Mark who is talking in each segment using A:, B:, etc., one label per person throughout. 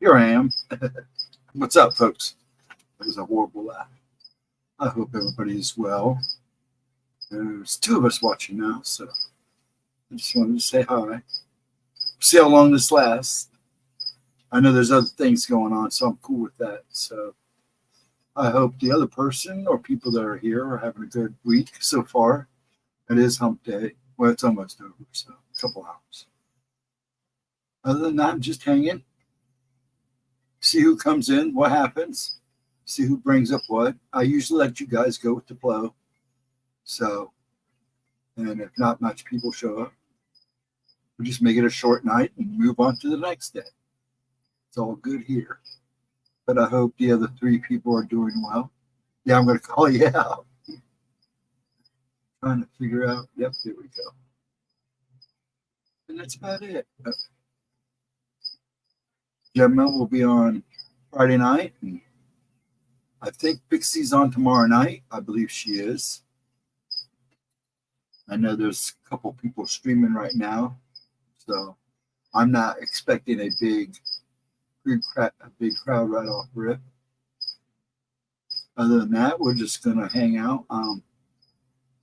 A: Here I am. What's up, folks? That was a horrible laugh. I hope everybody is well. There's two of us watching now, so I just wanted to say hi. See how long this lasts. I know there's other things going on, so I'm cool with that. So I hope the other person or people that are here are having a good week so far. It is hump day. Well, it's almost over, so a couple hours. Other than that, I'm just hanging. See who comes in, what happens, see who brings up what. I usually let you guys go with the flow. So, and if not much people show up, we'll just make it a short night and move on to the next day. It's all good here. But I hope the other three people are doing well. Yeah, I'm going to call you out. Trying to figure out. Yep, there we go. And that's about it. Gemma will be on Friday night. And I think Pixie's on tomorrow night. I believe she is. I know there's a couple people streaming right now. So I'm not expecting a big crowd right off rip. Other than that, we're just going to hang out.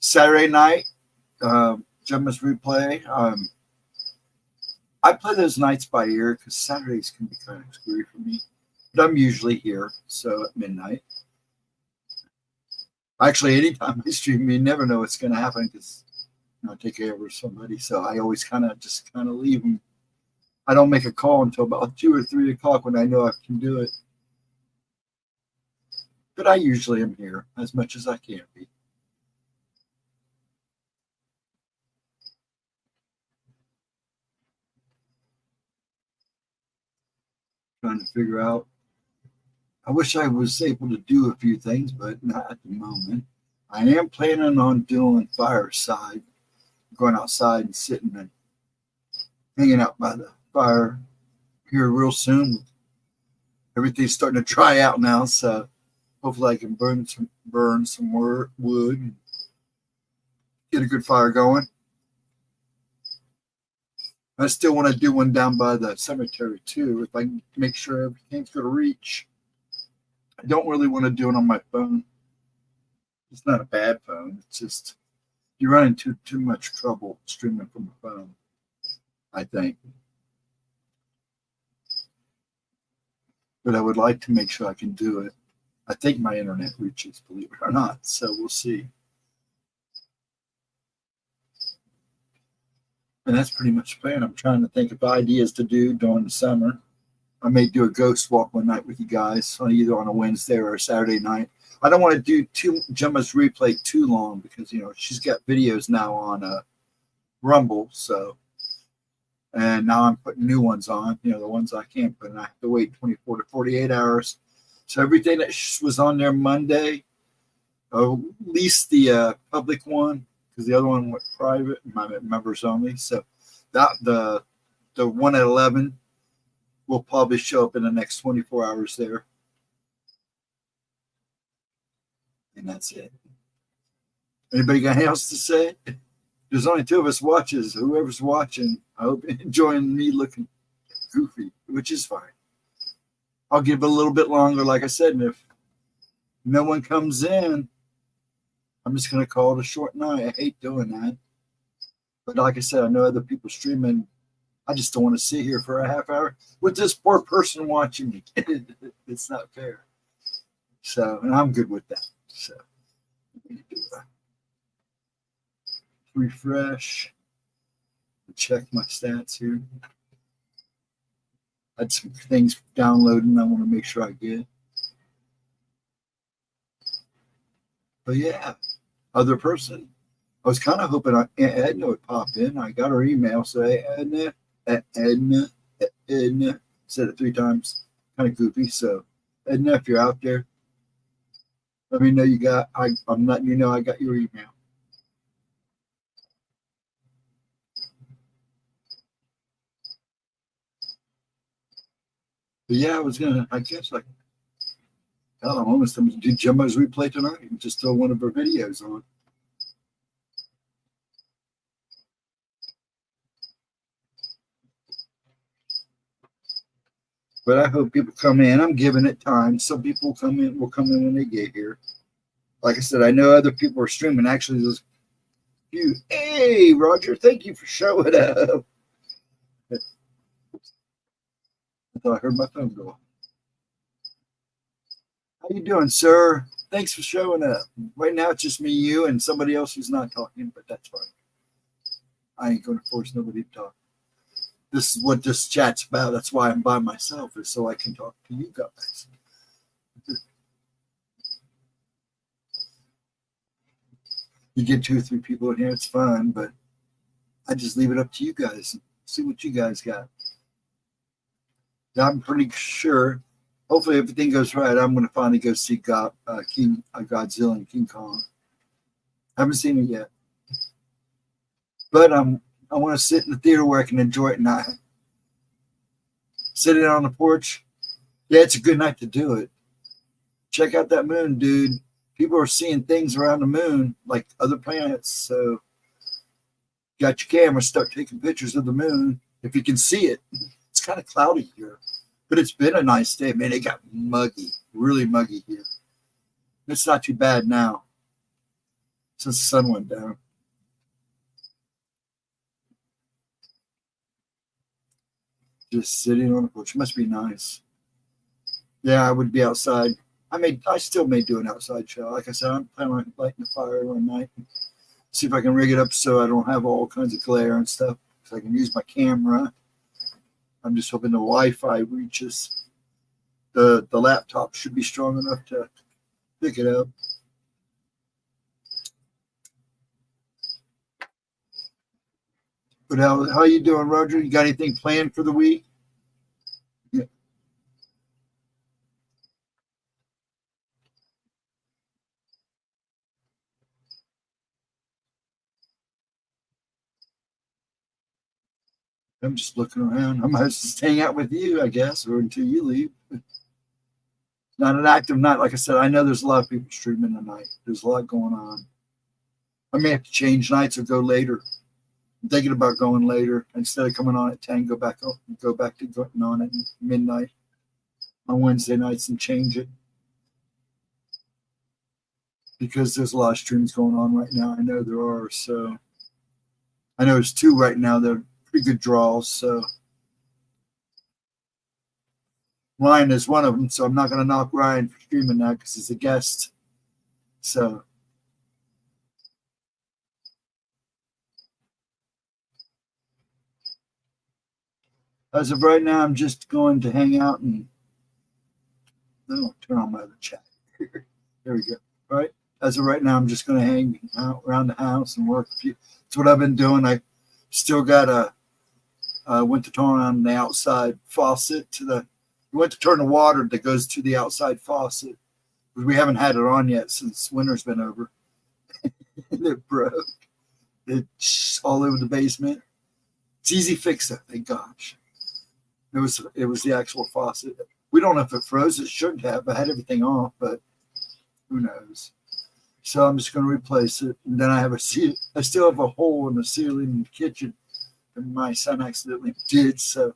A: Saturday night, Gemma's replay. I play those nights by ear because Saturdays can be kind of screwy for me. But I'm usually here, so at midnight. Actually, anytime I stream, you never know what's going to happen because I take care of somebody. So I always kind of leave them. I don't make a call until about 2 or 3 o'clock when I know I can do it. But I usually am here as much as I can be. Trying to figure out. I wish I was able to do a few things, but not at the moment. I am planning on doing fireside, going outside and sitting and hanging out by the fire here real soon. Everything's starting to dry out now, so hopefully I can burn some wood and get a good fire going. I still want to do one down by the cemetery too, if I can make sure everything's going to reach. I don't really want to do it on my phone. It's not a bad phone. It's just you run into too much trouble streaming from a phone, I think. But I would like to make sure I can do it. I think my internet reaches, believe it or not. So we'll see. And that's pretty much the plan. I'm trying to think of ideas to do during the summer. I may do a ghost walk one night with you guys, either on a Wednesday or a Saturday night. I don't want to do Gemma's replay too long because, she's got videos now on Rumble. So, and now I'm putting new ones on, the ones I can't put, and I have to wait 24 to 48 hours. So everything that was on there Monday, at least the public one, because the other one went private, my members only. So that the one at 11 will probably show up in the next 24 hours there. And that's it. Anybody got anything else to say? There's only 2 of us watching. Whoever's watching, I hope you're enjoying me looking goofy, which is fine. I'll give it a little bit longer, like I said, and if no one comes in, I'm just going to call it a short night. I hate doing that. But like I said, I know other people streaming. I just don't want to sit here for a half hour with this poor person watching me. It's not fair. So, and I'm good with that. So, refresh. Check my stats here. I had some things downloading I want to make sure I get. But yeah, other person. I was kind of hoping Edna would pop in. I got her email say Edna. Said it 3 times. Kind of goofy. So Edna, if you're out there, let me know I'm letting you know I got your email. But yeah, I guess I'm almost going to do Gemma's replay tonight and just throw one of her videos on. But I hope people come in. I'm giving it time. Some people will come in when they get here. Like I said, I know other people are streaming. Actually, there's a few. Hey, Roger, thank you for showing up. I thought I heard my phone go off. How you doing, sir? Thanks for showing up. Right now, it's just me, you, and somebody else who's not talking, but that's fine. I ain't going to force nobody to talk. This is what this chat's about. That's why I'm by myself, is so I can talk to you guys. You get 2 or 3 people in here, it's fun, but I just leave it up to you guys. See what you guys got. I'm pretty sure, hopefully everything goes right, I'm going to finally go see Godzilla and King Kong. Haven't seen it yet. But I want to sit in the theater where I can enjoy it, not sitting on the porch. Yeah, it's a good night to do it. Check out that moon, dude. People are seeing things around the moon, like other planets. So, got your camera, start taking pictures of the moon if you can see it. It's kind of cloudy here, but it's been a nice day, man. It got muggy, really muggy here. It's not too bad now since the sun went down. Just sitting on the porch. Must be nice. Yeah, I would be outside. I still may do an outside show. Like I said, I'm planning on lighting a fire one night. See if I can rig it up so I don't have all kinds of glare and stuff. So I can use my camera. I'm just hoping the Wi-Fi reaches. The laptop should be strong enough to pick it up. But how you doing, Roger? You got anything planned for the week? Yeah. I'm just looking around. I might just hang out with you, I guess, or until you leave. Not an active night. Like I said, I know there's a lot of people streaming tonight. There's a lot going on. I may have to change nights or go later. I'm thinking about going later. Instead of coming on at 10, go back to going on at midnight on Wednesday nights and change it. Because there's a lot of streams going on right now. I know there are. So I know there's 2 right now. They're pretty good draws. So Ryan is one of them. So I'm not going to knock Ryan for streaming that because he's a guest. So as of right now, I'm just going to hang out and turn on my other chat. There we go. All right. As of right now, I'm just going to hang out around the house and work a few. That's what I've been doing. I still got went to turn on the outside faucet we went to turn the water that goes to the outside faucet. We haven't had it on yet since winter's been over. It broke. It's all over the basement. It's easy fix though, thank gosh. It was the actual faucet. We don't know if it froze. It shouldn't have. I had everything off, but who knows? So I'm just going to replace it. And then I still have a hole in the ceiling in the kitchen that my son accidentally did. So,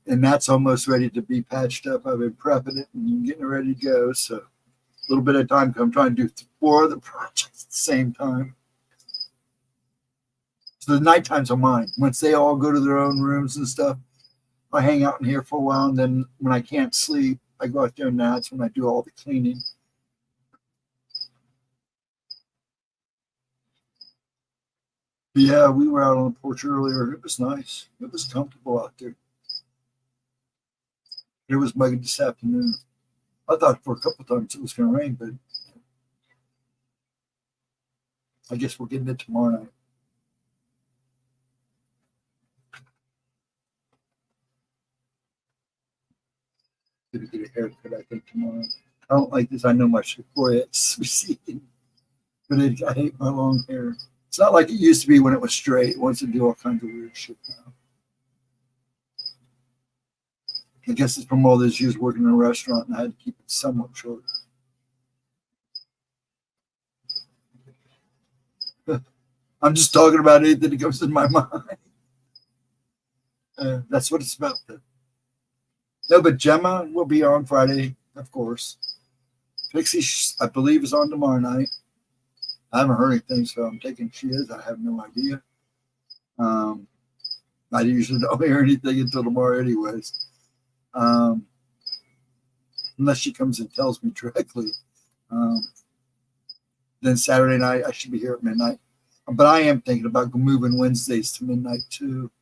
A: and that's almost ready to be patched up. I've been prepping it and getting it ready to go. So a little bit of time. I'm trying to do 4 other projects at the same time. So the night times are mine. Once they all go to their own rooms and stuff, I hang out in here for a while. And then when I can't sleep, I go out there and that's when I do all the cleaning. Yeah, we were out on the porch earlier. It was nice. It was comfortable out there. It was muggy this afternoon. I thought for a couple of times it was going to rain, but I guess we're getting it tomorrow night. Gonna get a haircut, I think, tomorrow. I don't like this. I know my forehead's receding, but I hate my long hair. It's not like it used to be when it was straight. It wants to do all kinds of weird shit now. I guess it's from all those years working in a restaurant, and I had to keep it somewhat short. I'm just talking about anything that comes in my mind. That's what it's about. No, but Gemma will be on Friday, of course. Pixie, I believe, is on tomorrow night. I haven't heard anything, so I'm taking she is. I have no idea. I usually don't hear anything until tomorrow, anyways. Unless she comes and tells me directly. Then Saturday night, I should be here at midnight. But I am thinking about moving Wednesdays to midnight, too.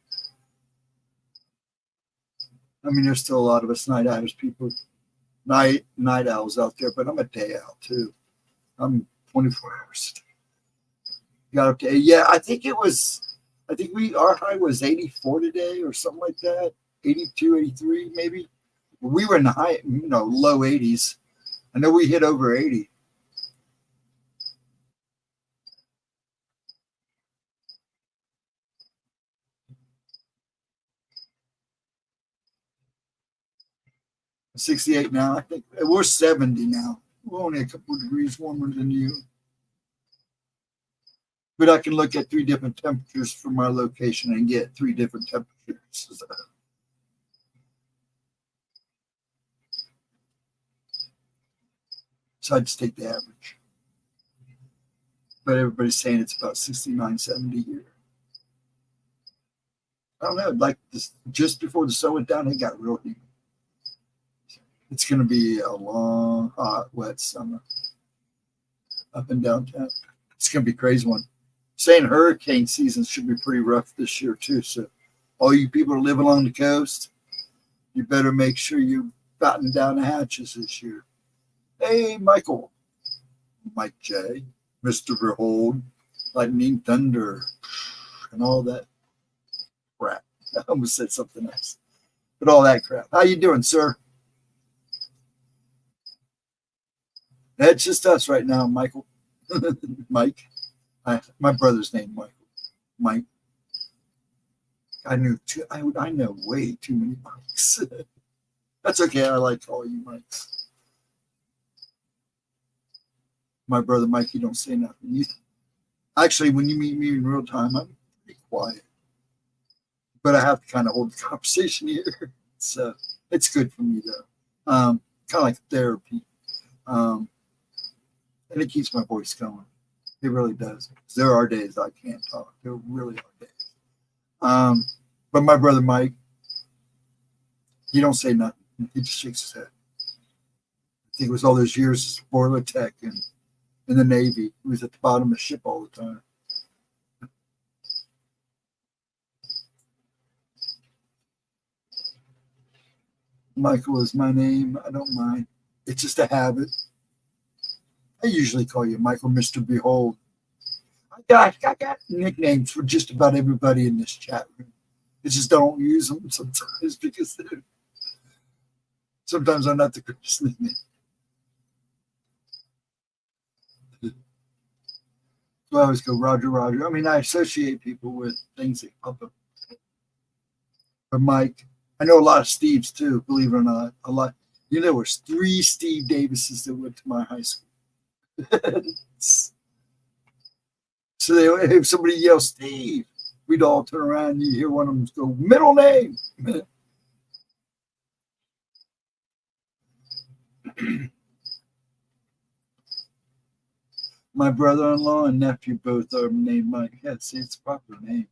A: I mean, there's still a lot of us night owls people, night owls out there, but I'm a day owl, too. I'm 24 hours. Got up to, yeah, I think our high was 84 today or something like that. 82, 83, maybe. We were in the high, low 80s. I know we hit over 80. I'm 68 now. I think we're 70 now. We're only a couple of degrees warmer than you. But I can look at 3 different temperatures from my location and get 3 different temperatures. So I just take the average. But everybody's saying it's about 69, 70 here. I don't know. Like this, just before the sun went down, it got real heat. It's going to be a long, hot, wet summer up in downtown. It's going to be a crazy one. Saying hurricane season should be pretty rough this year, too. So all you people who live along the coast, you better make sure you batten down the hatches this year. Hey, Michael. Mike J. Mr. Behold. Lightning, thunder, and all that crap. I almost said something else. But all that crap. How you doing, sir? It's just us right now, Michael. Mike. My brother's name, Michael. Mike. I know way too many Mikes. That's okay. I like all you Mikes. My brother Mike, you don't say nothing. Actually, when you meet me in real time, I'm pretty quiet. But I have to kind of hold the conversation here. So it's good for me, though. Kind of like therapy. And it keeps my voice going. It really does. There are days I can't talk. There really are days. But my brother Mike, he don't say nothing. He just shakes his head. I think it was all those years as spoiler tech and in the Navy. He was at the bottom of the ship all the time. Michael is my name. I don't mind. It's just a habit. I usually call you Michael, Mr. Behold. I got nicknames for just about everybody in this chat room. I just don't use them sometimes because sometimes I'm not the greatest nickname. So I always go Roger, Roger. I mean, I associate people with things that pop up. But Mike, I know a lot of Steves too, believe it or not. A lot. There was 3 Steve Davises that went to my high school. So if somebody yells Steve, we'd all turn around and you hear one of them go, middle name. My brother-in-law and nephew both are named Mike. Yeah, see, it's a proper name.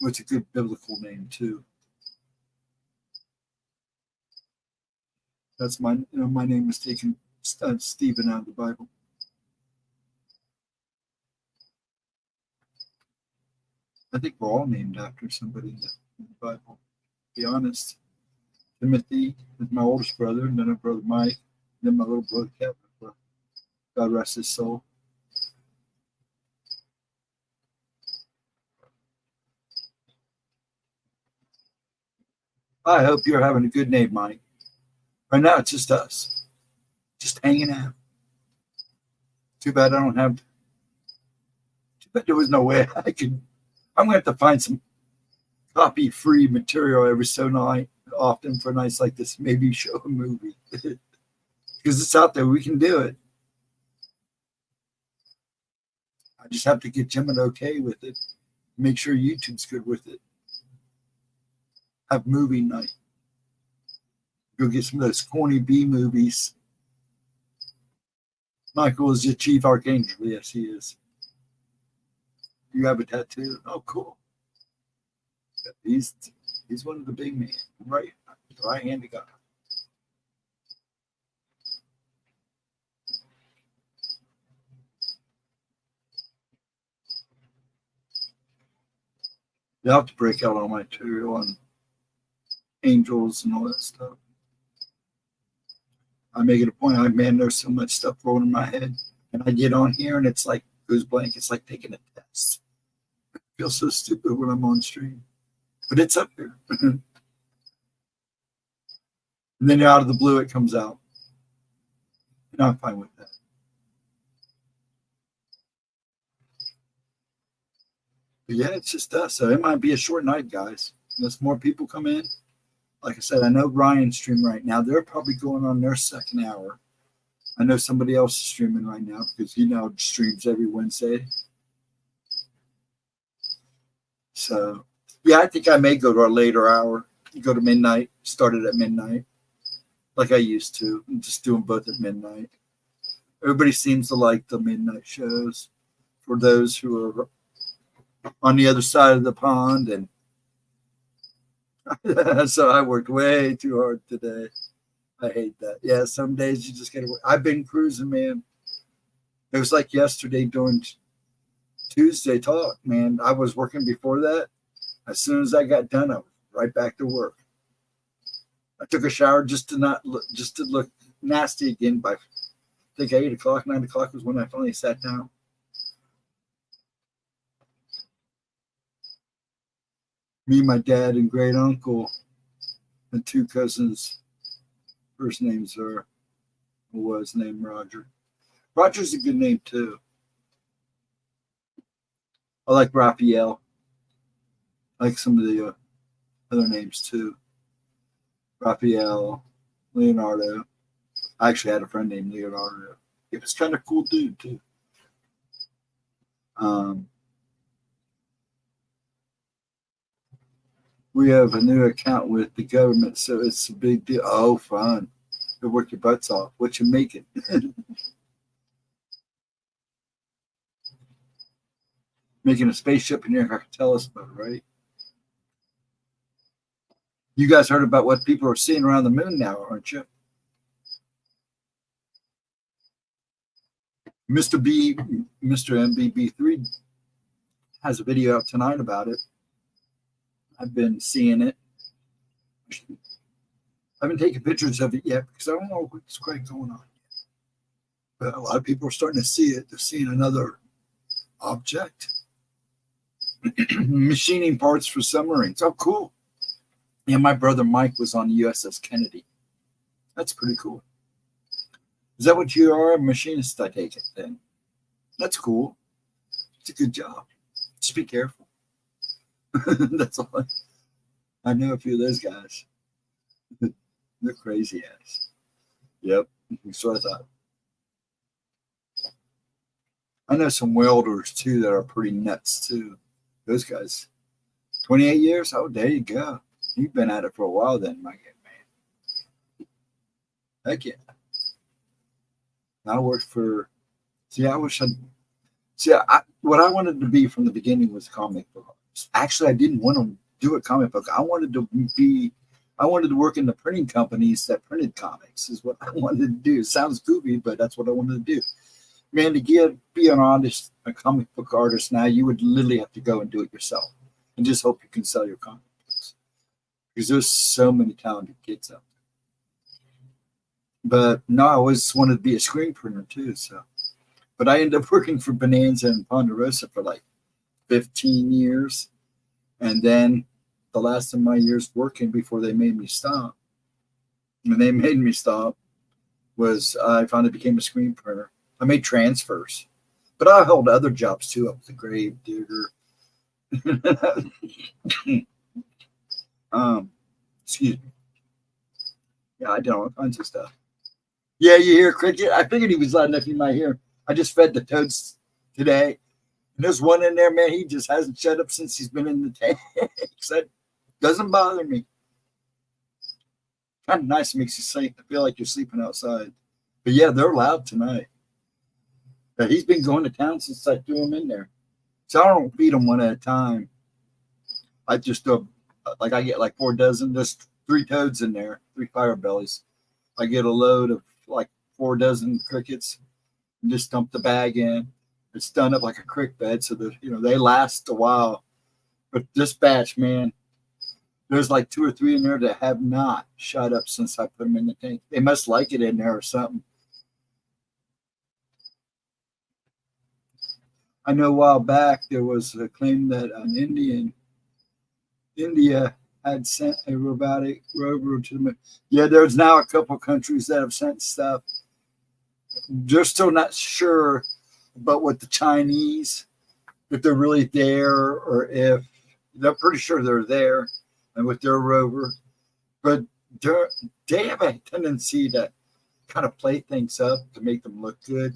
A: It's a good biblical name too. That's my name was taken Stephen out of the Bible. I think we're all named after somebody in the Bible. To be honest, Timothy is my oldest brother, and then my brother Mike, and then my little brother Kevin. God rest his soul. I hope you're having a good day, Mike. Right now, it's just us, just hanging out. Too bad I don't have. Too bad there was no way I could. I'm going to have to find some copy-free material every so often for nights like this. Maybe show a movie because it's out there. We can do it. I just have to get Jim okay with it. Make sure YouTube's good with it. Have movie night. Go get some of those corny B movies. Michael is the chief archangel. Yes, he is. You have a tattoo? Oh, cool. He's one of the big men, right? Right hand of God. You have to break out all my material on angels and all that stuff. I make it a point. Man, there's so much stuff rolling in my head, and I get on here and it's like goes blank. It's like taking a test. I feel so stupid when I'm on stream, but it's up here. And then out of the blue, it comes out, and I'm fine with that. But yeah, it's just us. So it might be a short night, guys. Unless more people come in. Like I said, I know Ryan's streaming right now. They're probably going on their second hour. I know somebody else is streaming right now because he now streams every Wednesday. So, yeah, I think I may go to a later hour. Go to midnight, start it at midnight, like I used to. I'm just doing both at midnight. Everybody seems to like the midnight shows for those who are on the other side of the pond. And so I worked way too hard today. I hate that. Yeah, some days you just got to work. I've been cruising, man. It was like yesterday during Tuesday talk, man. I was working before that. As soon as I got done, I was right back to work. I took a shower just to look nasty again by, I think 8 o'clock, 9 o'clock was when I finally sat down. Me, my dad, and great uncle, and 2 cousins. First names was named Roger. Roger's a good name too. I like Raphael. I like some of the other names too. Raphael, Leonardo. I actually had a friend named Leonardo. He was kind of cool dude too. We have a new account with the government, so it's a big deal. Oh, fun. You'll work your butts off. What you making? Making a spaceship in your telescope, right? You guys heard about what people are seeing around the moon now, aren't you? Mr. MBB3 has a video out tonight about it. I've been seeing it. I haven't taken pictures of it yet because I don't know what's quite going on yet. But a lot of people are starting to see it. They're seeing another object. Machining parts for submarines. Oh, cool. Yeah, my brother Mike was on the USS Kennedy. That's pretty cool. Is that what you are? A machinist, I take it then. That's cool. It's a good job. Just be careful. That's all. I know a few of those guys. They're crazy ass. Yep. So I thought. I know some welders too that are pretty nuts too. Those guys. 28 years? Oh, there you go. You've been at it for a while then, my good man. Heck yeah. I worked for. What I wanted to be from the beginning was comic book artist. Actually, I didn't want to do a comic book. I wanted to work in the printing companies that printed comics is what I wanted to do. It sounds goofy, but that's what I wanted to do. Man, to be an artist, a comic book artist now, you would literally have to go and do it yourself and just hope you can sell your comic books. Because there's so many talented kids out there. But no, I always wanted to be a screen printer too. But I ended up working for Bonanza and Ponderosa for like 15 years. And then the last of my years working before they made me stop, when they made me stop, was I finally became a screen printer. I made transfers. But I held other jobs too. I was a grave digger. Excuse me. Yeah, I did all kinds of stuff. Yeah, you hear cricket? I figured he was loud enough you might hear. I just fed the toads today. And there's one in there, man. He just hasn't shut up since he's been in the tank. That doesn't bother me. Kind of nice. Makes you feel like you're sleeping outside. But yeah, they're loud tonight. But he's been going to town since I threw him in there. So I don't feed them one at a time. I just do like I get like 4 dozen. There's 3 toads in there, 3 fire bellies. I get a load of like 4 dozen crickets and just dump the bag in. It's done up like a crick bed, so that they last a while. But this batch, man, there's like 2 or 3 in there that have not shot up since I put them in the tank. They must like it in there or something. I know a while back there was a claim that an India had sent a robotic rover to the moon. Yeah, there's now a couple countries that have sent stuff. They're still not sure about what the Chinese, if they're really there or if they're pretty sure they're there and with their rover. But they have a tendency to kind of play things up to make them look good.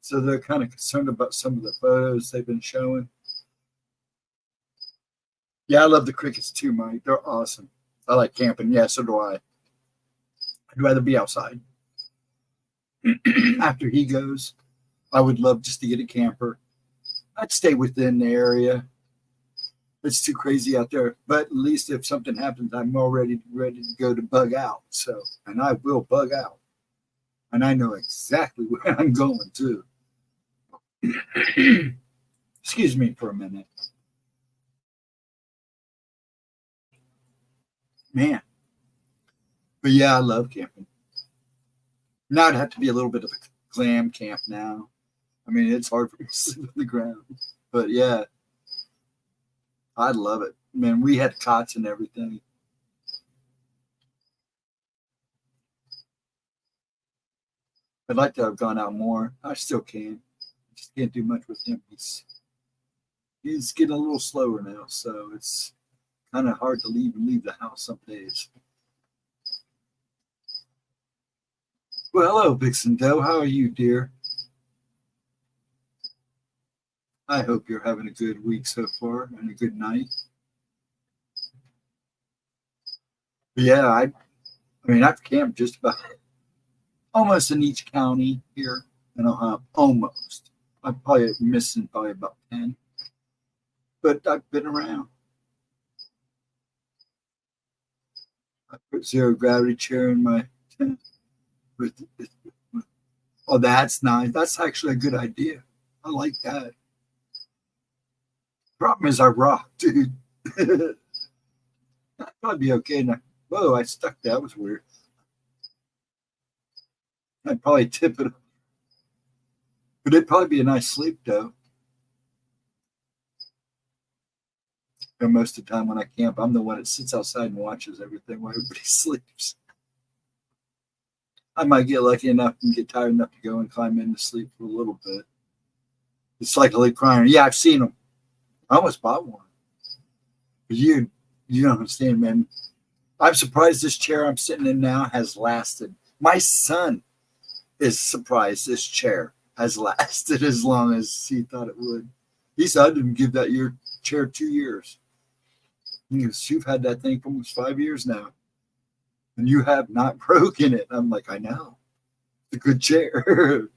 A: So they're kind of concerned about some of the photos they've been showing. Yeah, I love the crickets too, Mike. They're awesome. I like camping. Yeah, so do I. I'd rather be outside. After he goes, I would love just to get a camper. I'd stay within the area. It's too crazy out there. But at least if something happens, I'm already ready to go to bug out. So, and I will bug out. And I know exactly where I'm going to. Excuse me for a minute. Man. But yeah, I love camping. Now it'd have to be a little bit of a glam camp now. I mean, it's hard for me to sleep on the ground. But yeah, I love it. Man, we had cots and everything. I'd like to have gone out more. I still can. I just can't do much with him. He's getting a little slower now, so it's kind of hard to leave the house some days. Well, hello, Vixen Doe. How are you, dear? I hope you're having a good week so far and a good night. But yeah, I mean, I've camped just about almost in each county here in Ohio. Almost. I'm probably missing about 10. But I've been around. I put 0 gravity chair in my tent. Oh, that's nice. That's actually a good idea. I like that. Problem is I rock, dude. That'd probably be okay. Now, whoa, I stuck that. That was weird. I'd probably tip it. But it'd probably be a nice sleep, though. And most of the time when I camp, I'm the one that sits outside and watches everything while everybody sleeps. I might get lucky enough and get tired enough to go and climb in to sleep for a little bit. It's like a late crying. Yeah, I've seen them. I almost bought one. But you don't understand, man. I'm surprised this chair I'm sitting in now has lasted. My son is surprised this chair has lasted as long as he thought it would. He said, I didn't give that your chair 2 years. You've had that thing for almost 5 years now. And you have not broken it. I'm like, I know. It's a good chair.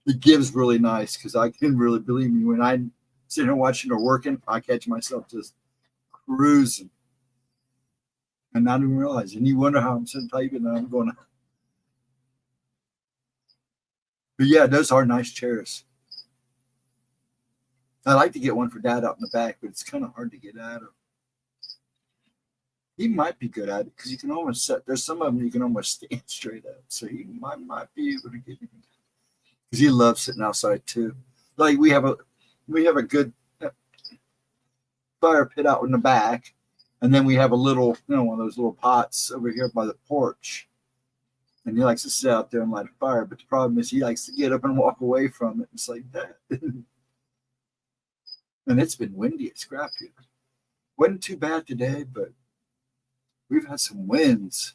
A: It gives really nice because I can really, believe me, when I'm sitting here watching or working, I catch myself just cruising and not even realize. And you wonder how I'm sitting typing and I'm going. But yeah, those are nice chairs. I like to get one for Dad out in the back, but it's kind of hard to get out of. He might be good at it because you can almost set. There's some of them you can almost stand straight up, so he might be able to get it because he loves sitting outside too. Like we have a good fire pit out in the back, and then we have a little, one of those little pots over here by the porch. And he likes to sit out there and light a fire, but the problem is he likes to get up and walk away from it. It's like that. And it's been windy at Scrapfield. Wasn't too bad today, but we've had some winds.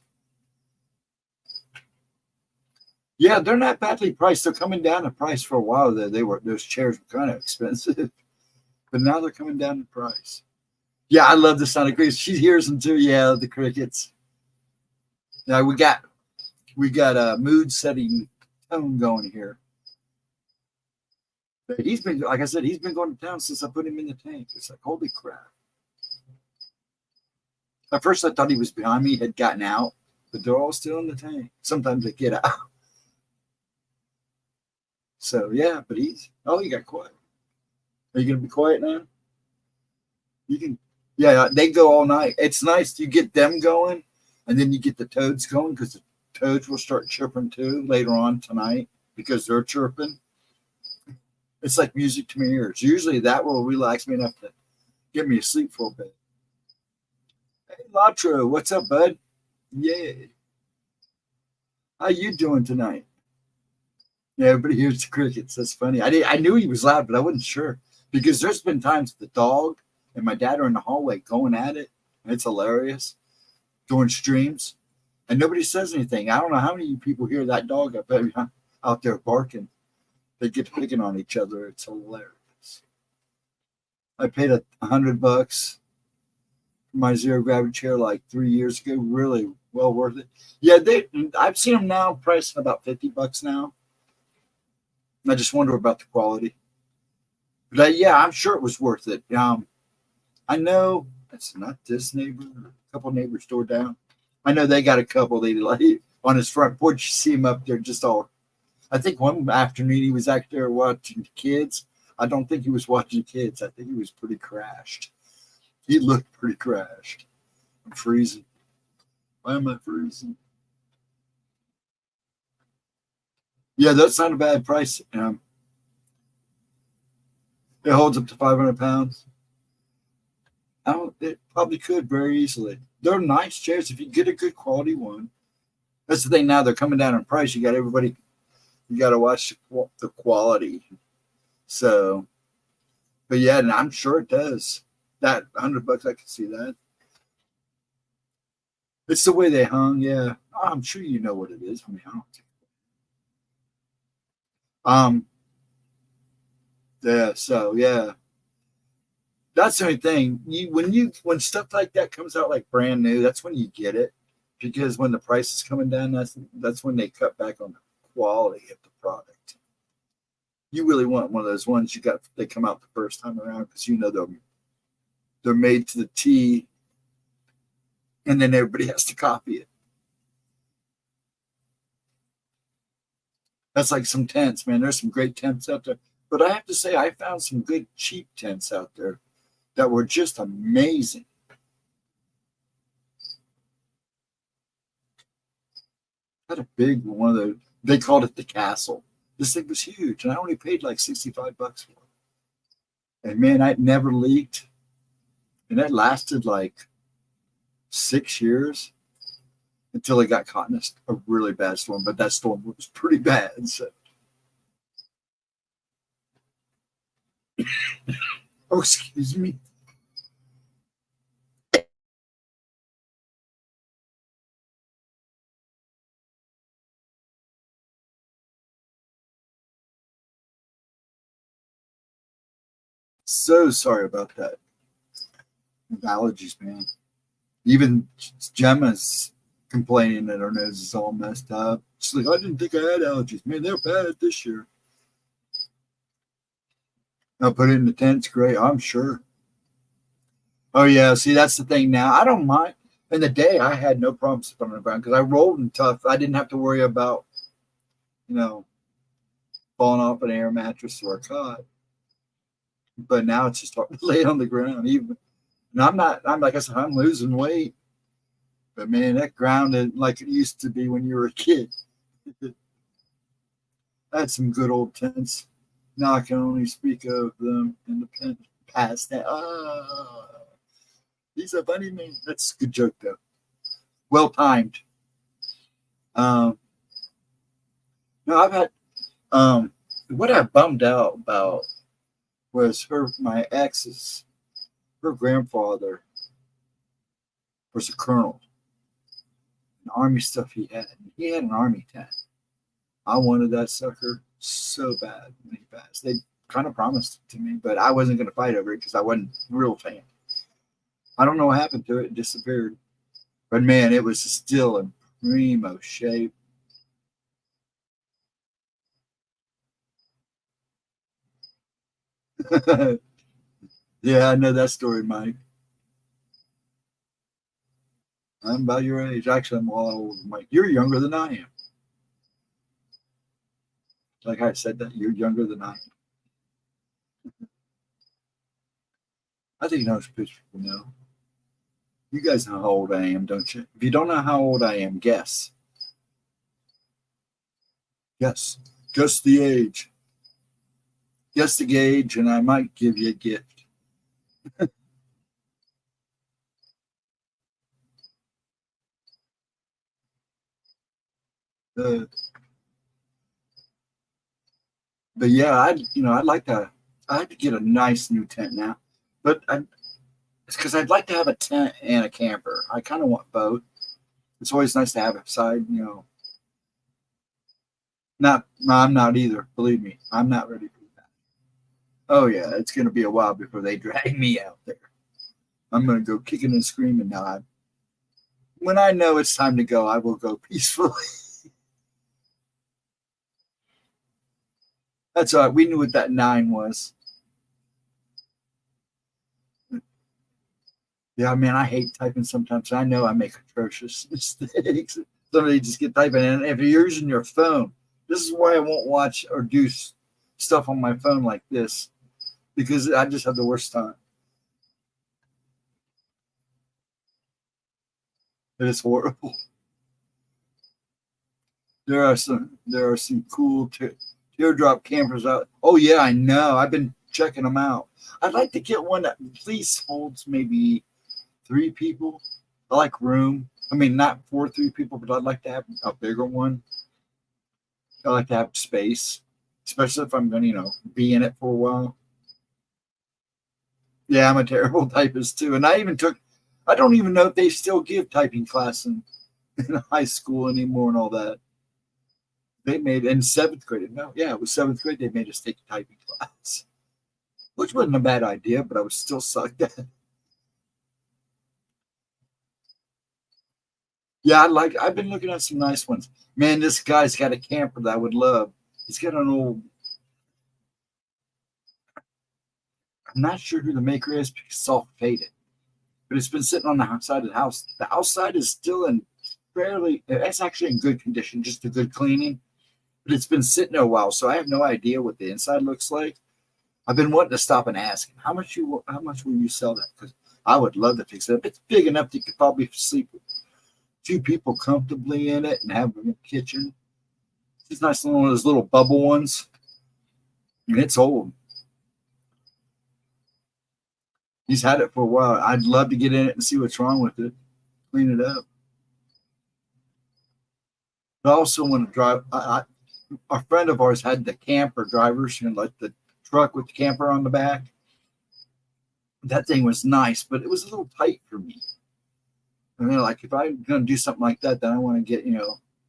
A: Yeah, they're not badly priced. They're coming down in price for a while there. Those chairs were kind of expensive, but now they're coming down in price. Yeah, I love the sound of crickets. She hears them too. Yeah, the crickets. Now we got a mood setting tone going here. But he's been, like I said, he's been going to town since I put him in the tank. It's like, holy crap. At first I thought he was behind me, had gotten out, but they're all still in the tank. Sometimes they get out. So yeah, but he got quiet. Are you gonna be quiet now? You can, yeah, they go all night. It's nice. You get them going, and then you get the toads going, because the toads will start chirping too later on tonight because they're chirping. It's like music to my ears. Usually that will relax me enough to get me asleep for a bit. Hey, Latro, what's up, bud? Yay. How you doing tonight? Yeah, everybody hears the crickets. That's funny. I knew he was loud, but I wasn't sure, because there's been times the dog and my dad are in the hallway going at it, and it's hilarious during streams, and nobody says anything. I don't know how many people hear that dog out there barking. They get picking on each other. It's hilarious. I paid $100 for my zero gravity chair like 3 years ago. Really well worth it. Yeah, I've seen them now priced at about $50 now. I just wonder about the quality. But yeah, I'm sure it was worth it. I know it's not this neighbor, a couple neighbors door down. I know they got a couple. They like on his front porch. You see him up there just all. I think one afternoon he was out there watching kids. I don't think he was watching kids. I think he was pretty crashed. He looked pretty crashed. I'm freezing. Why am I freezing? Yeah, that's not a bad price. It holds up to 500 pounds. It probably could very easily. They're nice chairs if you get a good quality one. That's the thing now. They're coming down in price. You got to watch the quality. So, but yeah, and I'm sure it does. That $100, I can see that. It's the way they hung. Yeah, I'm sure you know what it is. I mean, I don't. Yeah. So yeah, that's the only thing. When stuff like that comes out like brand new, that's when you get it, because when the price is coming down, that's when they cut back on the quality of the product. You really want one of those ones they come out the first time around, because you know they're made to the T, and then everybody has to copy it. That's like some tents, man. There's some great tents out there. But I have to say, I found some good cheap tents out there that were just amazing. I had a big one of those. They called it the Castle. This thing was huge, and I only paid like $65 for it. And man, it never leaked. And that lasted like 6 years until it got caught in a really bad storm. But that storm was pretty bad. So. Oh, excuse me. So sorry about that. Allergies, man. Even Gemma's complaining that her nose is all messed up. She's like, I didn't think I had allergies. Man, they're bad this year. I'll put it in the tent's great, I'm sure. Oh, yeah. See, that's the thing now. I don't mind. In the day, I had no problem sleeping on the ground because I rolled in tough. I didn't have to worry about, falling off an air mattress or a cot. But now it's just hard to lay on the ground. And I'm like I said, I'm losing weight. But man, that ground isn't like it used to be when you were a kid. I had some good old tents. Now I can only speak of them in the past. He's a funny man. That's a good joke, though. Well timed. No, I've had what I bummed out about was my ex's, her grandfather was a colonel. The Army stuff he had. He had an Army tent. I wanted that sucker so bad when he passed. They kind of promised it to me, but I wasn't going to fight over it because I wasn't a real fan. I don't know what happened to it. It disappeared. But man, it was still a Primo shape. Yeah, I know that story, Mike. I'm about your age. Actually, I'm all older, Mike. You're younger than I am. Like I said, that you're younger than I am. I think most people know. You guys know how old I am, don't you? If you don't know how old I am, guess. Guess. Just the age. Guess the age, and I might give you a gift. Uh, but yeah, I'd like to. I'd get a nice new tent now, but it's because I'd like to have a tent and a camper. I kind of want both. It's always nice to have a side, Not, no, I'm not either. Believe me, I'm not ready for that. Oh yeah, it's gonna be a while before they drag me out there. I'm gonna go kicking and screaming now. When I know it's time to go, I will go peacefully. That's all right. We knew what that 9 was. Yeah, man, I hate typing sometimes. I know I make atrocious mistakes. Somebody just get typing, and if you're using your phone, this is why I won't watch or do stuff on my phone like this, because I just have the worst time. It is horrible. There are some cool teardrop campers out. Oh yeah, I know. I've been checking them out. I'd like to get one that at least holds maybe 3 people. I like room. I mean, not for 3 people, but I'd like to have a bigger one. I like to have space, especially if I'm going to, be in it for a while. Yeah, I'm a terrible typist too. And I don't even know if they still give typing class in high school anymore and all that. They made in 7th grade. No, yeah, it was 7th grade. They made us take a typing class, which wasn't a bad idea, but I was still sucked at it. Yeah, I've been looking at some nice ones. Man, this guy's got a camper that I would love. He's got an old, I'm not sure who the maker is because it's all faded, but it's been sitting on the outside of the house. The outside is still it's actually in good condition, just a good cleaning, but it's been sitting there a while, so I have no idea what the inside looks like. I've been wanting to stop and ask him, how much will you sell that? Because I would love to fix it up. It's big enough that you could probably sleep with 2 people comfortably in it and have a kitchen. It's nice one of those little bubble ones. And it's old. He's had it for a while. I'd love to get in it and see what's wrong with it, clean it up. But I also want to drive. A friend of ours had the camper drivers, like the truck with the camper on the back. That thing was nice, but it was a little tight for me. And then, like, if I'm going to do something like that, then I want to get,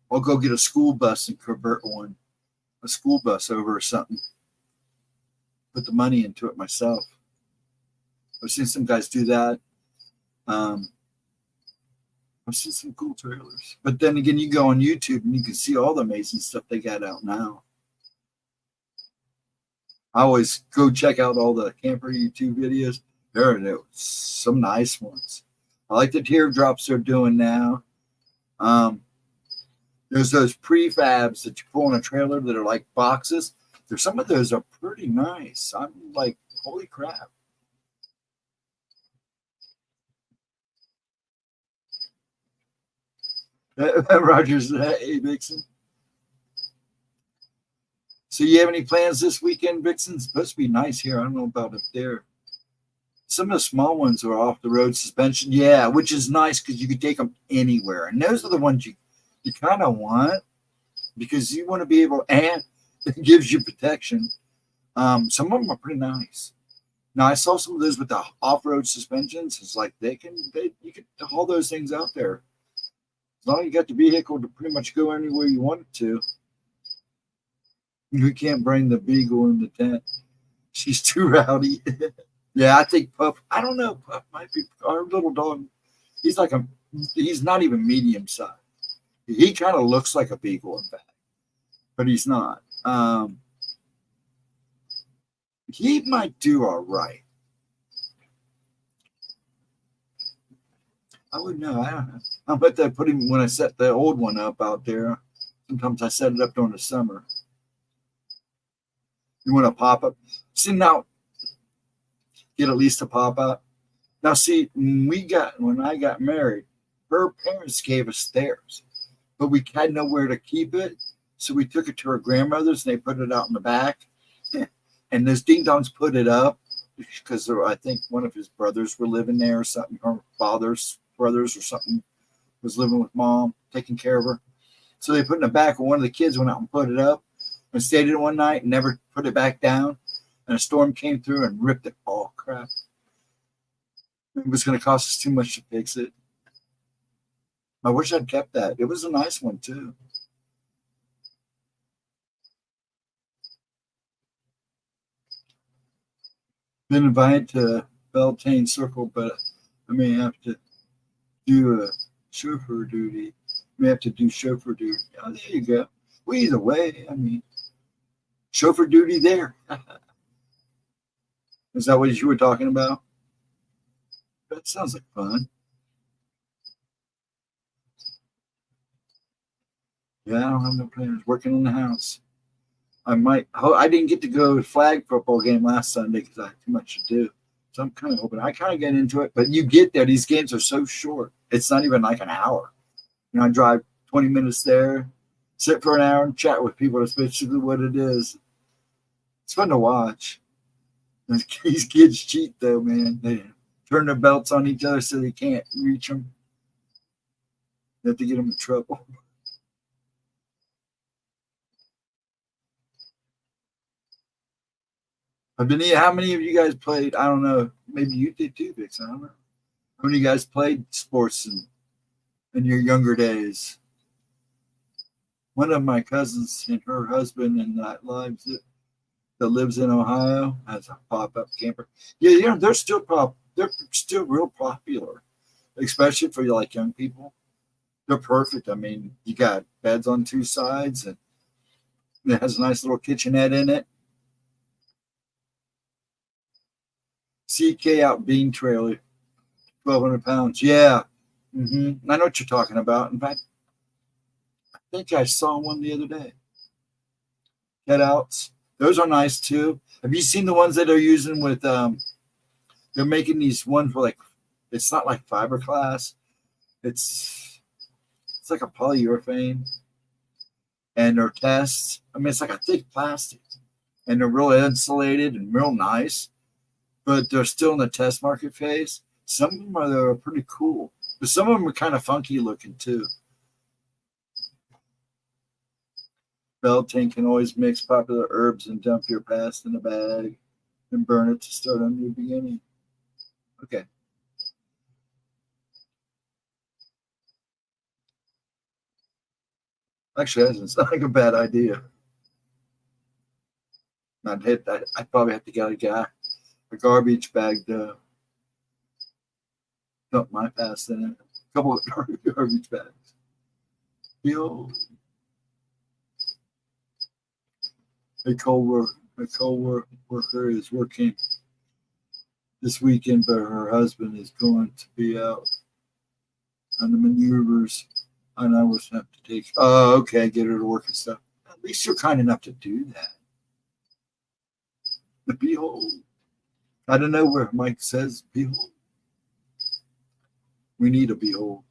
A: I'll go get a school bus and convert a school bus over or something. Put the money into it myself. I've seen some guys do that. I've seen some cool trailers. But then again, you go on YouTube and you can see all the amazing stuff they got out now. I always go check out all the camper YouTube videos. There are some nice ones. I like the teardrops they're doing now. There's those prefabs that you pull in a trailer that are like boxes. Some of those are pretty nice. I'm like, holy crap. Rogers, hey, Vixen. So you have any plans this weekend, Vixen? It's supposed to be nice here. I don't know about up there. Some of the small ones are off the road suspension. Yeah, which is nice because you can take them anywhere. And those are the ones you kind of want because you want to be able, and it gives you protection. Some of them are pretty nice. Now I saw some of those with the off-road suspensions. It's like you can haul those things out there. As long as you got the vehicle to pretty much go anywhere you want it to. You can't bring the beagle in the tent. She's too rowdy. Yeah, I think Puff. I don't know. Puff might be our little dog. He's not even medium size. He kind of looks like a beagle, in fact, but he's not. He might do all right. I wouldn't know. I don't know. I'll bet that put him when I set the old one up out there. Sometimes I set it up during the summer. You want a pop up? See, now get at least a pop up. Now, see, when I got married, her parents gave us theirs, but we had nowhere to keep it, so we took it to her grandmother's and they put it out in the back. And those ding dongs put it up because I think one of his brothers were living there or something. Her father's brothers or something was living with mom, taking care of her. So they put it in the back, and one of the kids went out and put it up and stayed in it one night and never put it back down. And a storm came through and ripped it all crap. It was going to cost us too much to fix it. I wish I'd kept that. It was a nice one, too. Been invited to Beltane Circle, but I may have to do a chauffeur duty. May have to do chauffeur duty. Oh, there you go. Well, either way, I mean, chauffeur duty there. Is that what you were talking about? That sounds like fun. Yeah, I don't have no plans. Working on the house. I didn't get to go to flag football game last Sunday because I had too much to do. So I'm kind of hoping I kind of get into it. But you get there, these games are so short. It's not even like an hour. You know, I drive 20 minutes there, sit for an hour and chat with people. That's basically what it is. It's fun to watch. These kids cheat though, man. They turn their belts on each other so they can't reach them. They have to get them in trouble. How many of you guys played? I don't know. Maybe you did too, Vix. I don't know. How many of you guys played sports in your younger days? One of my cousins and her husband and that lives in Ohio has a pop-up camper. Yeah, they're still real popular, especially for like young people. They're perfect. I mean, you got beds on two sides and it has a nice little kitchenette in it. CK out bean trailer, 1,200 pounds. Yeah. I know what you're talking about. In fact, I think I saw one the other day. Get outs. Those are nice too. Have you seen the ones that they're using with they're making these ones for like it's not like fiberglass. It's like a polyurethane. And they're tests. I mean, it's like a thick plastic. And they're real insulated and real nice. But they're still in the test market phase. Some of them are pretty cool. But some of them are kind of funky looking too. Beltane can always mix popular herbs and dump your past in a bag and burn it to start a new beginning. Okay. Actually, that doesn't sound like a bad idea. I'd probably have to get a garbage bag to dump my past in it. A couple of garbage bags. A co-worker is working this weekend, but her husband is going to be out on the maneuvers, and I was have to take. Oh, okay, get her to work and stuff. At least you're kind enough to do that. The behold. I don't know where Mike says behold. We need a behold.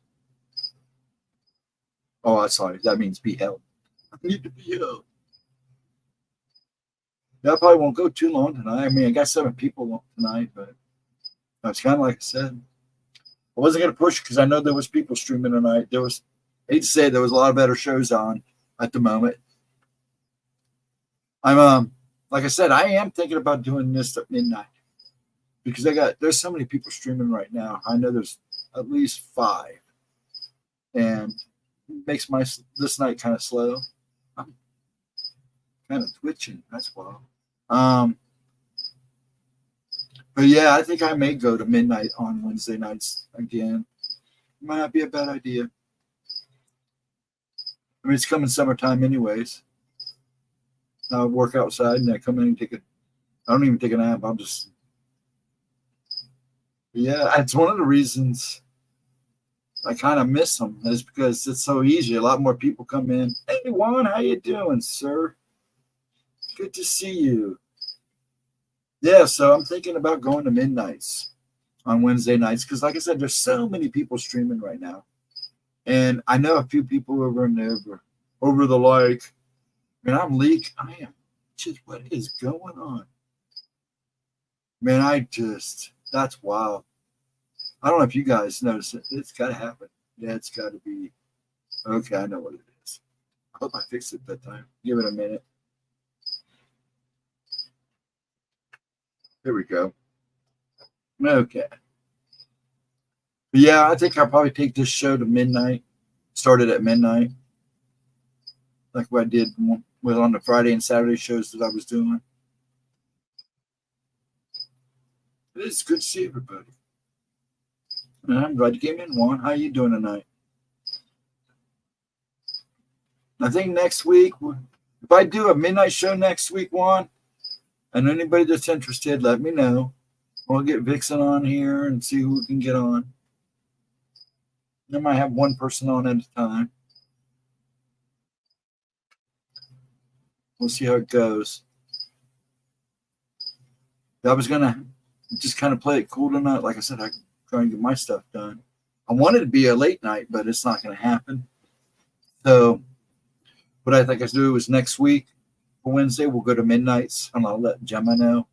A: Oh, I'm sorry. That means beheld. I need to be held. That probably won't go too long tonight. I mean, I got 7 people tonight, but it's kind of like I said. I wasn't going to push because I know there was people streaming tonight. I hate to say it, there was a lot of better shows on at the moment. I'm like I said, I am thinking about doing this at midnight because there's so many people streaming right now. I know there's at least 5, and it makes this night kind of slow. I'm kind of twitching. That's why. But yeah, I think I may go to midnight on Wednesday nights again. Might not be a bad idea. I mean, it's coming summertime anyways. I work outside and I come in and I don't even take a nap. I'm just, yeah, it's one of the reasons I kind of miss them is because it's so easy. A lot more people come in. Hey, Juan, how you doing, sir? Good to see you. Yeah, so I'm thinking about going to midnights on Wednesday nights because, like I said, there's so many people streaming right now. And I know a few people over the like. Man, I'm leak. I am just, what is going on? Man, that's wild. I don't know if you guys notice it. It's got to happen. Yeah, it's got to be. Okay, I know what it is. I hope I fixed it that time. Give it a minute. There we go. Okay. But yeah, I think I'll probably take this show to midnight. Started at midnight. Like what I did with on the Friday and Saturday shows that I was doing. It is good to see everybody. And I'm glad you came in, Juan. How you doing tonight? I think next week, if I do a midnight show next week, Juan, and anybody that's interested, let me know. We'll get Vixen on here and see who we can get on. I might have one person on at a time. We'll see how it goes. I was going to just kind of play it cool tonight. Like I said, I'm trying to get my stuff done. I wanted to be a late night, but it's not going to happen. So what I think I should do is next week for Wednesday, we'll go to midnights, and I'll let Gemma know.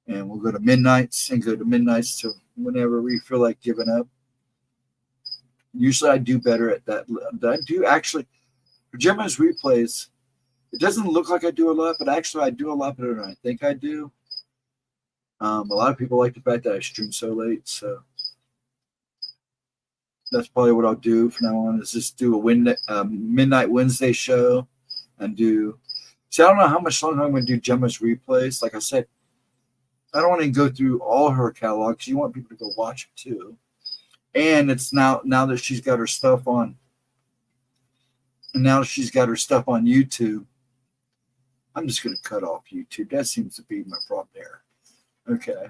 A: And we'll go to midnights and go to midnights to whenever we feel like giving up. Usually I do better at that. I do actually, for GEMMA'S replays, it doesn't look like I do a lot, but actually I do a lot better than I think I do. A lot of people like the fact that I stream so late, so that's probably what I'll do from now on is just do a midnight Wednesday show and do. See, I don't know how much longer I'm going to do GEMMA'S replays. Like I said, I don't want to go through all her catalogs. You want people to go watch it too. And it's now that she's got her stuff on, and now she's got her stuff on YouTube, I'm just going to cut off YouTube. That seems to be my problem there. Okay.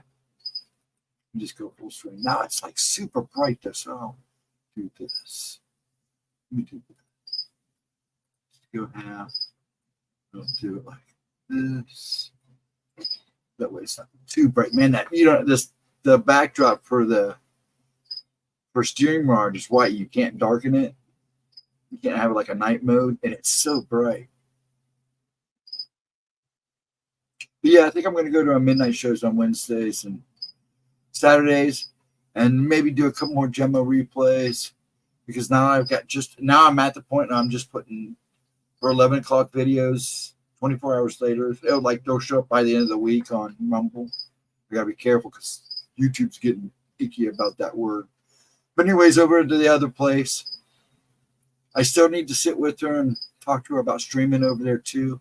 A: Just go full screen. Now it's like super bright, so I'll do this. Let me do this. Go half. I'll do it like this. That way it's not too bright. Man, that the backdrop for StreamYard is white. You can't darken it. You can't have it like a night mode, and it's so bright. But yeah, I think I'm going to go to our midnight shows on Wednesdays and Saturdays, and maybe do a couple more Gemma replays because now I'm at the point where I'm just putting for 11 o'clock videos 24 hours later. They'll show up by the end of the week on Rumble. I gotta be careful because YouTube's getting icky about that word. But anyways, over to the other place. I still need to sit with her and talk to her about streaming over there too.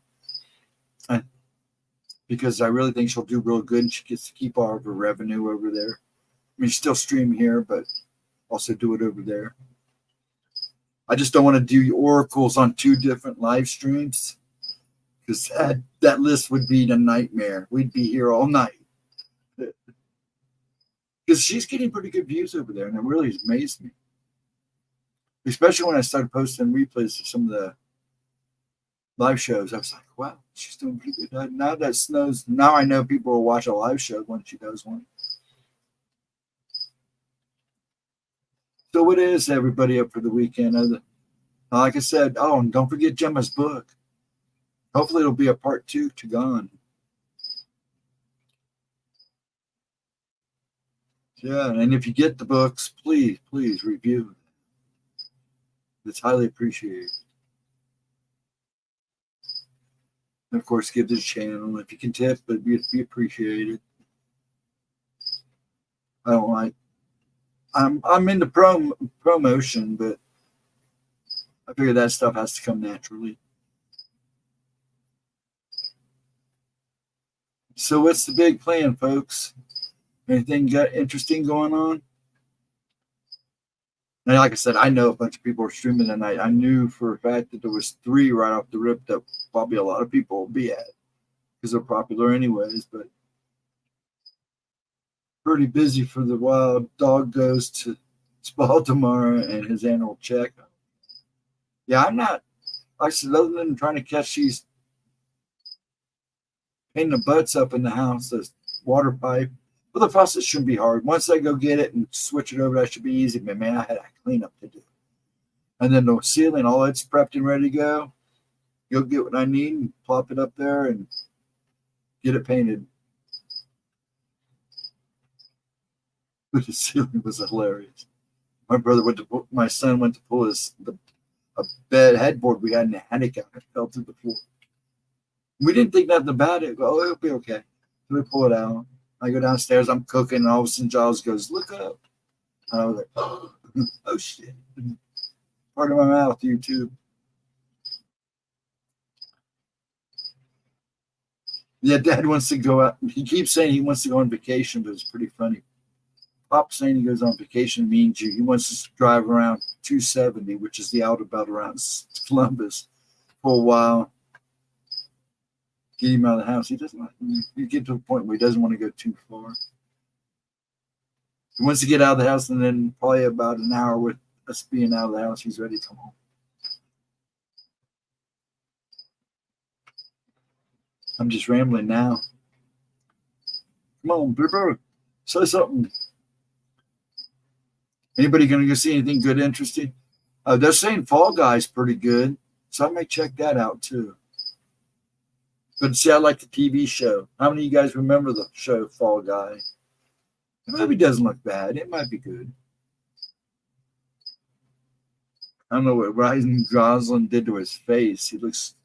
A: Because I really think she'll do real good and she gets to keep all of her revenue over there. I mean, still stream here, but also do it over there. I just don't want to do oracles on 2 different live streams because that list would be a nightmare. We'd be here all night. Because she's getting pretty good views over there, and it really amazed me. Especially when I started posting replays of some of the live shows. I was like, wow, she's doing pretty good. Now that snows, now I know people will watch a live show when she does one. So what is everybody up for the weekend? Like I said, and don't forget Gemma's book. Hopefully it'll be a part 2 to Gone. Yeah, and if you get the books, please review. It's highly appreciated. And of course, give this channel. If you can tip, it'd be appreciated. I'm into promotion, but I figure that stuff has to come naturally. So what's the big plan, folks? Anything got interesting going on? And like I said, I know a bunch of people are streaming tonight. I knew for a fact that there was 3 right off the rip that probably a lot of people will be at because they're popular anyways. But pretty busy for the while. Dog goes to Baltimore and his annual check. Yeah, I'm not. Like I said, other than trying to catch these painting the butts up in the house, the water pipe. Well, the process shouldn't be hard. Once I go get it and switch it over, that should be easy. But man, I had a cleanup to do. And then the ceiling, all it's prepped and ready to go. Go get what I need and plop it up there and get it painted. But the ceiling was hilarious. My son went to pull a bed headboard we had in the attic out. It fell through the floor. We didn't think nothing about it. Oh, it'll be okay. So we pull it out. I go downstairs. I'm cooking, and all of a sudden, Giles goes, "Look up!" And I was like, "Oh shit!" Part of my mouth, you too. Yeah, Dad wants to go out. He keeps saying he wants to go on vacation, but it's pretty funny. Pop saying he goes on vacation means he wants to drive around 270, which is the outer belt around Columbus, for a while. Get him out of the house. He doesn't. You get to a point where he doesn't want to go too far. He wants to get out of the house, and then probably about an hour with us being out of the house, he's ready to come home. I'm just rambling now. Come on, Blipper, say something. Anybody going to go see anything good, interesting? They're saying Fall Guy's pretty good, so I might check that out too. But see, I like the TV show. How many of you guys remember the show Fall Guy? The movie doesn't look bad. It might be good. I don't know what Ryan Gosling did to his face. He looks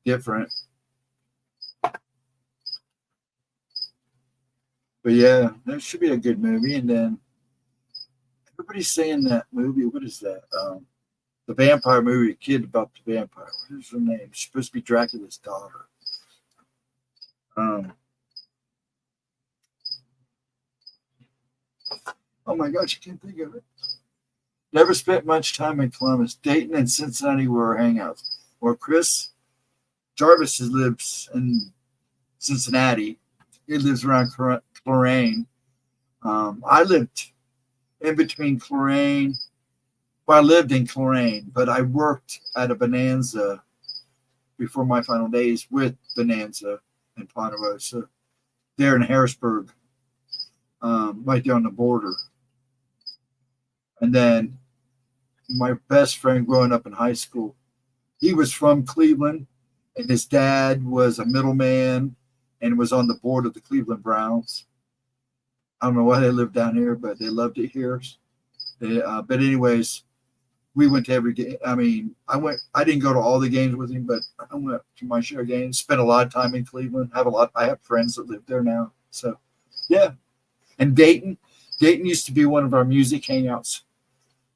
A: different. But yeah, that should be a good movie. And then everybody's saying that movie. What is that? The vampire movie, the kid about the vampire. What is her name? She's supposed to be Dracula's daughter. Oh my gosh, I can't think of it. Never spent much time in Columbus. Dayton and Cincinnati were our hangouts. Or Chris Jarvis lives in Cincinnati. He lives around Coleraine. I lived in between Coleraine. Well, I lived in Coleraine, but I worked at a Bonanza before my final days with Bonanza in Ponderosa, there in Harrisburg, right there on the border. And then my best friend growing up in high school, he was from Cleveland, and his dad was a middleman and was on the board of the Cleveland Browns. I don't know why they lived down here, but they loved it here. But anyways, we went to every game. I mean, I didn't go to all the games with him, but I went to my share of games. Spent a lot of time in Cleveland. I have friends that live there now. So, yeah. And Dayton used to be one of our music hangouts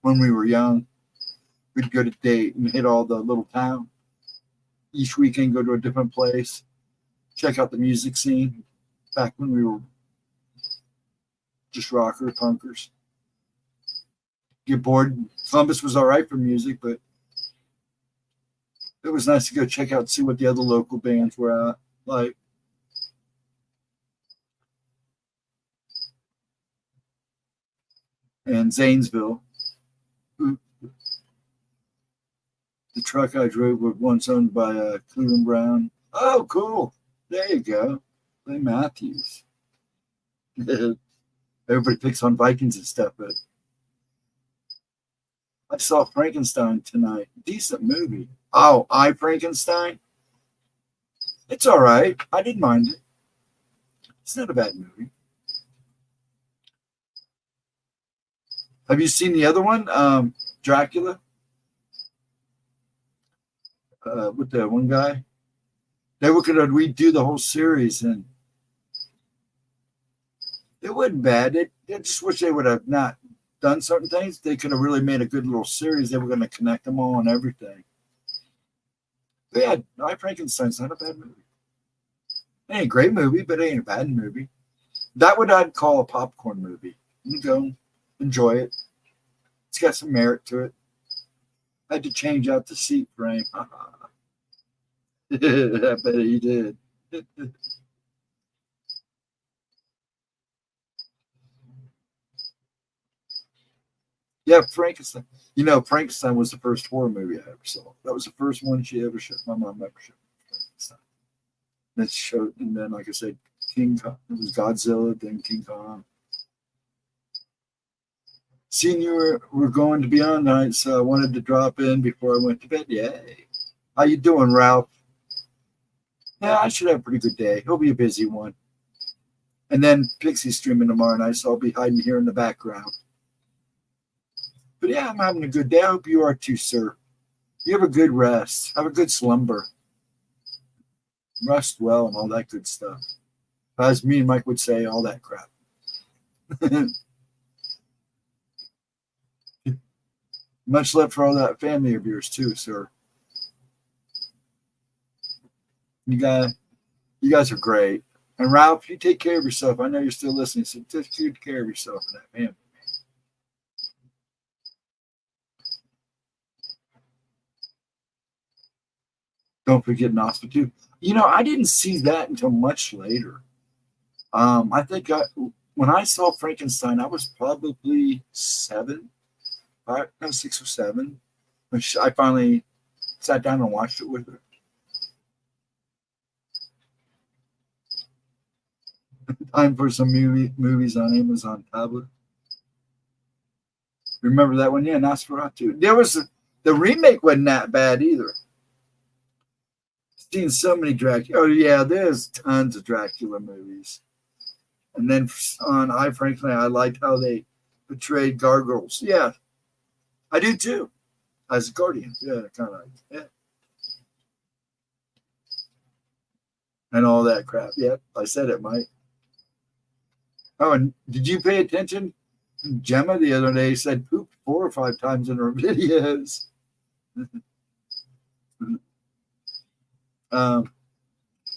A: when we were young. We'd go to Dayton, hit all the little town. Each weekend, go to a different place, check out the music scene. Back when we were just rocker punkers. Get bored. Columbus was all right for music, but it was nice to go check out and see what the other local bands were at. Like, and Zanesville. The truck I drove was once owned by Cleveland Brown. Oh, cool. There you go. Clay Matthews. Everybody picks on Vikings and stuff, but I saw Frankenstein tonight. Decent movie. Oh, Frankenstein? It's all right. I didn't mind it. It's not a bad movie. Have you seen the other one? Dracula? With the one guy? They were going to redo the whole series, and it wasn't bad. I just wish they would have not done certain things. They could have really made a good little series. They were going to connect them all and everything. But yeah, I Frankenstein's not a bad movie. It ain't a great movie, but it ain't a bad movie. That would I'd call a popcorn movie. You go enjoy it. It's got some merit to it. I had to change out the seat frame. I bet he did. Yeah, Frankenstein. You know, Frankenstein was the first horror movie I ever saw. That was the first one she ever showed. My mom ever showed Frankenstein. That showed, and then, like I said, King Kong. It was Godzilla, then King Kong. Seeing you were going to be on tonight, so I wanted to drop in before I went to bed. Yay. How you doing, Ralph? Yeah, I should have a pretty good day. He'll be a busy one. And then Pixie's streaming tomorrow night, so I'll be hiding here in the background. But yeah, I'm having a good day. I hope you are too, sir. You have a good rest. Have a good slumber. Rest well and all that good stuff. As me and Mike would say, all that crap. Much love for all that family of yours too, sir. You guys are great. And Ralph, you take care of yourself. I know you're still listening, so just take care of yourself and that family. Don't forget Nosferatu. You know, I didn't see that until much later. I think when I saw Frankenstein, I was probably 6 or 7. I finally sat down and watched it with her. Time for some movies on Amazon tablet. Remember that one? Yeah, Nosferatu. There was the remake wasn't that bad either. Seen so many Dracula. Oh yeah, there's tons of Dracula movies. And then on I Frankly, I liked how they portrayed gargoyles. Yeah, I do too. As a guardian, yeah, kind of, yeah, and all that crap. Yeah, I said it, Mike. Oh, and did you pay attention? Gemma the other day said poop 4 or 5 times in her videos.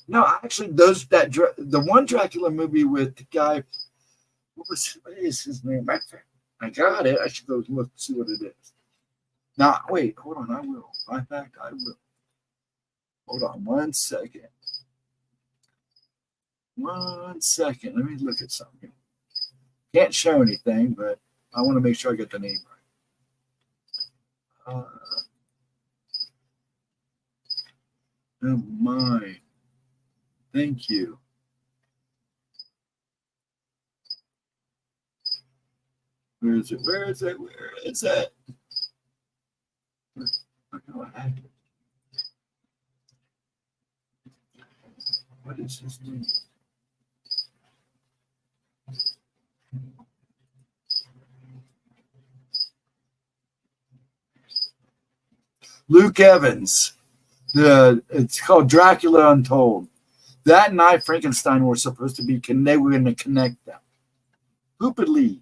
A: No, actually, the one Dracula movie with the guy. What is his name? I got it. I should go look see what it is. Now, wait, hold on. I will. In fact, I will. Hold on 1 second. 1 second. Let me look at something. Can't show anything, but I want to make sure I get the name right. Oh my. Thank you. Where is it? Where is it? Where is it? What is his name? Luke Evans. It's called Dracula Untold. That and I Frankenstein were supposed to be. They were going to connect them. Stupidly.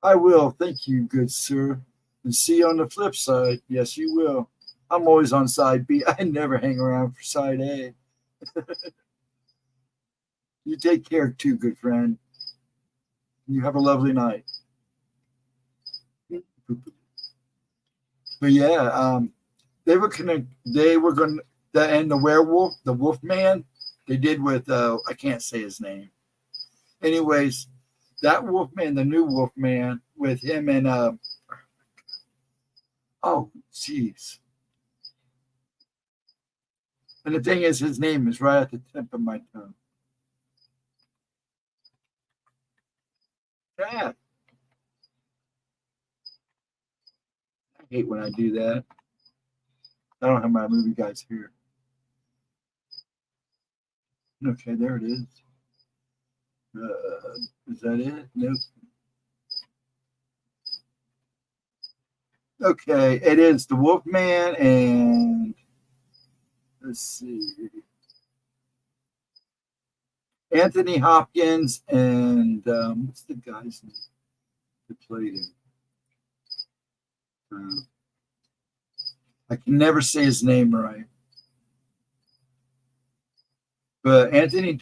A: I will. Thank you, good sir. And see you on the flip side. Yes, you will. I'm always on side B. I never hang around for side A. You take care too, good friend. You have a lovely night. But yeah, they were going to, and the werewolf, the wolf man, they did with, I can't say his name. Anyways, that wolf man, the new wolf man, with him and, oh, jeez. And the thing is, his name is right at the tip of my tongue. Yeah. I hate when I do that. I don't have my movie guys here. Okay, there it is. Is that it? Nope. Okay, it is the Wolfman and let's see, Anthony Hopkins and what's the guy's name that played him? I can never say his name right. But Anthony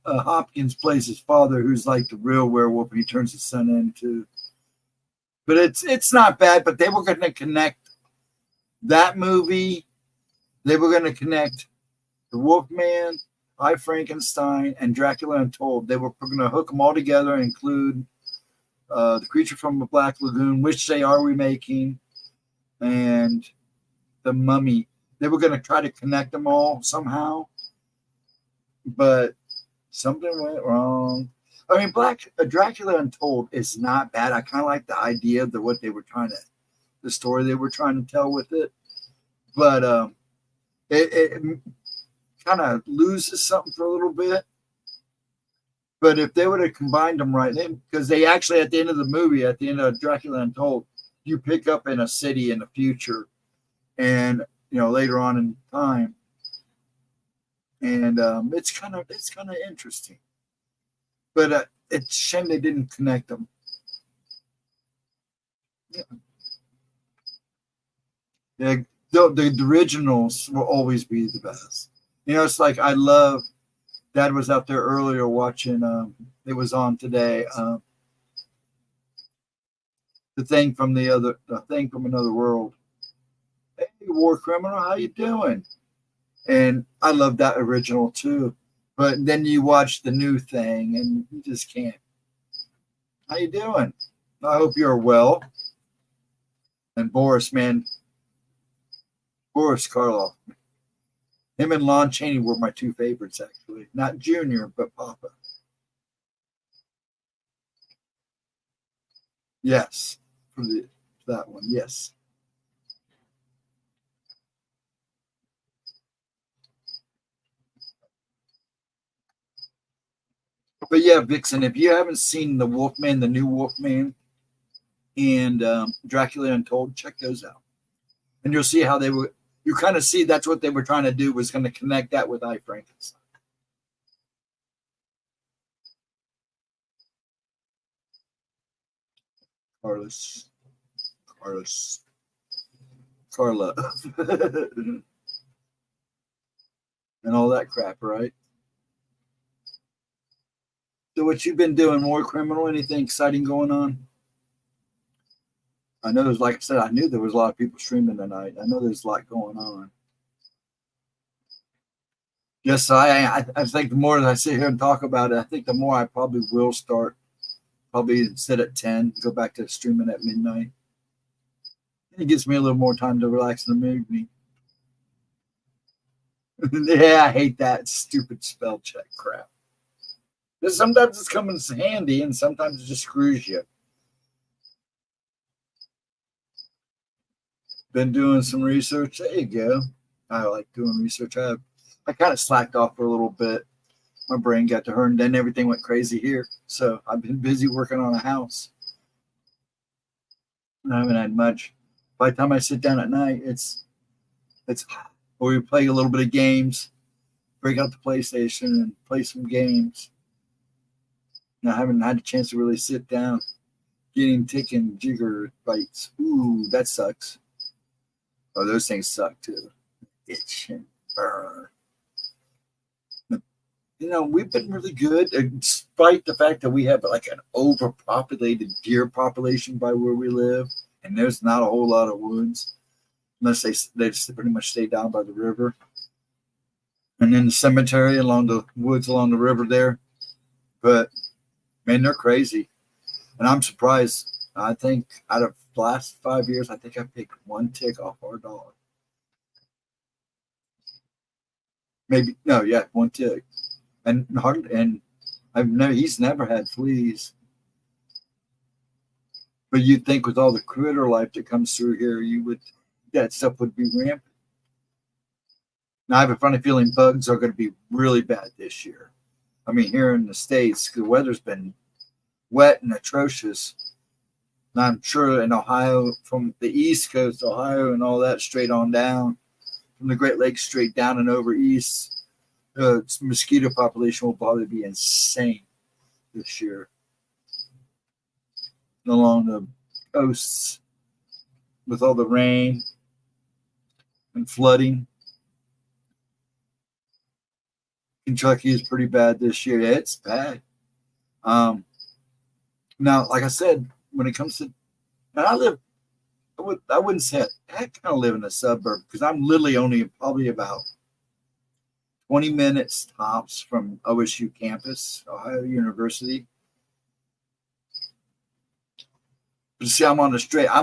A: Hopkins plays his father, who's like the real werewolf, and he turns his son into. But it's not bad. But they were going to connect that movie. They were going to connect the Wolfman, I Frankenstein, and Dracula Untold. They were going to hook them all together, and include the Creature from the Black Lagoon, which they are remaking, and the Mummy. They were going to try to connect them all somehow, but something went wrong. I mean, Dracula Untold is not bad. I kind of like the idea of the story they were trying to tell with it, but it kind of loses something for a little bit. But if they would have combined them right, because they actually, at the end of the movie, at the end of Dracula Untold, you pick up in a city in the future, and later on in time, and it's kind of interesting. But it's a shame they didn't connect them. Yeah, the originals will always be the best. It's like I love. Dad was out there earlier watching. It was on today. The thing from another world. Hey, war criminal, how you doing? And I love that original too. But then you watch the new thing, and you just can't. How you doing? I hope you're well. And Boris, man, Boris Karloff. Him and Lon Chaney were my two favorites, actually. Not Junior, but Papa. Yes, for that one, yes. But yeah, Vixen, if you haven't seen the Wolfman, the new Wolfman, and Dracula Untold, check those out. And you'll see how you kind of see that's what they were trying to do, was going to connect that with I Frankenstein. Carla, and all that crap, right? So what you've been doing, more criminal? Anything exciting going on? I know there's, like I said, I knew there was a lot of people streaming tonight. I know there's a lot going on. Yes, I think the more that I sit here and talk about it, I think the more I probably will start. Probably instead at 10, go back to streaming at midnight. It gives me a little more time to relax in the evening. Yeah, I hate that stupid spell check crap. Because sometimes it's coming handy, and sometimes it just screws you. Been doing some research. There you go. I like doing research. I kind of slacked off for a little bit. My brain got to her, and then everything went crazy here. So I've been busy working on a house. I haven't had much. By the time I sit down at night, it's or we play a little bit of games, break out the PlayStation and play some games. And I haven't had a chance to really sit down. Getting ticking jigger bites. Ooh, that sucks. Oh, those things suck too. Itch and burn. We've been really good, despite the fact that we have like an overpopulated deer population by where we live, and there's not a whole lot of woods, unless they just pretty much stay down by the river. And then the cemetery along the woods along the river there. But man, they're crazy. And I'm surprised. I think out of the last 5 years, I think I picked one tick off our dog. Maybe, no, yeah, one tick. And he's never had fleas. But you'd think with all the critter life that comes through here, that stuff would be rampant. Now I have a funny feeling bugs are going to be really bad this year. I mean, here in the States, the weather's been wet and atrocious. And I'm sure in Ohio, from the East Coast, Ohio and all that, straight on down, from the Great Lakes straight down and over east, the mosquito population will probably be insane this year along the coasts with all the rain and flooding. Kentucky is pretty bad this year. Yeah, it's bad. Now, like I said, when it comes to And I wouldn't say I kind of live in a suburb because I'm literally only probably about 20 minutes tops from OSU campus, Ohio University. But see, I'm on the straight. I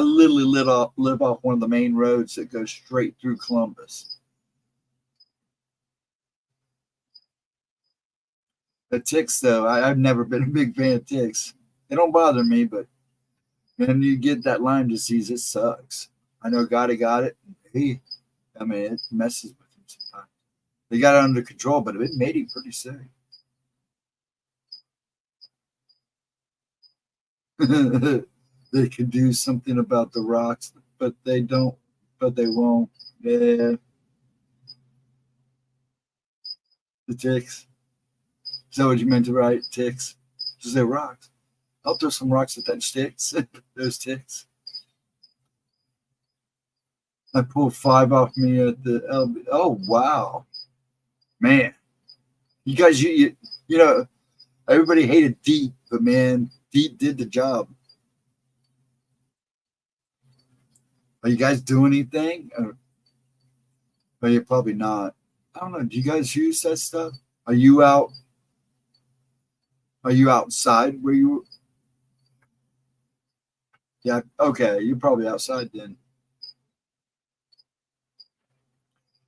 A: literally live off one of the main roads that goes straight through Columbus. The ticks, though, I've never been a big fan of ticks. They don't bother me, but when you get that Lyme disease, it sucks. I know a guy that got it. It messes with him sometimes. They got it under control, but it made him pretty sick. They can do something about the rocks, but they don't, but they won't. Yeah. The ticks. Is that what you meant to write? Ticks? Just say rocks. I'll throw some rocks at that sticks. Those ticks. I pulled 5 off me at the LB. Oh, wow. Man. You guys, you know, everybody hated Deep, but man, Deep did the job. Are you guys doing anything? Or you're probably not. I don't know. Do you guys use that stuff? Are you out? Are you outside where you? Yeah. Okay. You're probably outside then.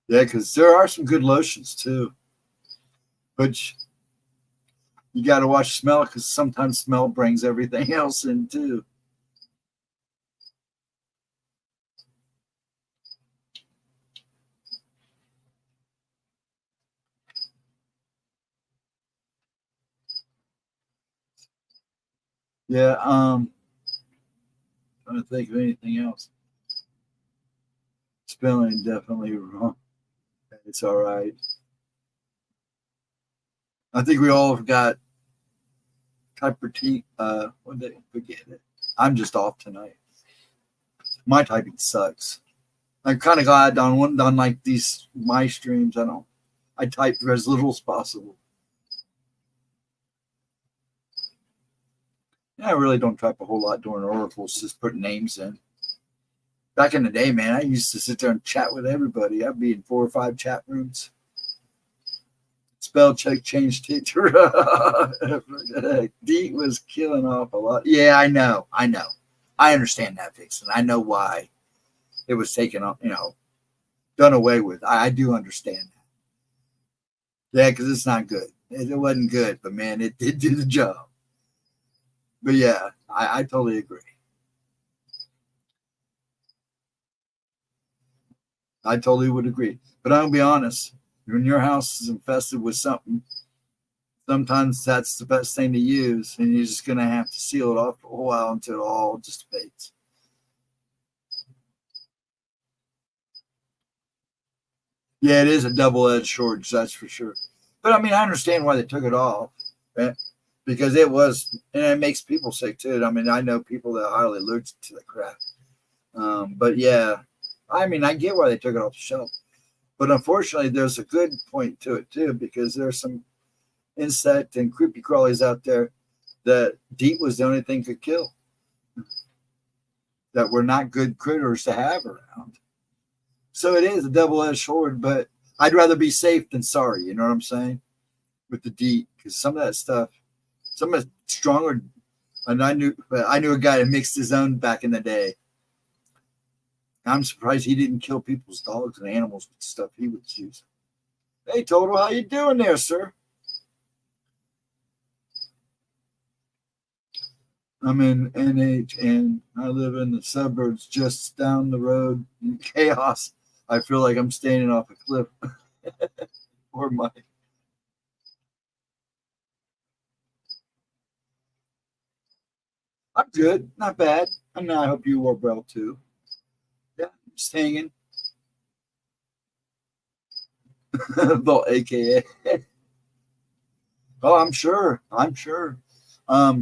A: Yeah, because there are some good lotions too, but you got to watch smell because sometimes smell brings everything else in too. Yeah. Trying to think of anything else. Spelling definitely wrong. It's all right. I think we all have got type one day, forget it. I'm just off tonight. My typing sucks. I'm kind of glad on like these my streams. I type as little as possible. Yeah, I really don't type a whole lot during oracles. Just put names in. Back in the day, man, I used to sit there and chat with everybody. I'd be in 4 or 5 chat rooms. Spell check change teacher. D was killing off a lot. Yeah, I know. I understand that, Vixen. I know why it was taken off, done away with. I do understand that. Yeah, because it's not good. It wasn't good, but man, it did do the job. But yeah, I totally agree. I totally would agree. But I'll be honest, when your house is infested with something, sometimes that's the best thing to use, and you're just going to have to seal it off for a while until it all dissipates. Yeah, it is a double-edged sword, that's for sure. But I mean, I understand why they took it off, right? Because it was, and it makes people sick too. I mean, I know people that are highly allergic to the crap. But yeah, I mean, I get why they took it off the shelf. But unfortunately, there's a good point to it too, because there's some insect and creepy crawlies out there that DEET was the only thing could kill. That were not good critters to have around. So it is a double-edged sword, but I'd rather be safe than sorry. You know what I'm saying? With the DEET, because some of that stuff, some of it's stronger. And I knew a guy that mixed his own back in the day. I'm surprised he didn't kill people's dogs and animals with stuff he would use. Hey, Total, how you doing there, sir? I'm in NH and I live in the suburbs just down the road in chaos. I feel like I'm standing off a cliff. Or my. I'm good, not bad. I hope you were well too. Yeah, just hanging. Well, AKA. Oh, I'm sure.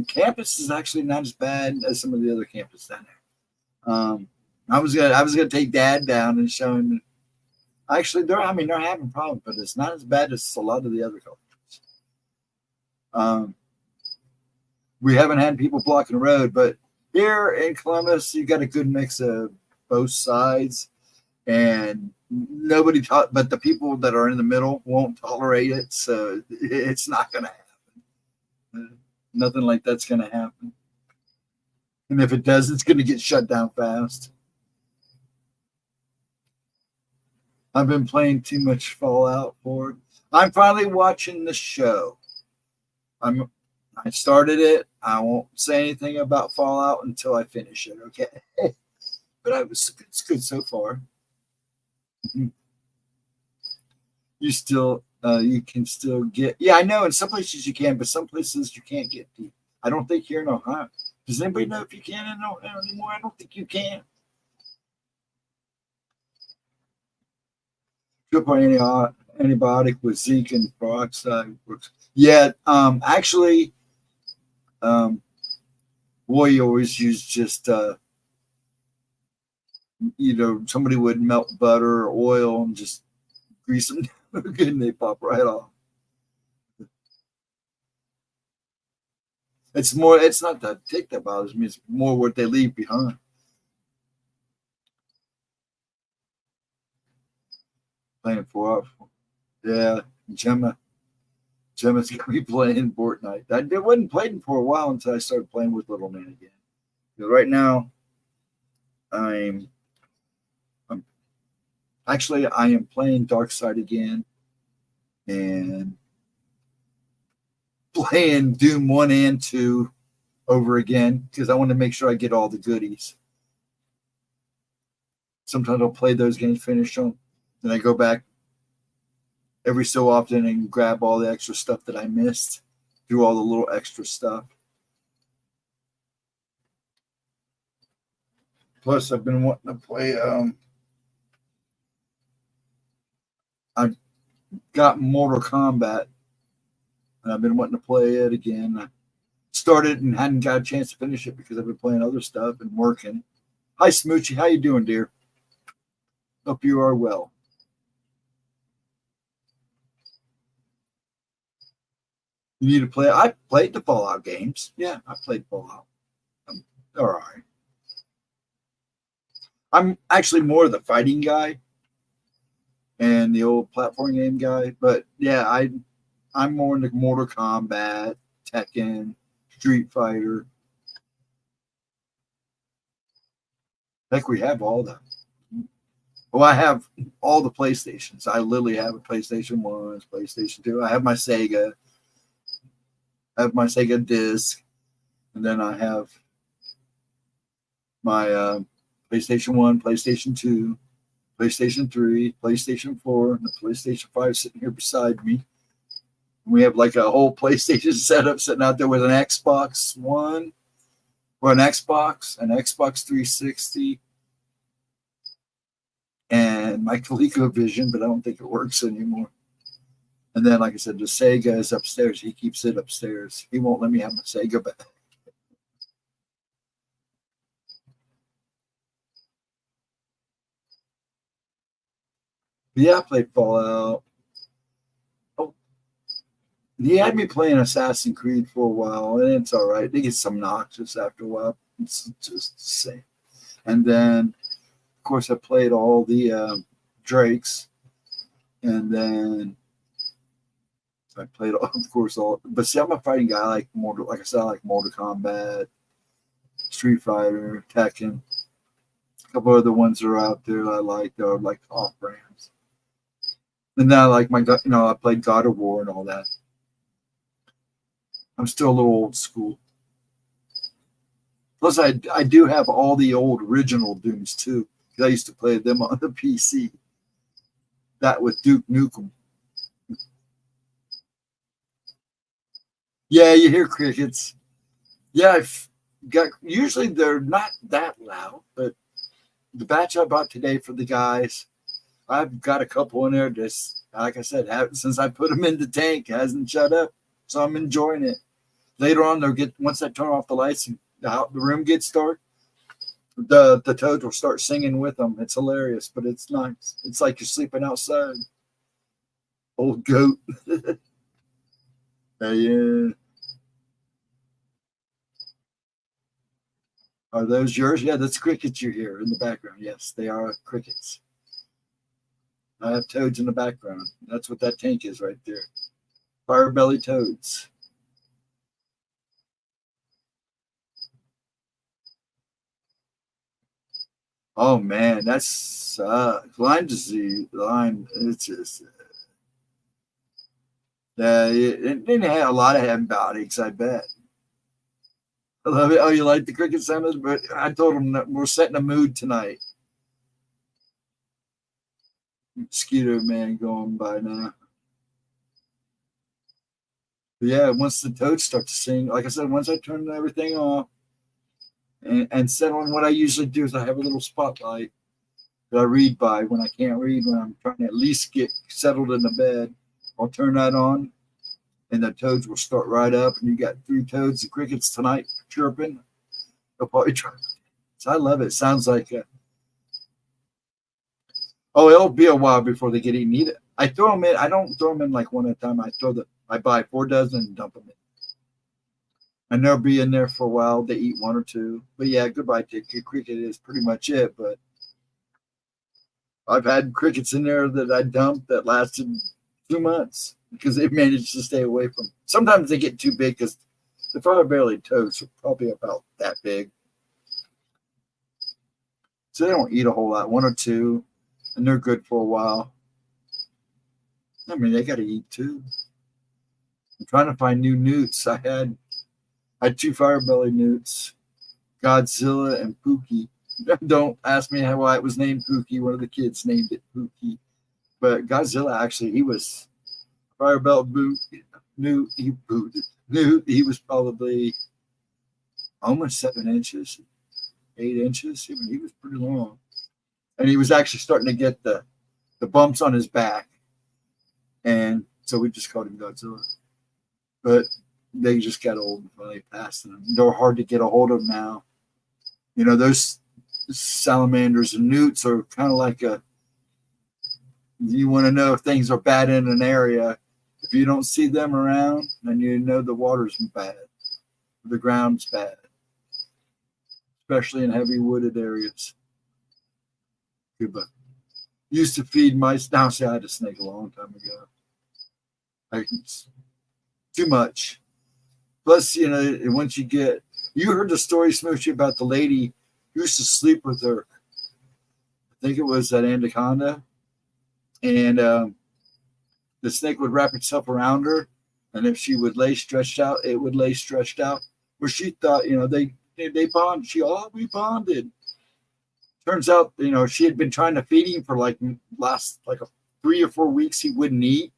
A: Campus is actually not as bad as some of the other campus down there. I was gonna take Dad down and show him. Actually, they're having problems, but it's not as bad as a lot of the other colleges. We haven't had people blocking the road, but Here in Columbus, you got a good mix of both sides, and nobody taught, but the people that are in the middle won't tolerate it, so it's not going to happen. Nothing like that's going to happen. And if it does, it's going to get shut down fast. I've been playing too much Fallout 4. I'm finally watching the show. I started it. I won't say anything about Fallout until I finish it, okay? But it's good so far. You can still get, yeah, I know in some places you can, but some places you can't get deep. I don't think here in Ohio. Does anybody know if you can in Ohio anymore? I don't think you can. Triple antibiotic with zinc and peroxide works. Yeah, actually, we always use just, somebody would melt butter or oil and just grease them good and they pop right off. It's not the tick that bothers me, it's more what they leave behind. Playing for yeah, Gemma's gonna be playing Fortnite. I wasn't playing for a while until I started playing with Little Man again. Right now, I am playing Dark Side again and playing Doom 1 and 2 over again because I want to make sure I get all the goodies. Sometimes I'll play those games, finish them, then I go back every so often and grab all the extra stuff that I missed, do all the little extra stuff. Plus, I've been wanting to play. I got Mortal Kombat, and I've been wanting to play it again. I started and hadn't got a chance to finish it because I've been playing other stuff and working. Hi, Smoochie. How you doing, dear? Hope you are well. You need to play. I played the Fallout games. Yeah, I played Fallout. All right. I'm actually more the fighting guy and the old platform game guy. But yeah, I'm more into Mortal Kombat, Tekken, Street Fighter. Heck, we have all that. Well, I have all the PlayStations. I literally have a PlayStation 1, PlayStation 2. I have my Sega. I have my Sega disc. And then I have my PlayStation 1, PlayStation 2, PlayStation 3, PlayStation 4, and the PlayStation 5 sitting here beside me. We have like a whole PlayStation setup sitting out there with an Xbox One or an Xbox 360, and my ColecoVision, but I don't think it works anymore. And then, like I said, the Sega is upstairs. He keeps it upstairs. He won't let me have my Sega back. But yeah, I played Fallout. Oh, he had me playing Assassin's Creed for a while, and it's all right. It gets obnoxious after a while. It's just the same. And then, of course, I played all the Drakes, and then I played, of course, all. But see, I'm a fighting guy. Like I said, I like Mortal Kombat, Street Fighter, Tekken. A couple other ones that are out there I like. They're like off brands. And then I like I played God of War and all that. I'm still a little old school. Plus, I do have all the old original Dooms too. I used to play them on the PC. That with Duke Nukem. Yeah, you hear crickets. Yeah, I've got. Usually they're not that loud, but the batch I bought today for the guys, I've got a couple in there. Just like I said, since I put them in the tank, hasn't shut up, so I'm enjoying it. Later on, once I turn off the lights and the room gets dark, the toads will start singing with them. It's hilarious, but it's nice. It's like you're sleeping outside. Old goat. Yeah. Are those yours? Yeah, that's crickets you hear in the background. Yes, they are crickets. I have toads in the background. That's what that tank is right there. Fire belly toads. Oh man, that's Lyme disease. Lyme. It's just it didn't have a lot of antibiotics. I bet. I love it. Oh, you like the cricket sounds? But I told them that we're setting a mood tonight. Mosquito man going by now. But yeah, once the toads start to sing, like I said, once I turn everything off and settle on, what I usually do is I have a little spotlight that I read by when I can't read, when I'm trying to at least get settled in the bed. I'll turn that on, and the toads will start right up. And you got 3 toads and crickets tonight chirping. They'll probably try. So I love it. It sounds like oh, it'll be a while before they get eaten. I throw them in. I don't throw them in like one at a time. I buy 4 dozen and dump them in. And they'll be in there for a while. They eat 1 or 2. But yeah, goodbye to cricket is pretty much it. But I've had crickets in there that I dumped that lasted 2 months because they managed to stay away from. Sometimes they get too big because the fire-bellied toads are probably about that big. So they don't eat a whole lot, 1 or 2, and they're good for a while. I mean, they got to eat too. I'm trying to find new newts. I had 2 fire-bellied newts, Godzilla and Pookie. Don't ask me why it was named Pookie. One of the kids named it Pookie. But Godzilla, actually, he was fire-bellied newt. He was probably almost 7 inches, 8 inches. I mean, he was pretty long. And he was actually starting to get the bumps on his back. And so we just called him Godzilla. But they just got old and finally passed them. They're hard to get a hold of now. You know, those salamanders and newts are kind of like you want to know if things are bad in an area. If you don't see them around, then you know the water's bad. The ground's bad. Especially in heavy wooded areas. But used to feed mice. Now, see, I had a snake a long time ago. Too much. Plus, you know, once you heard the story, Smoochy, about the lady who used to sleep with her. I think it was that anaconda. And the snake would wrap itself around her. And if she would lay stretched out, it would lay stretched out. Where she thought, you know, they bonded. We bonded. Turns out, you know, she had been trying to feed him for like 3 or 4 weeks. He wouldn't eat.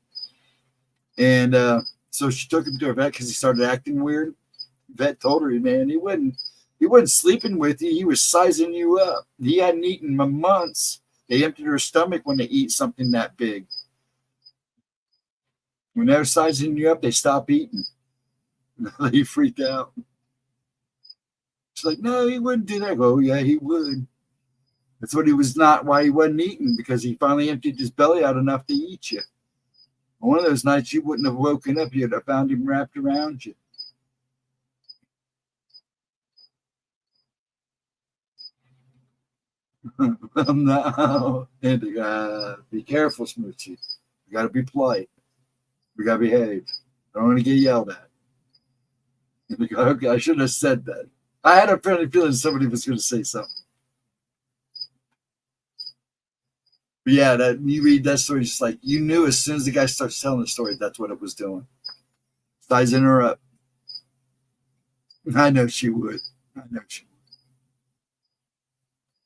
A: And so she took him to a vet because he started acting weird. Vet told her, man, he wasn't sleeping with you. He was sizing you up. He hadn't eaten in months. They emptied her stomach when they eat something that big. When they're sizing you up, they stop eating. He freaked out. She's like, no, he wouldn't do that. Oh, yeah, he would. That's why he wasn't eating, because he finally emptied his belly out enough to eat you. One of those nights you wouldn't have woken up, you'd have found him wrapped around you. No. Be careful, Smoochie. You got to be polite. We got to behave. I don't want to get yelled at. Okay, I shouldn't have said that. I had a friendly feeling somebody was going to say something. But yeah, that you read that story, just like you knew as soon as the guy starts telling the story, that's what it was doing. Sizing her up. I know she would.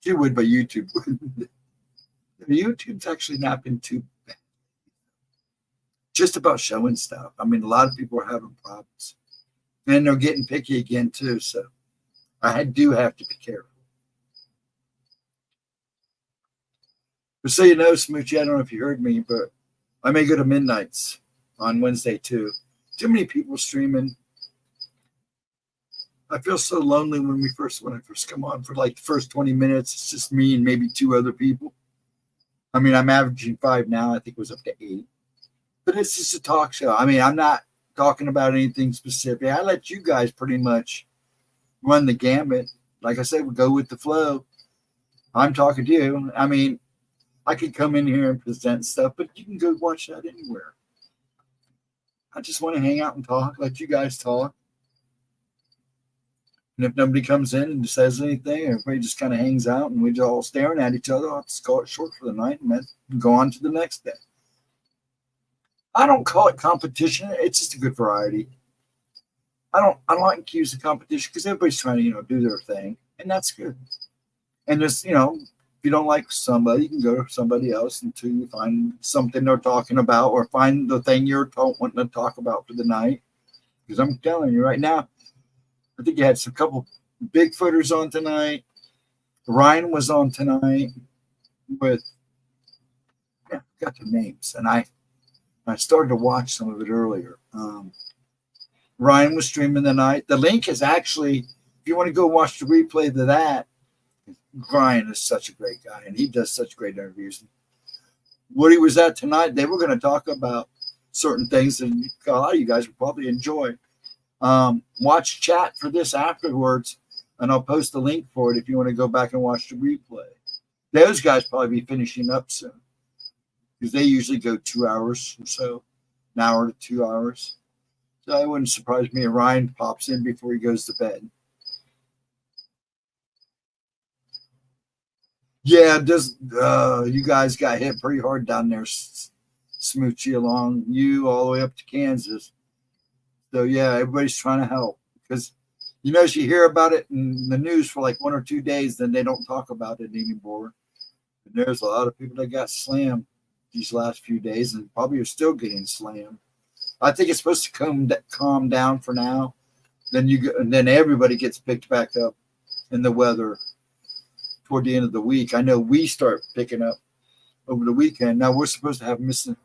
A: She would, but YouTube wouldn't. YouTube's actually not been too bad. Just about showing stuff. I mean, a lot of people are having problems. And they're getting picky again, too. So I do have to be careful. But so you know, Smoochie, I don't know if you heard me, but I may go to Midnights on Wednesday, too. Too many people streaming. I feel so lonely when I first come on for like the first 20 minutes. It's just me and maybe 2 other people. I mean, I'm averaging 5 now. I think it was up to 8. But it's just a talk show. I mean, I'm not talking about anything specific. I let you guys pretty much run the gamut. like I said, we go with the flow. I'm talking to you. I mean, I could come in here and present stuff, but you can go watch that anywhere. I just want to hang out and talk, let you guys talk. And if nobody comes in and says anything, everybody just kind of hangs out and we're all staring at each other, I'll just call it short for the night and then go on to the next day. I don't call it competition. It's just a good variety. I don't like to use the competition because everybody's trying to, do their thing, and that's good. And just, if you don't like somebody, you can go to somebody else until you find something they're talking about or find the thing you're wanting to talk about for the night. Because I'm telling you right now, I think you had some couple Bigfooters on tonight. Ryan was on tonight with, I got the names, and I started to watch some of it earlier. Ryan was streaming tonight. The link is actually, if you want to go watch the replay of that, Ryan is such a great guy, and he does such great interviews. What he was at tonight, they were going to talk about certain things that a lot of you guys would probably enjoy. Watch chat for this afterwards, and I'll post the link for it if you want to go back and watch the replay. Those guys probably be finishing up soon because they usually go 2 hours or so, an hour to 2 hours. So it wouldn't surprise me if Ryan pops in before he goes to bed. Yeah, you guys got hit pretty hard down there, Smoochie, along you all the way up to Kansas. So yeah, everybody's trying to help because you hear about it in the news for like 1 or 2 days, then they don't talk about it anymore. And there's a lot of people that got slammed these last few days and probably are still getting slammed. I think it's supposed to calm down for now. Then everybody gets picked back up in the weather toward the end of the week. I know we start picking up over the weekend. Now we're supposed to have hit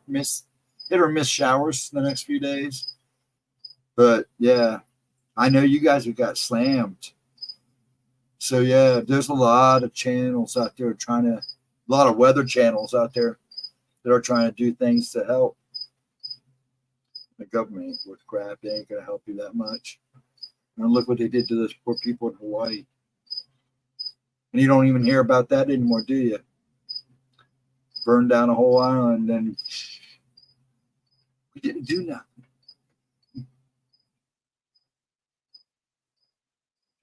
A: or miss showers the next few days. But yeah, I know you guys have got slammed. So yeah, there's a lot of channels out there a lot of weather channels out there that are trying to do things to help. The government ain't worth crap. They ain't going to help you that much. And look what they did to those poor people in Hawaii. And you don't even hear about that anymore, do you? Burned down a whole island and we didn't do nothing.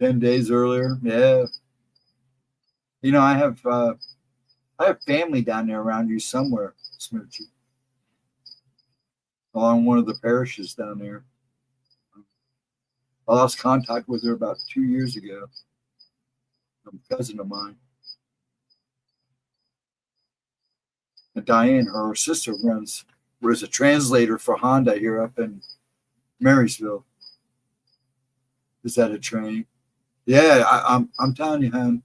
A: 10 days earlier, yeah. I have family down there around you somewhere, Smoochie. Along one of the parishes down there. I lost contact with her about 2 years ago. A cousin of mine. And Diane, her sister, was a translator for Honda here up in Marysville. Is that a train? Yeah, I'm telling you, hon.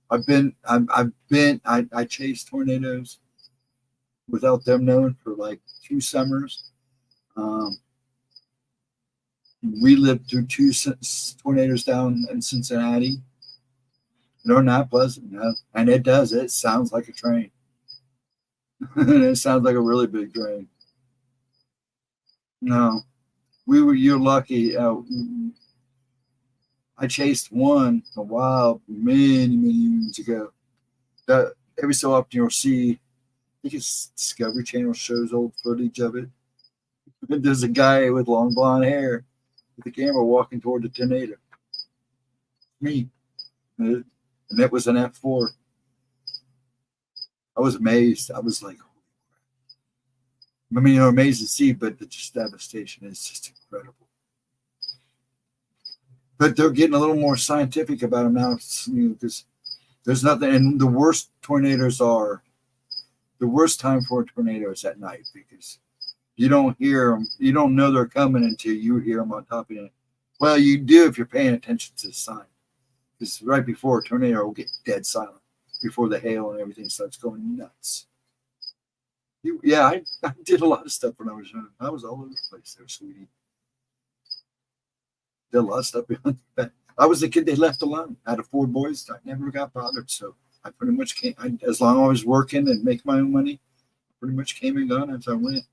A: I chased tornadoes without them knowing for like 2 summers. We lived through 2 tornadoes down in Cincinnati. They're not pleasant, and it sounds like a train. It sounds like a really big train. No, you're lucky. I chased one many years ago. That every so often you'll see, I think it's Discovery Channel shows old footage of it. There's a guy with long blonde hair with the camera walking toward the tornado. Me. And it was an F4. I was amazed. I was like, amazed to see, but the devastation is just incredible. But they're getting a little more scientific about them now, because there's nothing. And the worst time for a tornado is at night, because you don't hear them. You don't know they're coming until you hear them on top of you. Well, you do if you're paying attention to the sign. Because right before a tornado will get dead silent, before the hail and everything starts going nuts. I did a lot of stuff when I was young. I was all over the place there, sweetie. Did a lot of stuff behind the back. I was the kid they left alone. I had 4 boys. I never got bothered. So I pretty much came, as long as I was working and making my own money, I pretty much came and gone as I went.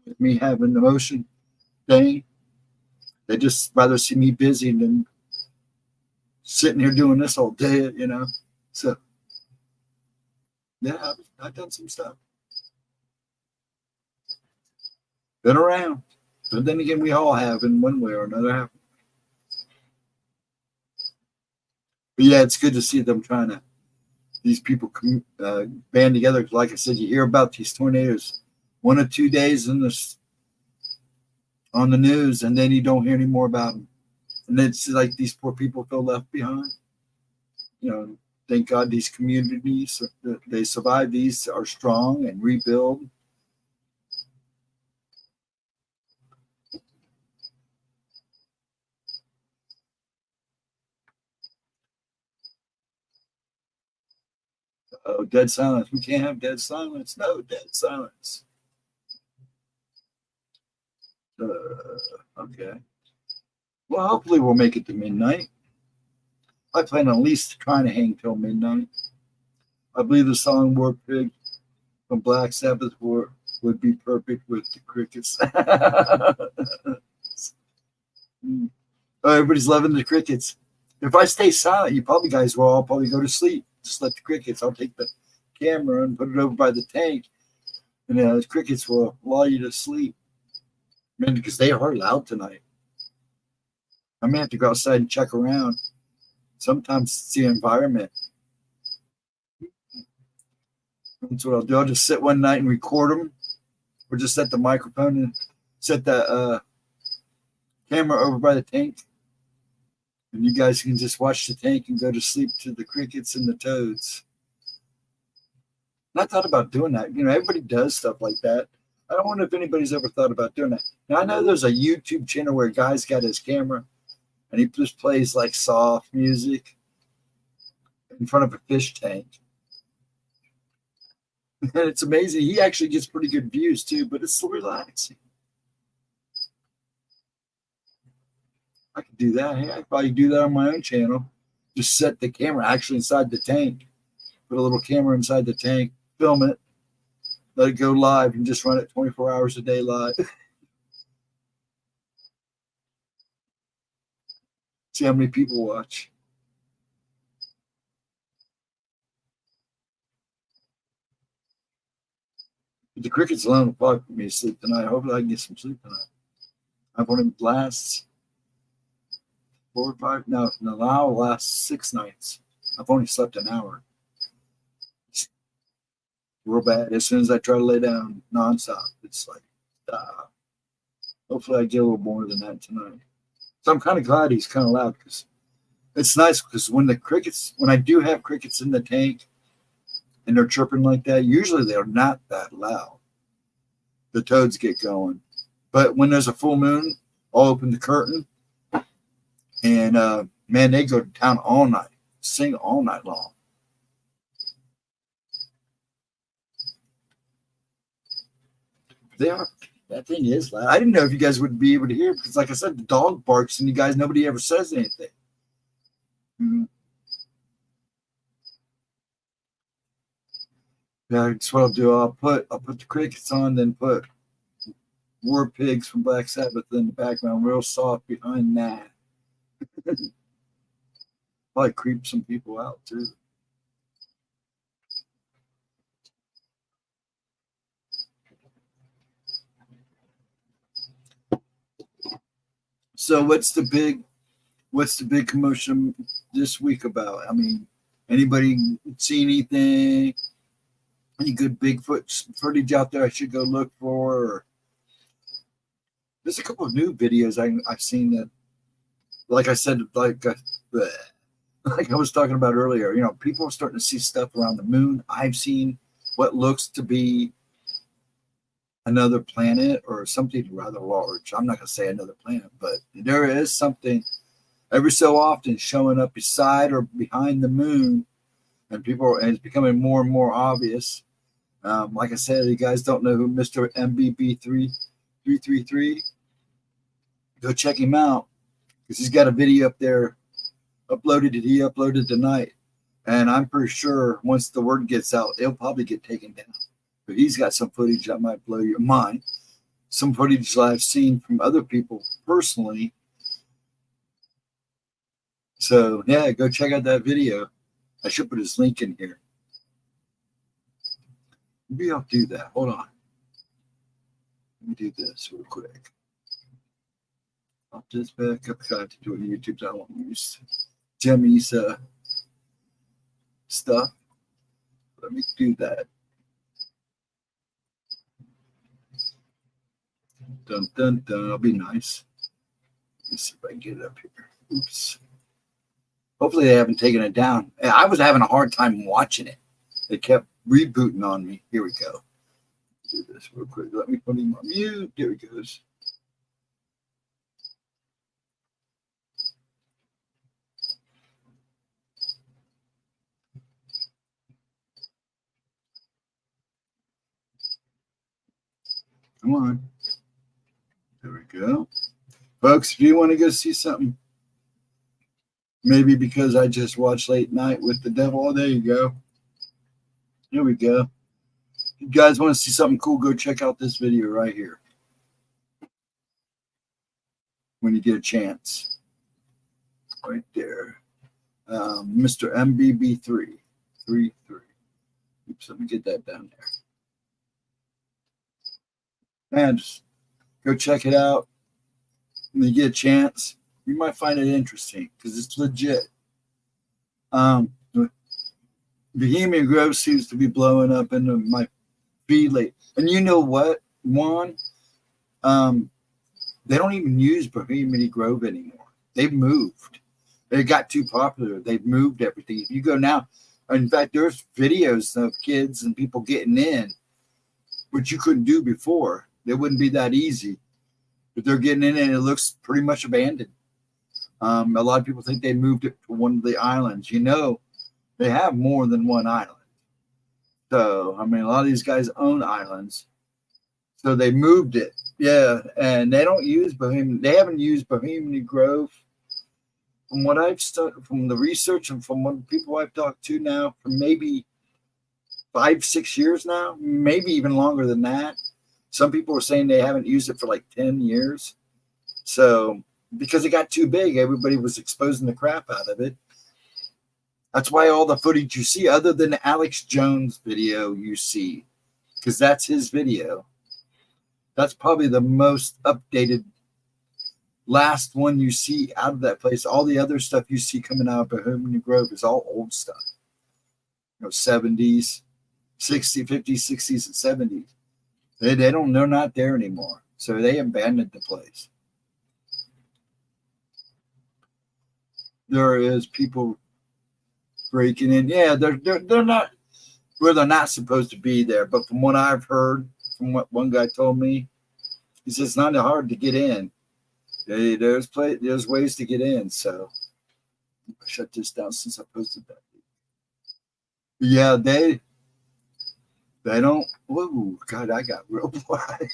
A: With me having the motion thing, they just rather see me busy than sitting here doing this all day, So, yeah, I've done some stuff. Been around. But then again, we all have in one way or another. But yeah, it's good to see them these people band together. Like I said, you hear about these tornadoes 1 or 2 days on the news, and then you don't hear any more about them. And it's like these poor people feel left behind. Thank God these communities, they survive. These are strong and rebuild. Oh, dead silence. We can't have dead silence. No dead silence. Okay. Well, hopefully we'll make it to midnight. I plan on at least trying to hang till midnight. I believe the song War Pig from Black Sabbath would be perfect with the crickets. Oh, everybody's loving the crickets. If I stay silent, you guys will all probably go to sleep. Just let the crickets. I'll take the camera and put it over by the tank, and the crickets will lull you to sleep. Man, because they are loud tonight. I may have to go outside and check around. Sometimes it's the environment. That's what I'll do. I'll just sit one night and record them, or just set the microphone and set the camera over by the tank. And you guys can just watch the tank and go to sleep to the crickets and the toads. And I thought about doing that. Everybody does stuff like that. I don't wonder if anybody's ever thought about doing that. Now, I know there's a YouTube channel where a guy's got his camera and he just plays like soft music in front of a fish tank. And it's amazing. He actually gets pretty good views too, but it's so relaxing. I could do that. Hey, I could probably do that on my own channel. Just set the camera actually inside the tank. Put a little camera inside the tank, film it, let it go live, and just run it 24 hours a day live. See how many people watch. But the crickets alone will probably put me to sleep tonight. Hopefully I can get some sleep tonight. I've only last 4 or 5. No, now last 6 nights. I've only slept an hour. It's real bad. As soon as I try to lay down nonstop, it's like, hopefully I get a little more than that tonight. So I'm kind of glad he's kind of loud, because it's nice, because when I do have crickets in the tank and they're chirping like that, usually they're not that loud. The toads get going. But when there's a full moon, I'll open the curtain, and man, they go to town all night, sing all night long. That thing is loud. I didn't know if you guys would be able to hear it, because, like I said, the dog barks and nobody ever says anything. Mm-hmm. Yeah, that's what I'll do. I'll put the crickets on, then put War Pigs from Black Sabbath in the background, real soft behind that. Probably creep some people out too. So what's the big commotion this week about? I mean, anybody see anything? Any good Bigfoot footage out there I should go look for? Or there's a couple of new videos I've seen that, like I said, like I was talking about earlier, people are starting to see stuff around the moon. I've seen what looks to be another planet or something rather large. I'm not going to say another planet, but there is something every so often showing up beside or behind the moon, and it's becoming more and more obvious. Like I said, you guys don't know who Mr. MBB333. Go check him out, because he's got a video up there he uploaded tonight, and I'm pretty sure once the word gets out, it'll probably get taken down. But he's got some footage that might blow your mind. Some footage that I've seen from other people personally. So yeah, go check out that video. I should put his link in here. Maybe I'll do that. Hold on. Let me do this real quick. Pop this back up. I have to do it on YouTube. I won't use GEMMA'S stuff. Let me do that. Dun dun dun. That'll be nice. Let's see if I can get it up here. Oops. Hopefully they haven't taken it down. I was having a hard time watching it. They kept rebooting on me. Here we go. Do this real quick. Let me put him on mute. There he goes. Come on. There we go. Folks, if you want to go see something, maybe because I just watched Late Night with the Devil. Oh, there you go. Here we go. If you guys want to see something cool, go check out this video right here. When you get a chance. Right there. Mr. MBB3. 3. Oops, let me get that down there. And just go check it out. When you get a chance, you might find it interesting because it's legit. Bohemian Grove seems to be blowing up into my feed late. And you know what, Juan? They don't even use Bohemian Grove anymore. They've moved. They got too popular. They've moved everything. If you go now, in fact, there's videos of kids and people getting in, which you couldn't do before. It wouldn't be that easy. But they're getting in and it looks pretty much abandoned. A lot of people think they moved it to one of the islands. You know, they have more than one island. So, I mean, a lot of these guys own islands. So they moved it. Yeah, and they don't use Bohemian. They haven't used Bohemian Grove. From what I've studied, from the research and from what people I've talked to now, for maybe 5-6 years now, maybe even longer than that. Some people are saying they haven't used it for like 10 years. So, because it got too big, everybody was exposing the crap out of it. That's why all the footage you see, other than the Alex Jones video you see, because that's his video. That's probably the most updated last one you see out of that place. All the other stuff you see coming out of Bohemian Grove is all old stuff. You know, 70s, 60s, 50s, 60s, and 70s. They're not there anymore. So they abandoned the place. There is people breaking in. Yeah, they're not where they're not supposed to be there. But from what I've heard, from what one guy told me, he says it's not hard to get in. There's ways to get in. So I shut this down since I posted that. Yeah, they don't. Whoa, God, I got real blind.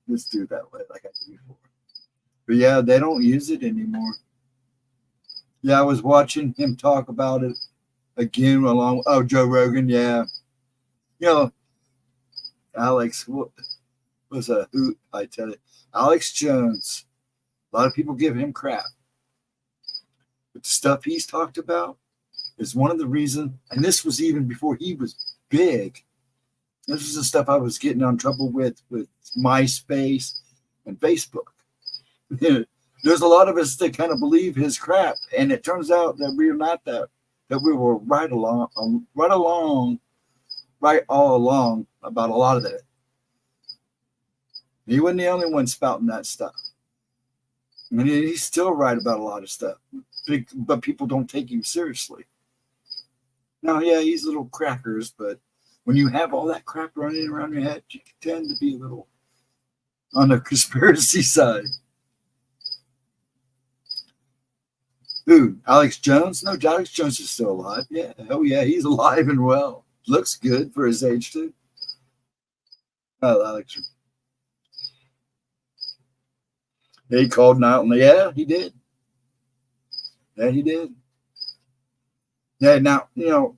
A: Let's do it that way like I did before. But yeah, they don't use it anymore. Yeah, I was watching him talk about it again along. Oh, Joe Rogan, yeah. You know, Alex, what was a hoot, I tell you. Alex Jones. A lot of people give him crap. But the stuff he's talked about is one of the reasons, and this was even before he was big. This is the stuff I was getting on trouble with MySpace and Facebook. There's a lot of us that kind of believe his crap, and it turns out that we're not that we were right all along about a lot of that. He wasn't the only one spouting that stuff. I mean, he's still right about a lot of stuff, but people don't take him seriously. Now, yeah, he's little crackers, but when you have all that crap running around your head, you tend to be a little on the conspiracy side. Who? Alex Jones? No, Alex Jones is still alive. Yeah. Oh, yeah. He's alive and well. Looks good for his age, too. Oh, Alex. He called out. Yeah, he did. Yeah, he did. Yeah, now, you know,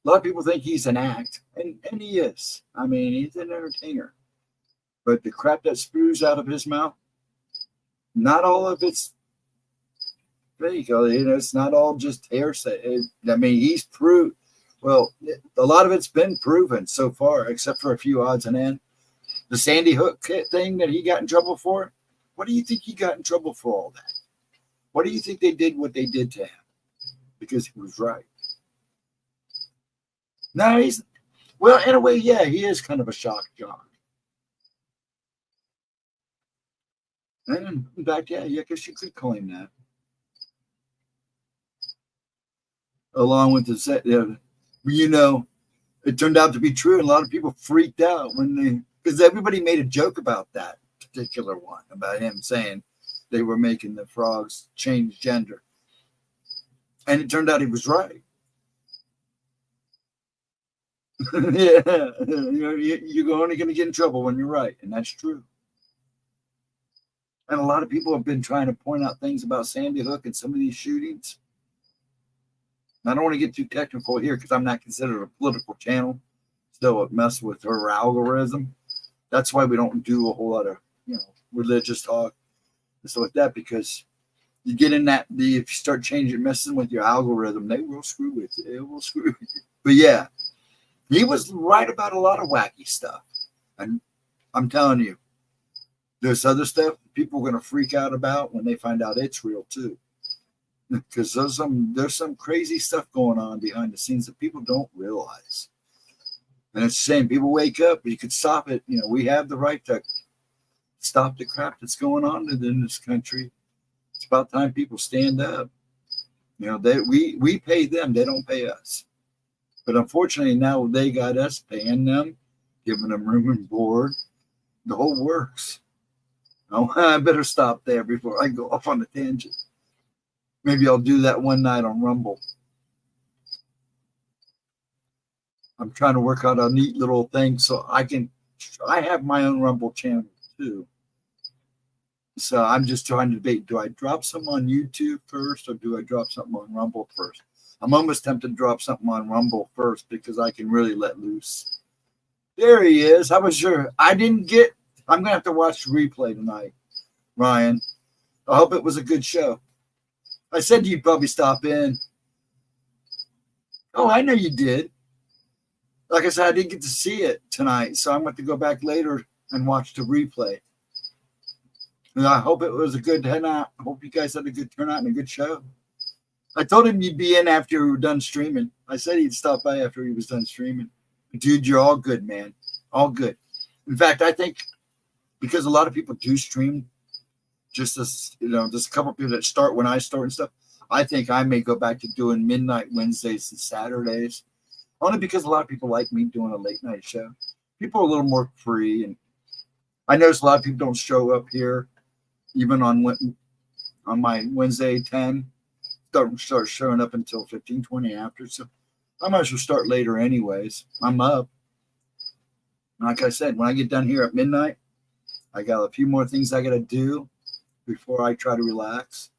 A: a lot of people think he's an act, and he is. I mean, he's an entertainer. But the crap that spews out of his mouth, not all of it's fake. It's not all just hearsay. I mean, he's proved. Well, a lot of it's been proven so far, except for a few odds and ends. The Sandy Hook thing that he got in trouble for. What do you think he got in trouble for all that? What do you think they did what they did to him? Because he was right. No, he's, well, in a way, yeah, he is kind of a shock jock. And in fact, yeah, I guess you could claim that. Along with the, it turned out to be true, and a lot of people freaked out because everybody made a joke about that particular one, about him saying they were making the frogs change gender. And it turned out he was right. Yeah, you're only going to get in trouble when you're right, and that's true. And a lot of people have been trying to point out things about Sandy Hook and some of these shootings. I don't want to get too technical here because I'm not considered a political channel. Still, it messes with her algorithm. That's why we don't do a whole lot of religious talk and stuff like that, because you get in that if you start messing with your algorithm, they will screw with you. It will screw with you. But yeah, he was right about a lot of wacky stuff, and I'm telling you, there's other stuff people are going to freak out about when they find out it's real too. Because there's some crazy stuff going on behind the scenes that people don't realize. And it's the same. People wake up, but you could stop it. We have the right to stop the crap that's going on in this country. It's about time people stand up. We pay them, they don't pay us. But unfortunately, now they got us paying them, giving them room and board, the whole works. Oh, I better stop there before I go off on a tangent. Maybe I'll do that one night on Rumble. I'm trying to work out a neat little thing so I have my own Rumble channel too. So I'm just trying to debate, do I drop something on YouTube first or do I drop something on Rumble first? I'm almost tempted to drop something on Rumble first because I can really let loose. There he is. I'm going to have to watch the replay tonight, Ryan. I hope it was a good show. I said you'd probably stop in. Oh, I know you did. Like I said, I didn't get to see it tonight, so I'm going to go back later and watch the replay. And I hope it was a good turnout. I hope you guys had a good turnout and a good show. I told him you'd be in after you were done streaming. I said he'd stop by after he was done streaming. Dude, you're all good, man. All good. In fact, I think because a lot of people do stream, just as just a couple of people that start when I start and stuff, I think I may go back to doing midnight Wednesdays and Saturdays, only because a lot of people like me doing a late night show. People are a little more free, and I notice a lot of people don't show up here, even on my Wednesday 10. Don't start showing up until 15-20 after. So I might as well start later anyways. I'm up. Like I said, when I get done here at midnight, I got a few more things I got to do before I try to relax.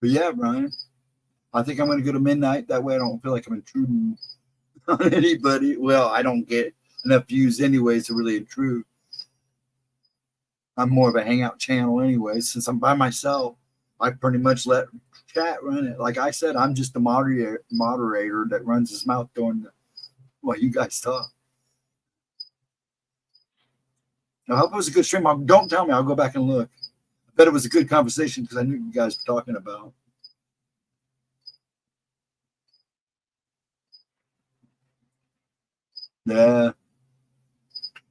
A: But yeah, Brian, I think I'm going to go to midnight. That way I don't feel like I'm intruding on anybody. Well, I don't get enough views anyways to really intrude. I'm more of a hangout channel anyway. Since I'm by myself, I pretty much let chat run it. Like I said, I'm just the moderator that runs his mouth during while you guys talk. I hope it was a good stream. Don't tell me. I'll go back and look. I bet it was a good conversation because I knew you guys were talking about. Yeah.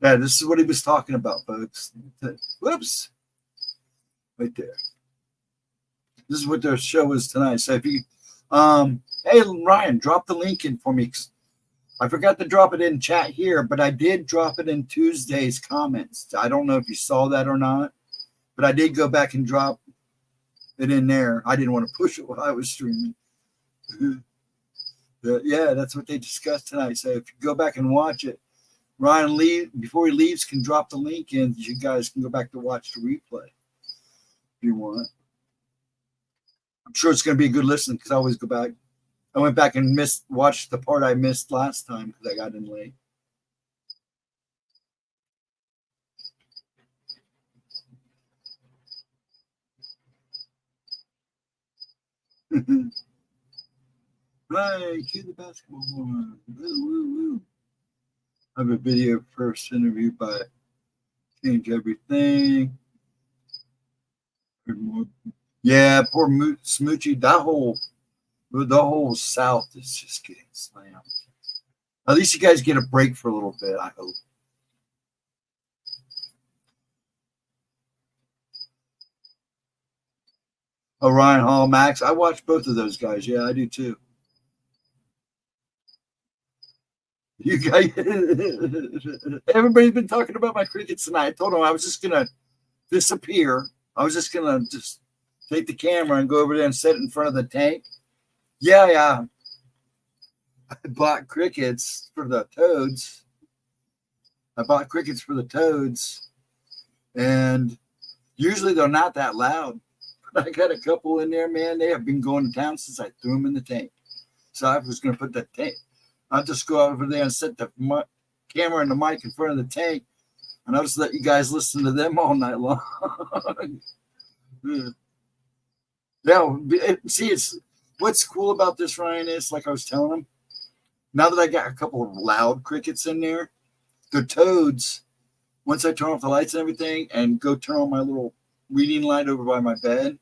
A: Yeah, this is what he was talking about, folks. Whoops. Right there. This is what their show is tonight. So if you, hey, Ryan, drop the link in for me. I forgot to drop it in chat here, but I did drop it in Tuesday's comments. I don't know if you saw that or not, but I did go back and drop it in there. I didn't want to push it while I was streaming. But yeah, that's what they discussed tonight. So if you go back and watch it, Ryan before he leaves can drop the link in. You guys can go back to watch the replay if you want. I'm sure it's going to be a good listen because I always go back. I went back and watched the part I missed last time because I got in late. Right, cue the basketball one. Woo, woo, woo. I have a video first interview by Change Everything. Yeah, poor Smoochie. The whole South is just getting slammed. At least you guys get a break for a little bit, I hope. Orion Hall, Max. I watch both of those guys. Yeah, I do too. You guys, everybody's been talking about my crickets tonight. I told them I was just gonna disappear. I was just gonna take the camera and go over there and set it in front of the tank. Yeah. I bought crickets for the toads. And usually they're not that loud. But I got a couple in there, man. They have been going to town since I threw them in the tank. So I was going to put the tank. I'll just go over there and set the camera and the mic in front of the tank, and I'll just let you guys listen to them all night long. Yeah, see, it's what's cool about this, Ryan, is like I was telling them. Now that I got a couple of loud crickets in there, the toads. Once I turn off the lights and everything, and go turn on my little reading light over by my bed,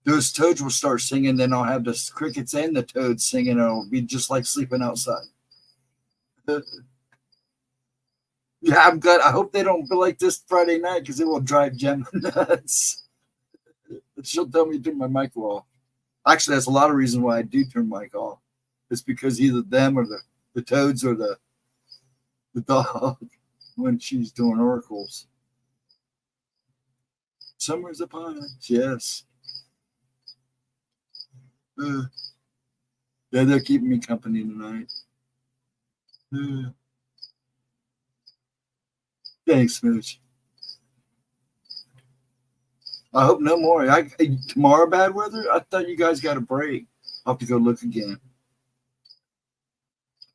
A: those toads will start singing. Then I'll have the crickets and the toads singing, and it'll be just like sleeping outside. Yeah, I hope they don't feel like this Friday night because it will drive Gemma nuts. She'll tell me to turn my mic off. Actually, that's a lot of reasons why I do turn my mic off. It's because either them or the toads or the dog when she's doing oracles. Summer's upon us, yes. Yeah, they're keeping me company tonight. Thanks, Smooch. I hope no more. Tomorrow bad weather? I thought you guys got a break. I'll have to go look again.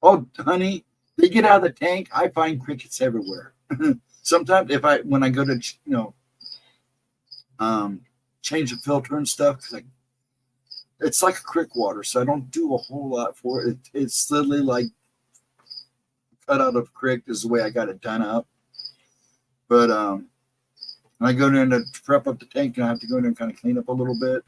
A: Oh, honey, they get out of the tank. I find crickets everywhere. Sometimes when I go to change the filter and stuff, because it's like a creek water, so I don't do a whole lot for it. It's literally like cut out of creek is the way I got it done up. But when I go in there to prep up the tank, and I have to go in there and kind of clean up a little bit.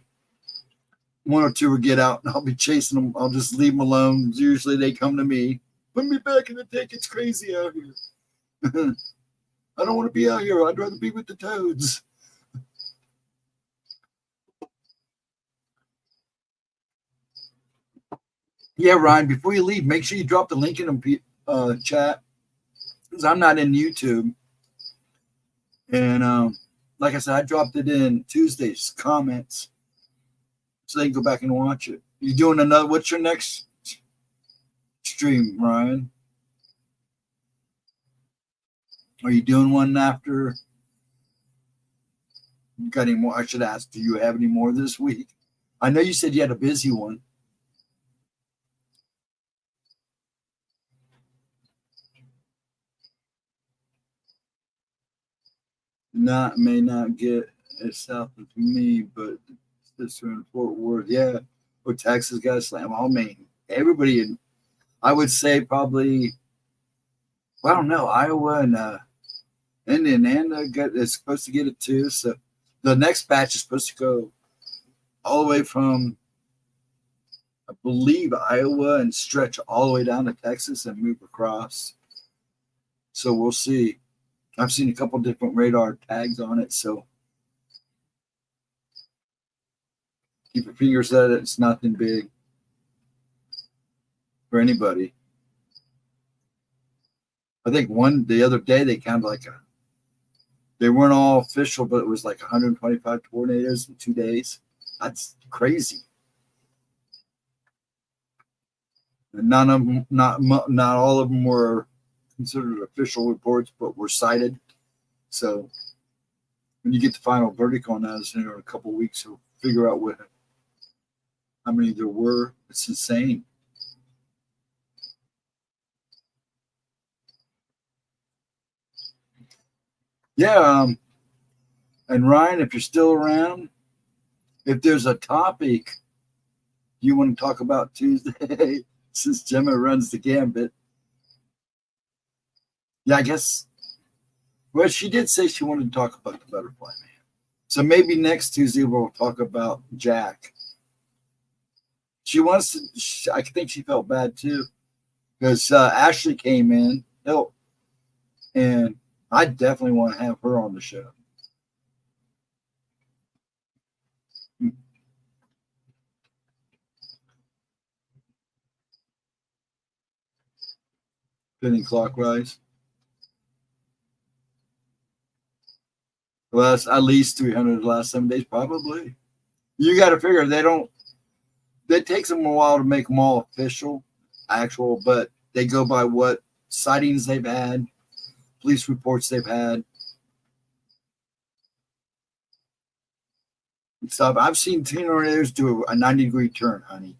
A: One or two will get out, and I'll be chasing them. I'll just leave them alone. Usually they come to me. Put me back in the tank. It's crazy out here. I don't want to be out here. I'd rather be with the toads. Yeah, Ryan, before you leave, make sure you drop the link in the chat, because I'm not in YouTube. And like I said, I dropped it in Tuesday's comments, so they can go back and watch it. You doing another? What's your next stream, Ryan? Are you doing one after? You got any more? I should ask, do you have any more this week? I know you said you had a busy one. May not get as south of me, but sister in Fort Worth, yeah. Or Texas got a slam. I mean, everybody in, I would say probably, I don't know, Iowa and Indiana is supposed to get it too. So the next batch is supposed to go all the way from, I believe, Iowa and stretch all the way down to Texas and move across. So we'll see. I've seen a couple different radar tags on it, so keep your fingers at it. It's nothing big for anybody. I think the other day they counted they weren't all official, but it was like 125 tornadoes in 2 days. That's crazy. And none of them, not all of them were considered official reports, but were cited. So when you get the final verdict on that, in a couple of weeks, you'll figure out how many there were. It's insane. Yeah. And Ryan, if you're still around, if there's a topic you want to talk about Tuesday, since Gemma runs the gambit. Yeah, I guess. Well, she did say she wanted to talk about the Butterfly Man. So maybe next Tuesday we'll talk about Jack. She wants to, I think she felt bad too, because Ashley came in, and I definitely want to have her on the show. Spinning clockwise. Well, that's at least 300 the last 7 days, probably. You got to figure it takes them a while to make them all official, actual, but they go by what sightings they've had, police reports they've had. Stuff. I've seen tornadoes do a 90-degree turn, honey.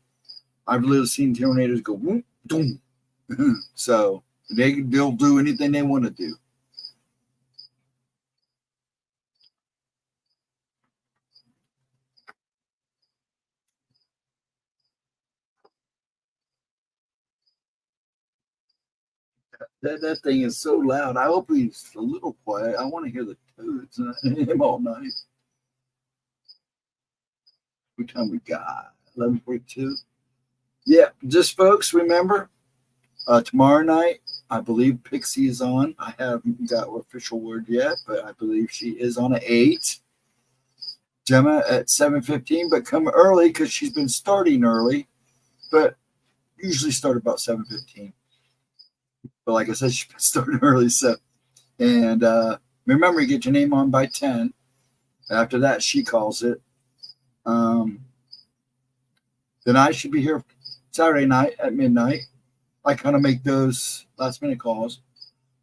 A: I've literally seen tornadoes go whoop, boom. So they'll do anything they want to do. That thing is so loud. I hope he's a little quiet. I want to hear the toads him all night. What time we got? 11:42. Yeah, just folks, remember, tomorrow night, I believe Pixie is on. I haven't got an official word yet, but I believe she is on at 8. Gemma at 7:15, but come early because she's been starting early, but usually start about 7:15. But like I said, she's been starting early. So, and remember, you get your name on by 10. After that, she calls it. Then I should be here Saturday night at midnight. I kind of make those last minute calls.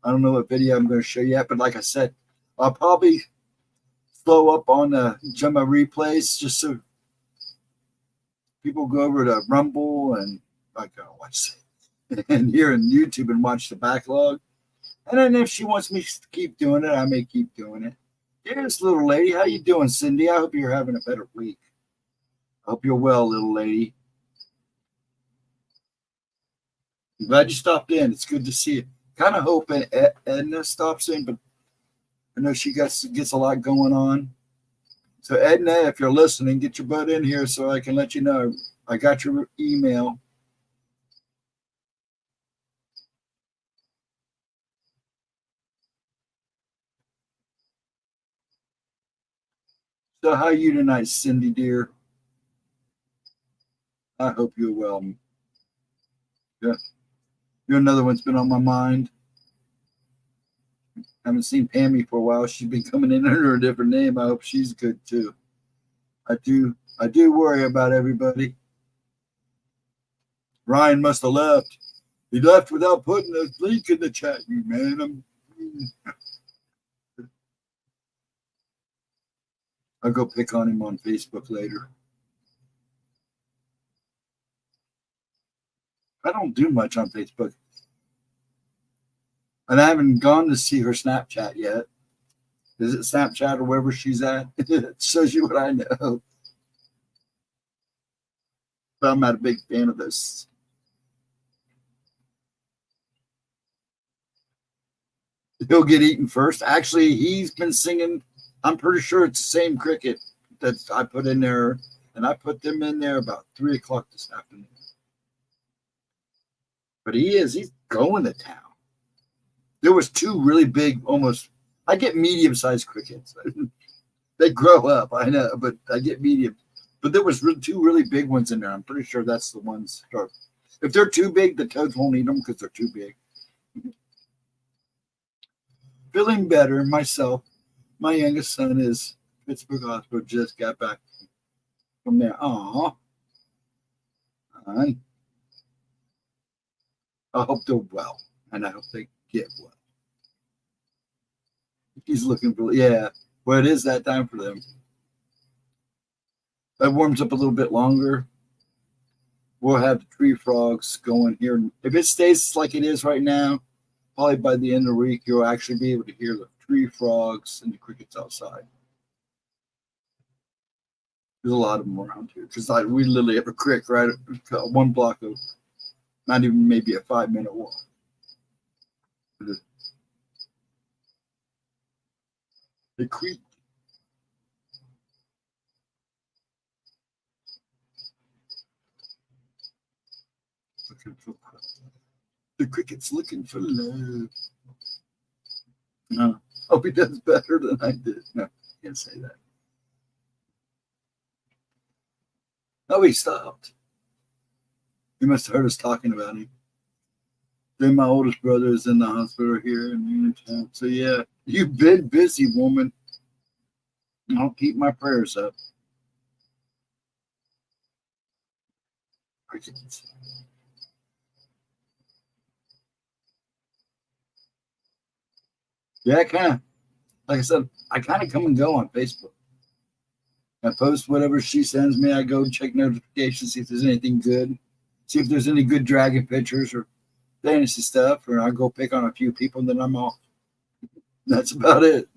A: I don't know what video I'm going to show you yet, but like I said, I'll probably slow up on the Gemma replays just so people go over to Rumble and watch and here in YouTube and watch the backlog. And then if she wants me to keep doing it, I may keep doing it. Here's little lady. How you doing, Cindy? I hope you're having a better week. I hope you're well, little lady. I'm glad you stopped in. It's good to see you. Kind of hoping Edna stops in, but I know she gets a lot going on. So Edna, if you're listening, get your butt in here so I can let you know. I got your email. So how are you tonight, Cindy, dear? I hope you're well. Yeah. You're another one's been on my mind. Haven't seen Pammy for a while. She's been coming in under a different name. I hope she's good too. I do worry about everybody. Ryan must have left. He left without putting a link in the chat, you man. I'll go pick on him on Facebook later. I don't do much on Facebook. And I haven't gone to see her Snapchat yet. Is it Snapchat or wherever she's at? It shows you what I know. But I'm not a big fan of this. He'll get eaten first. Actually, he's been singing. I'm pretty sure it's the same cricket that I put in there. And I put them in there about 3 o'clock this afternoon. But he's going to town. There was 2 really big, almost, I get medium-sized crickets. They grow up, I know, but I get medium. But there was 2 really big ones in there. I'm pretty sure that's the ones. If they're too big, the toads won't eat them because they're too big. Feeling better myself. My youngest son is Pittsburgh Hospital, just got back from there. Aw. I hope they're well, and I hope they get well. He's looking for, yeah. Well, it is that time for them. That warms up a little bit longer. We'll have the tree frogs going here. If it stays like it is right now, probably by the end of the week, you'll actually be able to hear the tree frogs and the crickets outside. There's a lot of them around here because we literally have a creek right one block of, not even maybe a 5-minute walk. The creek. The cricket's looking for love. No. Hope he does better than I did. No, can't say that. Oh, he stopped. He must have heard us talking about him. Then my oldest brother is in the hospital here in Uniontown. So yeah, you've been busy, woman. I'll keep my prayers up. Crickets. Yeah, kind of. Like I said, I kind of come and go on Facebook. I post whatever she sends me. I go check notifications, see if there's anything good, see if there's any good dragon pictures or fantasy stuff, or I go pick on a few people, and then I'm off. That's about it.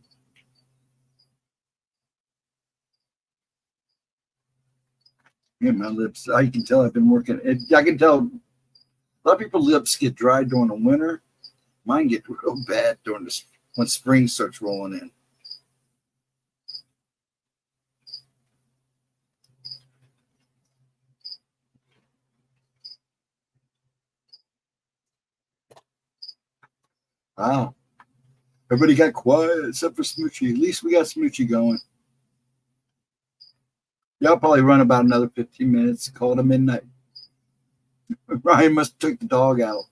A: Yeah, my lips. I can tell I've been working. I can tell a lot of people's lips get dry during the winter. Mine get real bad during this when spring starts rolling in. Wow. Everybody got quiet except for Smoochie. At least we got Smoochie going. Yeah, I'll probably run about another 15 minutes. Call it a midnight. Ryan must have took the dog out.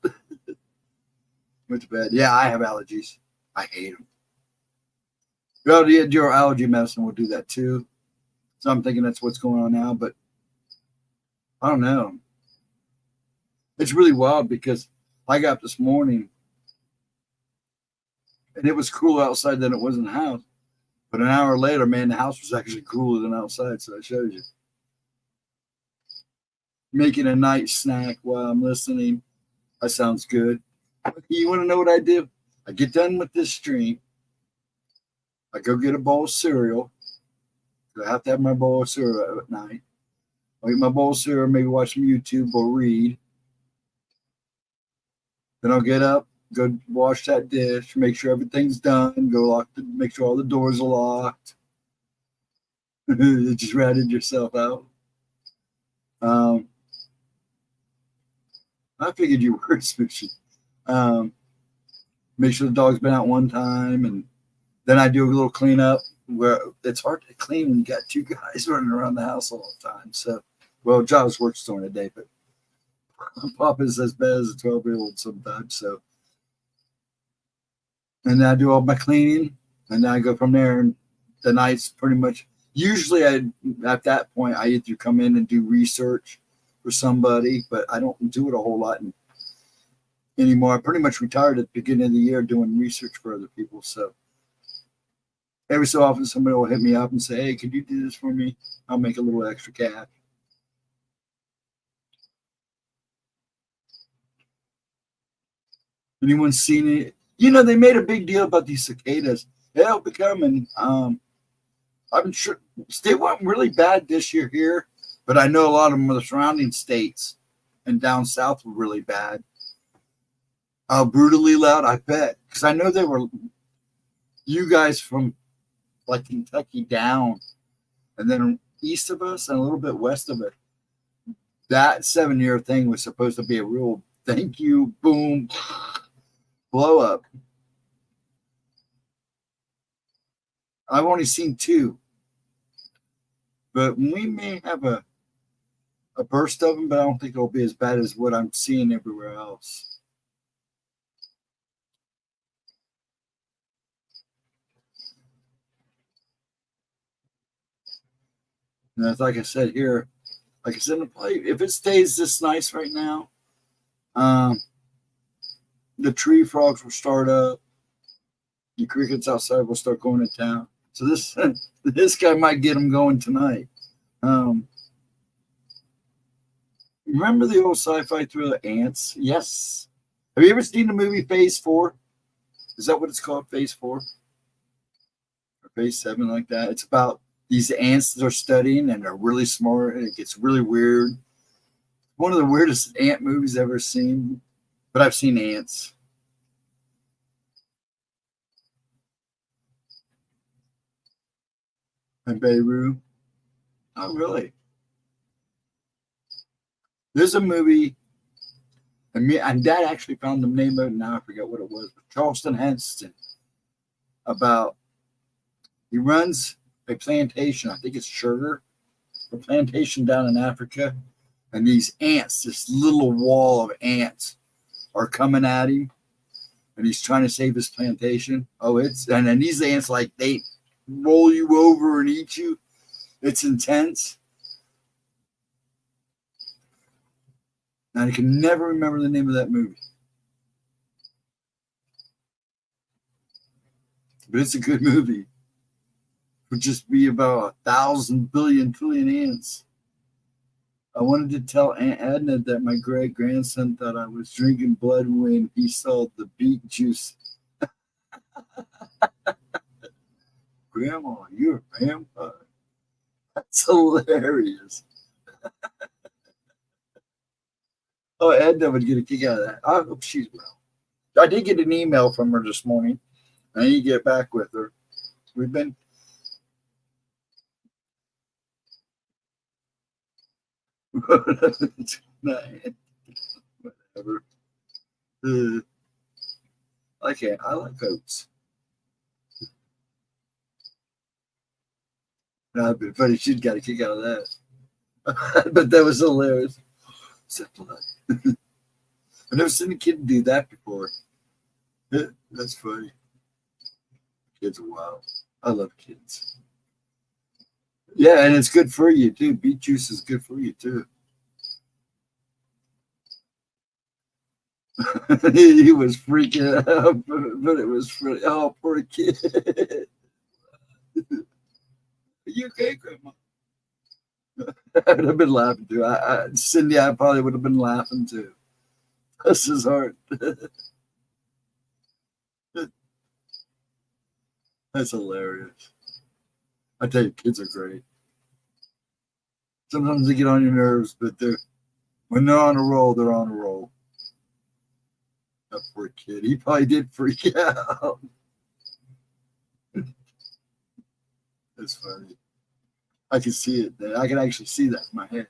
A: Went to bed. Yeah, I have allergies. I hate them. Well, your allergy medicine will do that too. So I'm thinking that's what's going on now, but I don't know. It's really wild because I got up this morning and it was cooler outside than it was in the house. But an hour later, man, the house was actually cooler than outside. So that shows you. Making a night snack while I'm listening. That sounds good. You want to know what I do? I get done with this stream. I go get a bowl of cereal. I have to have my bowl of cereal at night. I'll eat my bowl of cereal, maybe watch some YouTube or read. Then I'll get up, go wash that dish, make sure everything's done, make sure all the doors are locked. You just ratted yourself out. I figured you were Smoochie. Make sure the dog's been out one time, and then I do a little cleanup where it's hard to clean when you got two guys running around the house all the time. So, well, Giles works during the day, but Papa's as bad as a 12-year-old sometimes. So, and then I do all my cleaning, and then I go from there. And the night's pretty much usually at that point I either come in and do research for somebody, but I don't do it a whole lot anymore. I pretty much retired at the beginning of the year doing research for other people. So every so often somebody will hit me up and say, "Hey, could you do this for me? I'll make a little extra cash." Anyone seen it? You know, they made a big deal about these cicadas. They'll be coming. I'm sure they weren't really bad this year here, but I know a lot of them in the surrounding states and down south were really bad. Brutally loud, I bet. Because I know they were you guys from like Kentucky down and then east of us and a little bit west of it. That 7-year thing was supposed to be a real thank you, boom, blow up. I've only seen 2. But we may have a burst of them, but I don't think it'll be as bad as what I'm seeing everywhere else. And that's like I said here, like I said in the play, if it stays this nice right now, the tree frogs will start up. The crickets outside will start going to town. So this guy might get them going tonight. Remember the old sci-fi thriller Ants? Yes. Have you ever seen the movie Phase 4? Is that what it's called? Phase 4? Or Phase 7, like that? It's about these ants that are studying and are really smart, and it gets really weird. One of the weirdest ant movies I've ever seen, but I've seen ants. And Beirut. Oh, really? There's a movie, and Dad actually found the name of it. Now I forget what it was. But Charleston Heston, about he runs a plantation. I think it's sugar, a plantation down in Africa, and these ants, this little wall of ants, are coming at him, and he's trying to save his plantation. Oh, and then these ants, like, they roll you over and eat you. It's intense. And I can never remember the name of that movie. But it's a good movie. It would just be about 1,000 billion trillion ants. I wanted to tell Aunt Edna that my great grandson thought I was drinking blood when he saw the beet juice. Grandma, you're a vampire. That's hilarious. Oh, Edna would get a kick out of that. I hope she's well. I did get an email from her this morning. I need to get back with her. We've been. Whatever. I like oats. No, it'd be funny. She'd got a kick out of that. But that was hilarious. I've never seen a kid do that before. That's funny. Kids are wild. I love kids. Yeah, and it's good for you too. Beet juice is good for you too. He was freaking out, but it was funny. Oh, poor kid. Are you okay, Grandma? I would have been laughing too. Cindy, I probably would have been laughing too. Bless his heart. That's hilarious. I tell you, kids are great. Sometimes they get on your nerves, but when they're on a roll, they're on a roll. That poor kid. He probably did freak out. That's funny. I can see it. I can actually see that in my head.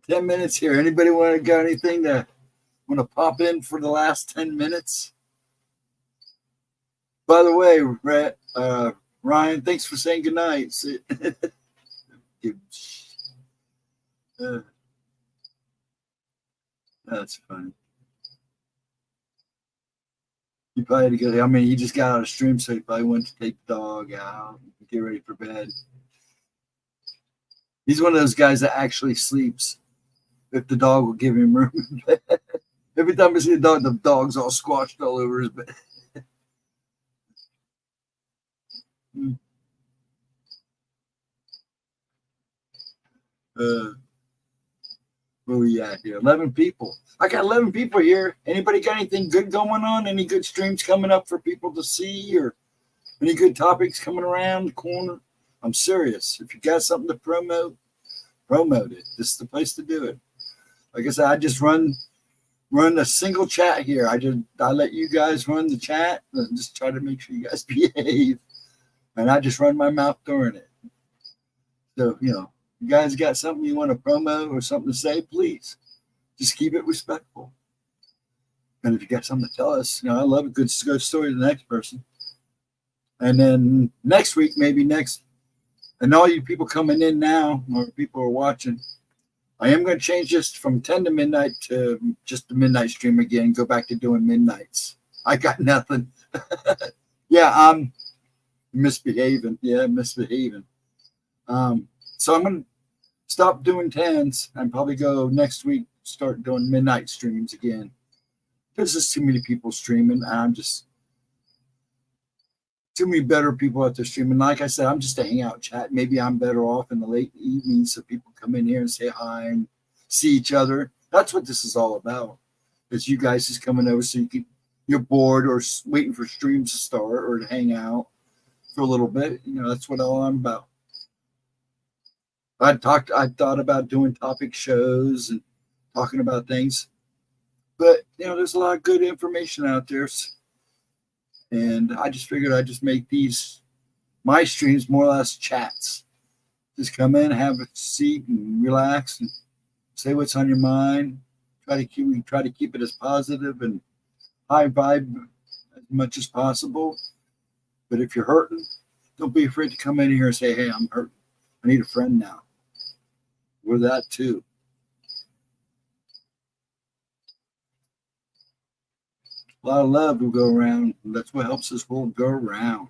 A: 10 minutes here. Anybody want to got anything to want to pop in for the last 10 minutes? By the way, Ryan, thanks for saying goodnight. That's funny. He probably had to go. I mean, he just got out of stream, so he probably went to take the dog out and get ready for bed. He's one of those guys that actually sleeps if the dog will give him room in bed. Every time I see the dog's all squashed all over his bed. Where we at here? 11 people. I got 11 people here. Anybody got anything good going on? Any good streams coming up for people to see, or any good topics coming around the corner? I'm serious. If you got something to promote it. This is the place to do it. Like I said, I just run a single chat here. I let you guys run the chat and just try to make sure you guys behave. And I just run my mouth during it. So, you guys got something you want to promo or something to say, please just keep it respectful. And if you got something to tell us, I love a good story to the next person. And then next week, and all you people coming in now, or people are watching, I am going to change this from 10 to midnight to just the midnight stream again, go back to doing midnights. I got nothing. Yeah, I'm misbehaving. Yeah, misbehaving. So I'm going to stop doing 10s and probably go next week, start doing midnight streams again. There's just too many people streaming. I'm just too many better people out there streaming. Like I said, I'm just a hangout chat. Maybe I'm better off in the late evening so people come in here and say hi and see each other. That's what this is all about. Is you guys just coming over so you can, you're bored or waiting for streams to start or to hang out for a little bit, that's what all I'm about. I thought about doing topic shows and talking about things, but there's a lot of good information out there, and I just figured I'd just make my streams more or less chats. Just come in, have a seat, and relax, and say what's on your mind. Try to keep it as positive and high vibe as much as possible. But if you're hurting, don't be afraid to come in here and say, "Hey, I'm hurting. I need a friend now." We're that too. A lot of love will go around. And that's what helps this world go around.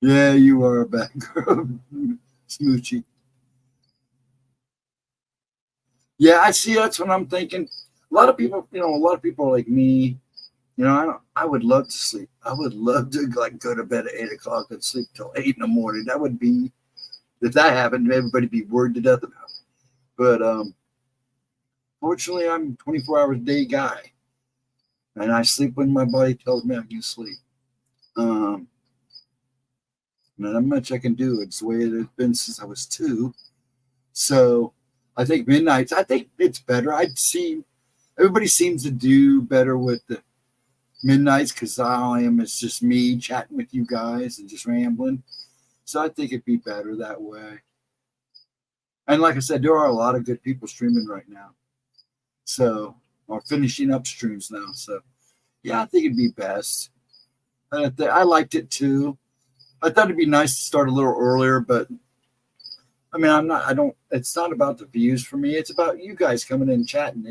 A: Yeah, you are a bad girl, Smoochie. Yeah, I see. That's what I'm thinking. A lot of people are like me. I would love to sleep. I would love to go to bed at 8 o'clock and sleep till 8 in the morning. That would be, if that happened, everybody be worried to death about it. But fortunately, I'm a 24-hour day guy, and I sleep when my body tells me I can sleep. Not much I can do. It's the way it's been since I was 2. So I think midnights. I think it's better. Everybody seems to do better with the midnights because it's just me chatting with you guys and just rambling. So I think it'd be better that way. And like I said, there are a lot of good people streaming right now. So, or finishing up streams now. So yeah, I think it'd be best. I liked it too. I thought it'd be nice to start a little earlier, but I mean, it's not about the views for me. It's about you guys coming in and chatting.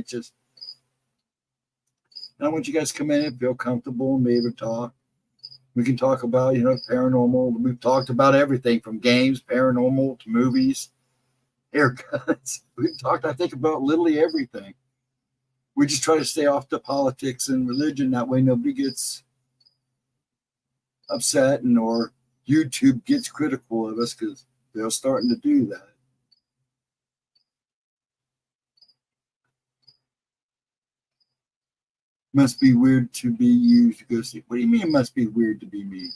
A: I want you guys to come in and feel comfortable and be able to talk. We can talk about, paranormal. We've talked about everything from games, paranormal, to movies, haircuts. We've talked, I think, about literally everything. We just try to stay off the politics and religion. That way nobody gets upset or YouTube gets critical of us because they're starting to do that. Must be weird to be you to go sleep. What do you mean it must be weird to be me?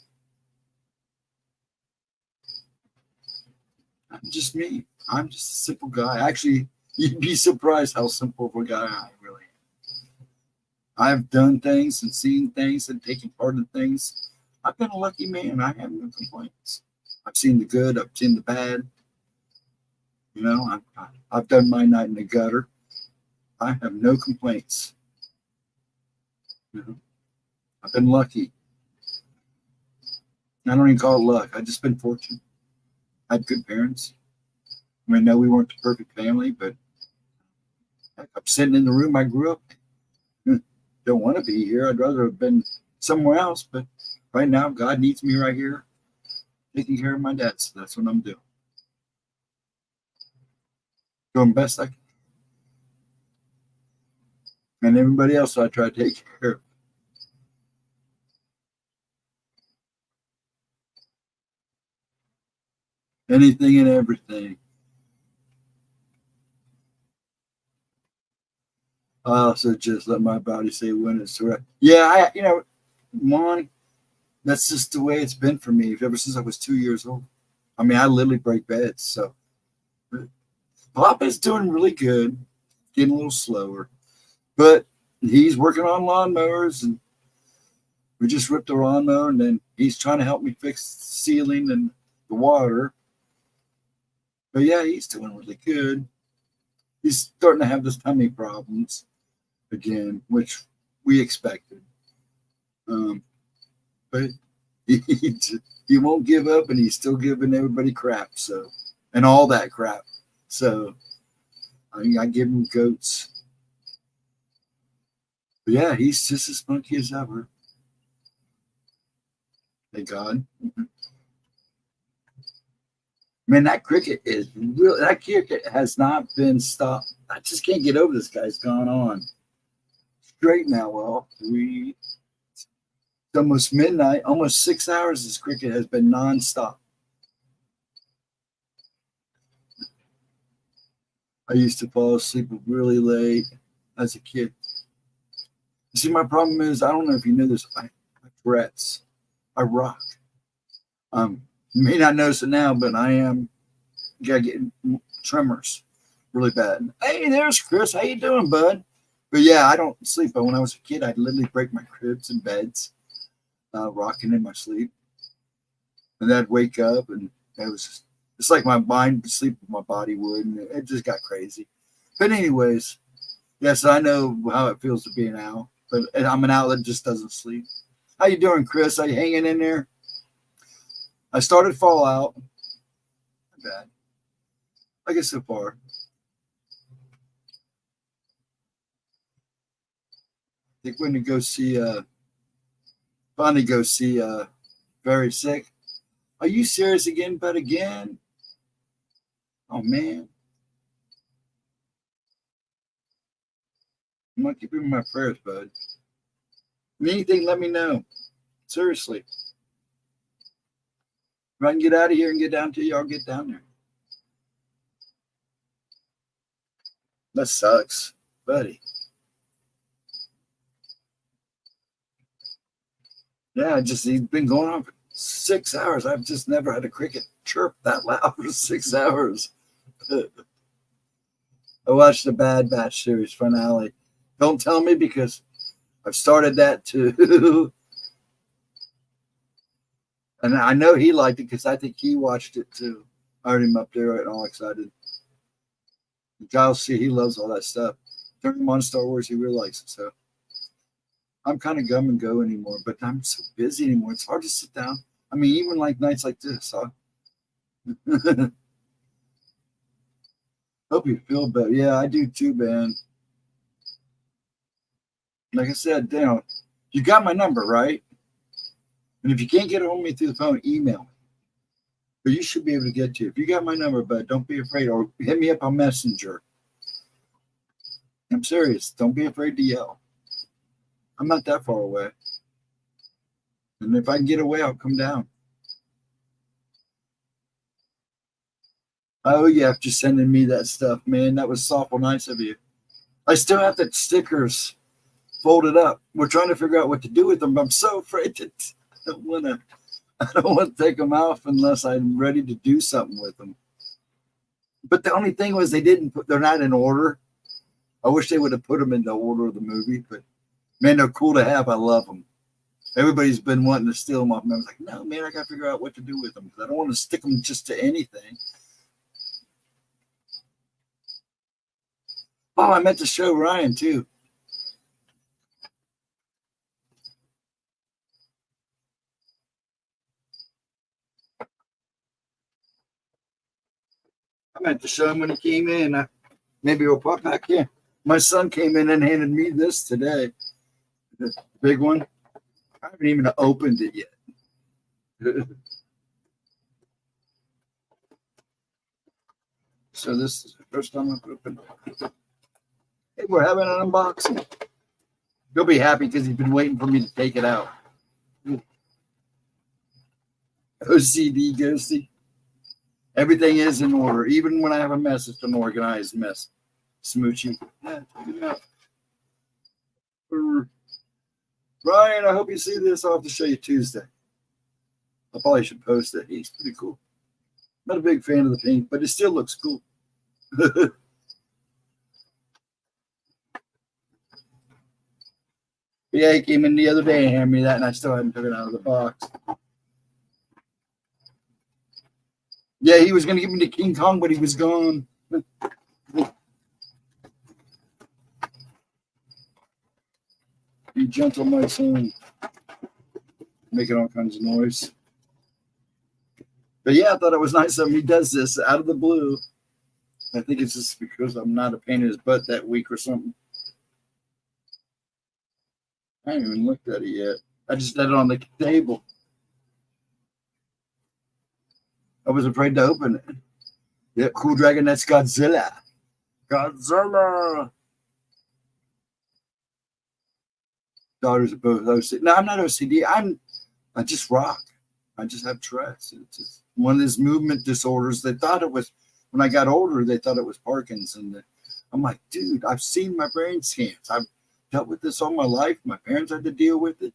A: I'm just me. I'm just a simple guy. Actually, you'd be surprised how simple of a guy I really am. I've done things and seen things and taken part in things. I've been a lucky man. I have no complaints. I've seen the good. I've seen the bad. I've done my night in the gutter. I have no complaints. I've been lucky. I don't even call it luck. I've just been fortunate. I had good parents. I know we weren't the perfect family, but I'm sitting in the room I grew up in. Don't want to be here. I'd rather have been somewhere else, but right now God needs me right here taking care of my dad, so that's what I'm doing. Doing best I can. And everybody else I try to take care of. Anything and everything. I also just let my body say when it's correct. Yeah, Mon, that's just the way it's been for me ever since I was 2 years old. I mean, I literally break beds. So Papa's doing really good, getting a little slower, but he's working on lawnmowers, and we just ripped the lawnmower, and then he's trying to help me fix the ceiling and the water. But yeah, he's doing really good. He's starting to have this tummy problems again, which we expected. But he won't give up, and he's still giving everybody crap. So, and all that crap. So, I give him goats. But yeah, he's just as spunky as ever. Thank God. Man, that cricket is real. That cricket has not been stopped. I just can't get over this guy's gone on. Straight now, well, it's almost midnight, almost 6 hours. This cricket has been nonstop. I used to fall asleep really late as a kid. See, my problem is, I don't know if you know this, I Tourette's. I rock. You may not notice it now, but I get tremors really bad. Hey, there's Chris. How you doing, bud? But yeah, I don't sleep. But when I was a kid, I'd literally break my cribs and beds, rocking in my sleep. And then I'd wake up, and it was it's like my mind would sleep, my body would, and it just got crazy. But anyways, yes, I know how it feels to be an owl. But I'm an owl that just doesn't sleep. How you doing, Chris? Are you hanging in there? I started Fallout. Not bad. I guess so far. I think we're going to go see, finally go see Very Sick. Are you serious again, but again? Oh, man. I'm going to keep you in my prayers, bud. Anything, let me know. Seriously. If I can get out of here and get down to you, I'll get down there. That sucks, buddy. Yeah, he's been going on for 6 hours. I've just never had a cricket chirp that loud for 6 hours. I watched the Bad Batch series finale. Don't tell me because I've started that too. And I know he liked it because I think he watched it too. I heard him up there and all excited. Giles, see, he loves all that stuff. Turn him on Star Wars, he really likes it. So I'm kind of gum and go anymore, but I'm so busy anymore. It's hard to sit down. I mean, even like nights like this, huh? Hope you feel better. Yeah, I do too, man. Like I said, you got my number, right? And if you can't get a hold of me through the phone, email me. But you should be able to get to it. If you got my number, but don't be afraid, or hit me up on Messenger. I'm serious. Don't be afraid to yell. I'm not that far away. And if I can get away, I'll come down. Oh, yeah, after sending me that stuff, man. That was awful nice of you. I still have the stickers folded up. We're trying to figure out what to do with them. I'm so afraid that I don't want to take them off unless I'm ready to do something with them. But the only thing was they're not in order. I wish they would have put them in the order of the movie, but man, they're cool to have. I love them. Everybody's been wanting to steal them off me. I was like, no, man, I got to figure out what to do with them because I don't want to stick them just to anything. Oh, I meant to show Ryan too. I meant to show him when he came in. Maybe we'll pop back in. My son came in and handed me this today. The big one. I haven't even opened it yet. So this is the first time I've opened it. Hey, we're having an unboxing. He'll be happy because he's been waiting for me to take it out. OCD ghosty. Everything is in order. Even when I have a mess, it's an organized mess. Smoochie. Yeah, check it out. Ryan, I hope you see this. I'll have to show you Tuesday. I probably should post it. He's pretty cool. Not a big fan of the pink, but it still looks cool. Yeah, he came in the other day and handed me that, and I still hadn't took it out of the box. Yeah, he was going to give me the King Kong, but he was gone. Be gentle, my son. Making all kinds of noise. But yeah, I thought it was nice of him. He does this out of the blue. I think it's just because I'm not a pain in his butt that week or something. I haven't even looked at it yet. I just had it on the table. I was afraid to open it. Yeah, Cool Dragon, that's Godzilla. Godzilla. Daughters are both OCD. No, I'm not OCD. I just rock. I just have Tourette's. It's just one of these movement disorders. They thought it was, when I got older, they thought it was Parkinson's. And I'm like, dude, I've seen my brain scans. dealt with this all my life. My parents had to deal with it.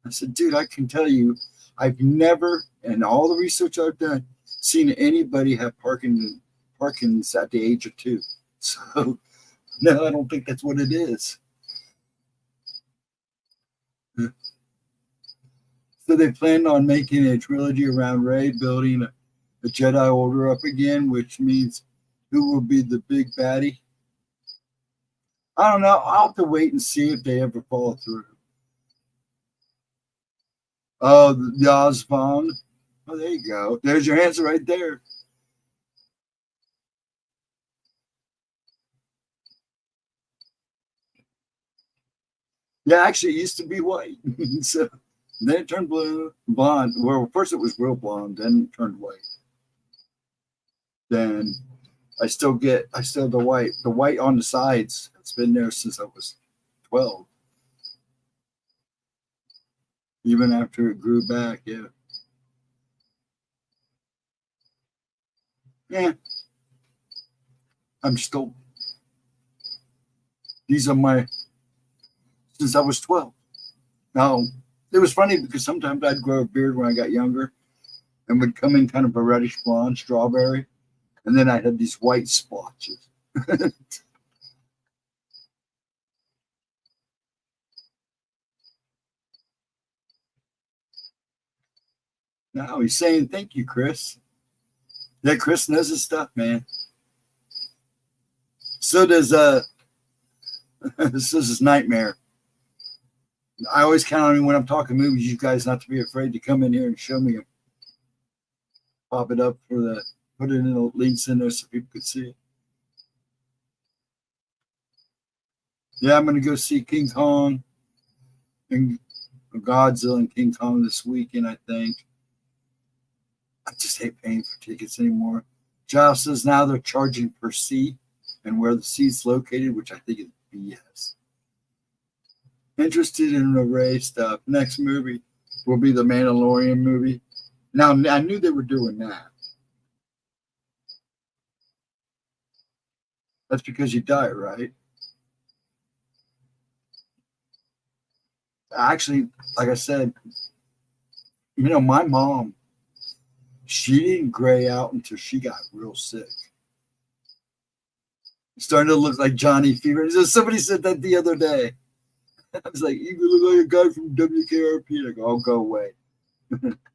A: I said, dude, I can tell you, I've never, in all the research I've done, seen anybody have Parkinson's at the age of 2. So, no, I don't think that's what it is. So they planned on making a trilogy around Rey, building a Jedi Order up again, which means who will be the big baddie? I don't know. I'll have to wait and see if they ever follow through. Oh, the Osbon. Oh, there you go. There's your answer right there. Yeah, actually, it used to be white. So then it turned blonde. Well, first it was real blonde, then it turned white. Then I still have the white on the sides. It's been there since I was 12. Even after it grew back, yeah. Yeah. I'm still, these are my, since I was 12. Now, it was funny because sometimes I'd grow a beard when I got younger and would come in kind of a reddish blonde, strawberry. And then I had these white splotches. Now he's saying, thank you, Chris. Yeah, Chris knows his stuff, man. So does this is Nightmare. I always count on me when I'm talking movies, you guys not to be afraid to come in here and show me them. Pop it up put it in the links in there so people could see it. Yeah, I'm gonna go see King Kong and Godzilla and King Kong this weekend, I think. I just hate paying for tickets anymore. Giles says now they're charging per seat and where the seat's located, which I think is BS. Interested in the Ray stuff. Next movie will be the Mandalorian movie. Now, I knew they were doing that. That's because you died, right? Actually, like I said, my mom, she didn't gray out until she got real sick. Starting to look like Johnny Fever. Somebody said that the other day. I was like, you look like a guy from WKRP. I go, oh, go away.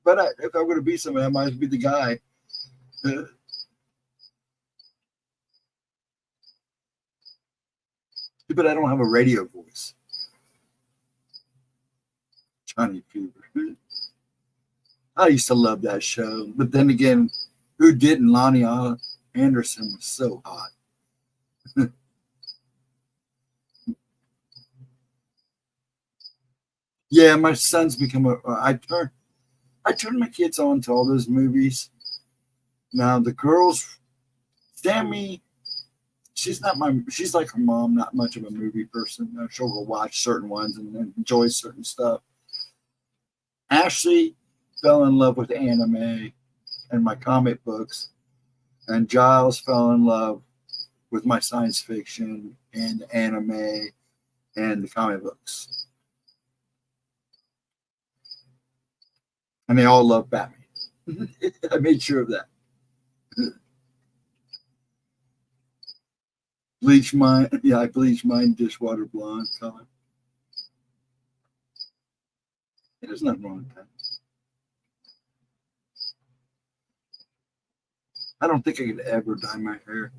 A: But if I'm going to be somebody, I might as well be the guy. But I don't have a radio voice. Johnny Fever. I used to love that show. But then again, who didn't? Lonnie Anderson was so hot. Yeah, my son's become I turn my kids on to all those movies. Now the girls, Sammy, she's like her mom, not much of a movie person. She'll go watch certain ones and enjoy certain stuff. Ashley fell in love with anime and my comic books, and Giles fell in love with my science fiction and anime and the comic books. And they all love Batman. I made sure of that. I bleached mine dishwater blonde color. There's nothing wrong with that. I don't think I could ever dye my hair.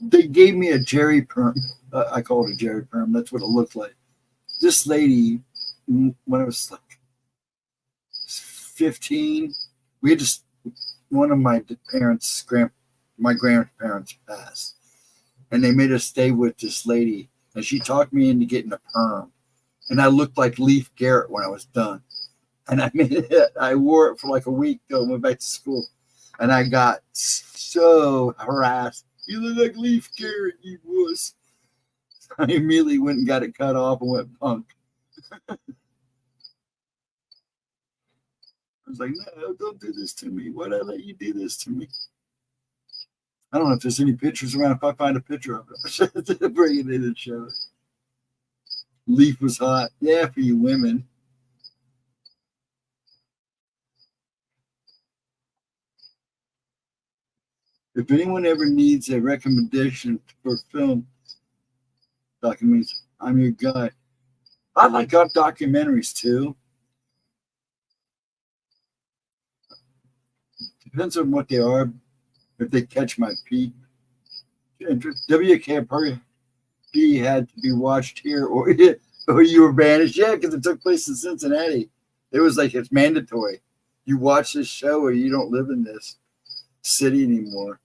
A: They gave me a Jerry perm. I call it a Jerry perm. That's what it looked like. This lady, when I was like 15, we had just one of my grandparents passed, and they made us stay with this lady, and she talked me into getting a perm, and I looked like Leif Garrett when I was done, and I wore it for like a week till I went back to school, and I got so harassed. You look like Leif Garrett, you wuss. I immediately went and got it cut off and went punk. I was like, no, don't do this to me. Why'd I let you do this to me? I don't know if there's any pictures around. If I find a picture of it, bring it in and show it. Leaf was hot. Yeah, for you women. If anyone ever needs a recommendation for film documentaries, I'm your guy. I like documentaries too. Depends on what they are. If they catch my peep. WKRP had to be watched here, or you were banished. Yeah, because it took place in Cincinnati. It was like it's mandatory. You watch this show, or you don't live in this city anymore.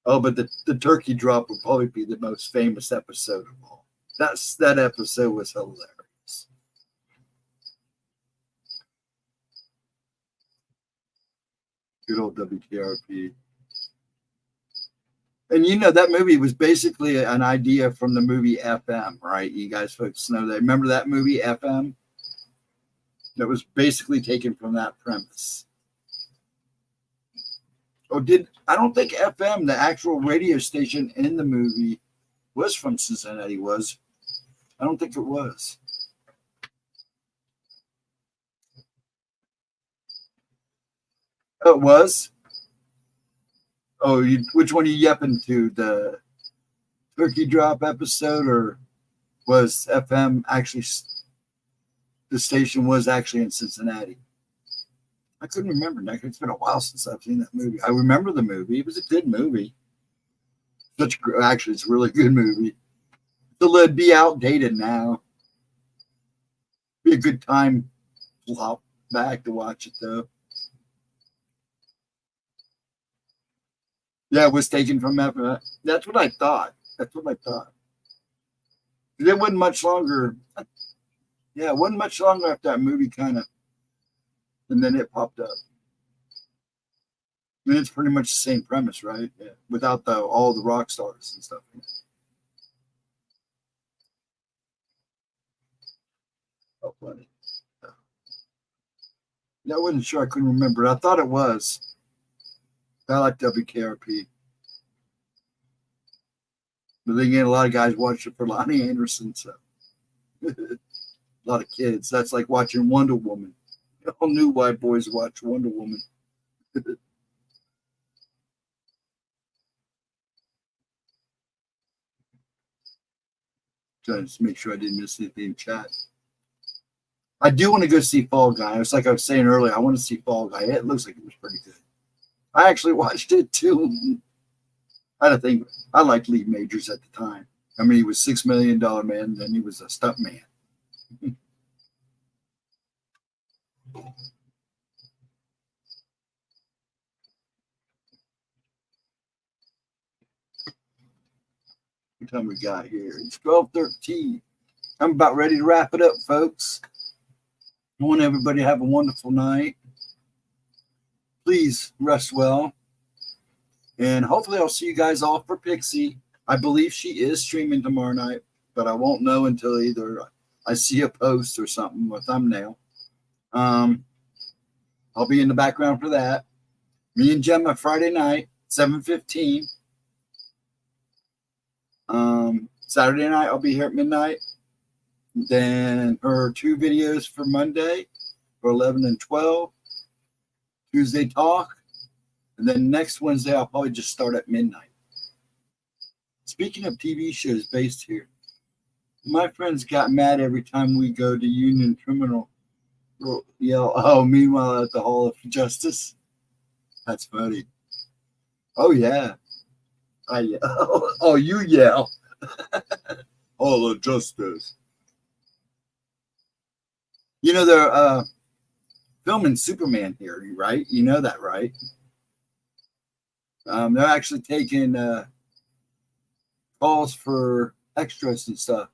A: Oh, but the turkey drop would probably be the most famous episode of all. That episode was hilarious. Good old WKRP. And you know, that movie was basically an idea from the movie FM, right? You guys folks know that. Remember that movie FM? That was basically taken from that premise. Oh, I don't think FM, the actual radio station in the movie, was from Cincinnati, was? I don't think it was. Oh, it was? Oh, which one are you yapping to? The turkey drop episode, or was FM actually, the station was actually in Cincinnati? I couldn't remember. It's been a while since I've seen that movie. I remember the movie. It was a good movie. Actually, it's a really good movie. It'd be outdated now. Be a good time flop back to watch it though. Yeah, it was taken from FM. That's what I thought. It wasn't much longer. Yeah, it wasn't much longer after that movie kind of, and then it popped up. I mean, it's pretty much the same premise, right? Yeah. Without all the rock stars and stuff. Oh, funny. Yeah, I wasn't sure. I couldn't remember. I thought it was. I like WKRP. But then again, a lot of guys watch it for Lonnie Anderson. So a lot of kids. That's like watching Wonder Woman. All new white boys watch Wonder Woman. Trying to make sure I didn't miss anything in chat. I do want to go see Fall Guy. It's like I was saying earlier. I want to see Fall Guy. It looks like it was pretty good. I actually watched it too. I don't think I liked Lee Majors at the time. I mean, he was $6 million man, then he was a stunt man. What time we got here? It's 12:13. I'm about ready to wrap it up, folks. I want everybody to have a wonderful night. Please rest well. And hopefully I'll see you guys all for Pixie. I believe she is streaming tomorrow night, but I won't know until either I see a post or something with thumbnail. I'll be in the background for that. Me and Gemma Friday night, 7:15. Saturday night I'll be here at midnight. Then her 2 videos for Monday for 11 and 12. Tuesday talk. And then next Wednesday I'll probably just start at midnight. Speaking of TV shows based here, my friends got mad every time we go to Union Terminal. Yell, oh, meanwhile at the Hall of Justice. That's funny. Oh, yeah. I yell. Oh, you yell. Hall of Justice. You know, they're filming Superman here, right? You know that, right? They're actually taking calls for extras and stuff.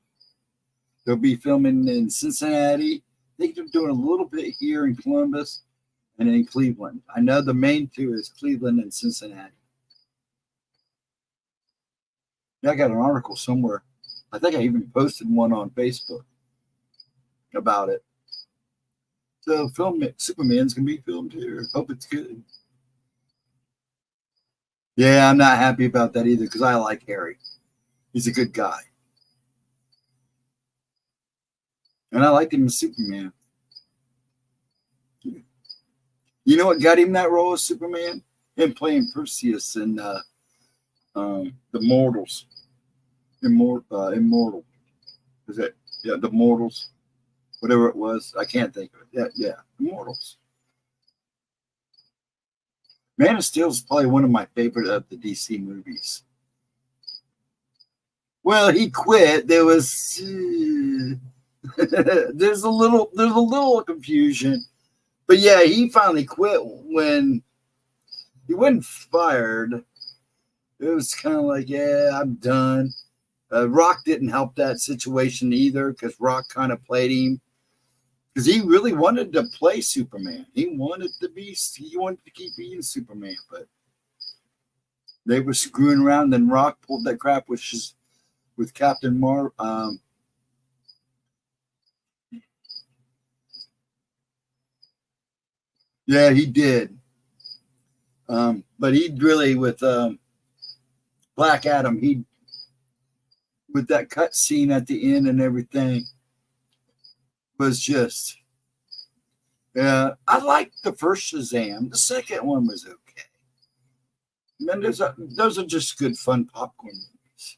A: They'll be filming in Cincinnati. I think they're doing a little bit here in Columbus and in Cleveland. I know the main 2 is Cleveland and Cincinnati. Yeah, I got an article somewhere. I think I even posted one on Facebook about it. So Superman's going to be filmed here. Hope it's good. Yeah, I'm not happy about that either because I like Harry. He's a good guy. And I liked him as Superman. You know what got him that role as Superman? Him playing Perseus in The Mortals. Immortal. Is it? Yeah, The Mortals. Whatever it was. I can't think of it. Yeah, Immortals. Man of Steel is probably one of my favorite of the DC movies. Well, he quit. There was there's a little confusion. But yeah, he finally quit when he wasn't fired. It was kind of like, yeah, I'm done. Rock didn't help that situation either because Rock kind of played him because he really wanted to play Superman. He wanted to keep being Superman, but they were screwing around. Then Rock pulled that crap with Captain Marvel. Yeah, he did. But he really, with Black Adam, with that cut scene at the end and everything, was just, yeah. I liked the first Shazam. The second one was okay. Man, those are just good, fun popcorn movies.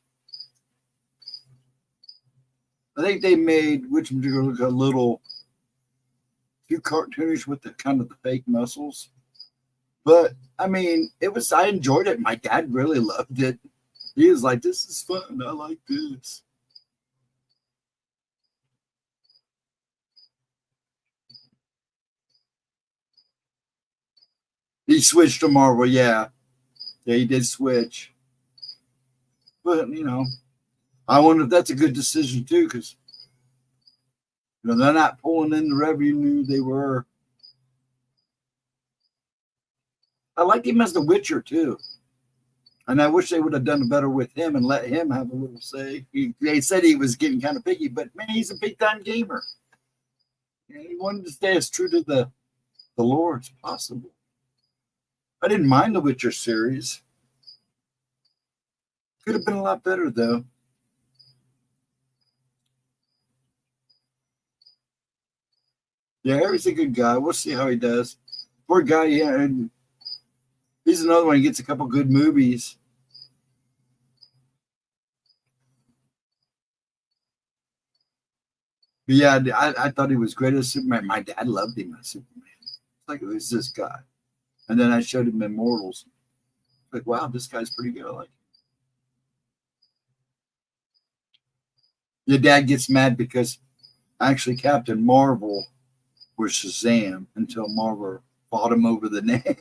A: I think they made which look a little too cartoonish with the kind of the fake muscles. But I mean, I enjoyed it. My dad really loved it. He was like, "This is fun. I like this." He switched to Marvel, yeah. Yeah, he did switch. But I wonder if that's a good decision too, because they're not pulling in the revenue they were. I like him as the Witcher too. And I wish they would have done better with him and let him have a little say. They said he was getting kind of picky, but man, he's a big time gamer. He wanted to stay as true to the lore as possible. I didn't mind the Witcher series. Could have been a lot better though. Yeah, Harry's a good guy. We'll see how he does. Poor guy, yeah, and he's another one. He gets a couple good movies. But yeah, I thought he was great as Superman. My dad loved him as Superman. It's like, who's this guy? And then I showed him Immortals. Like, wow, this guy's pretty good. I like him. Your dad gets mad because actually Captain Marvel was Shazam until Marvel fought him over the name.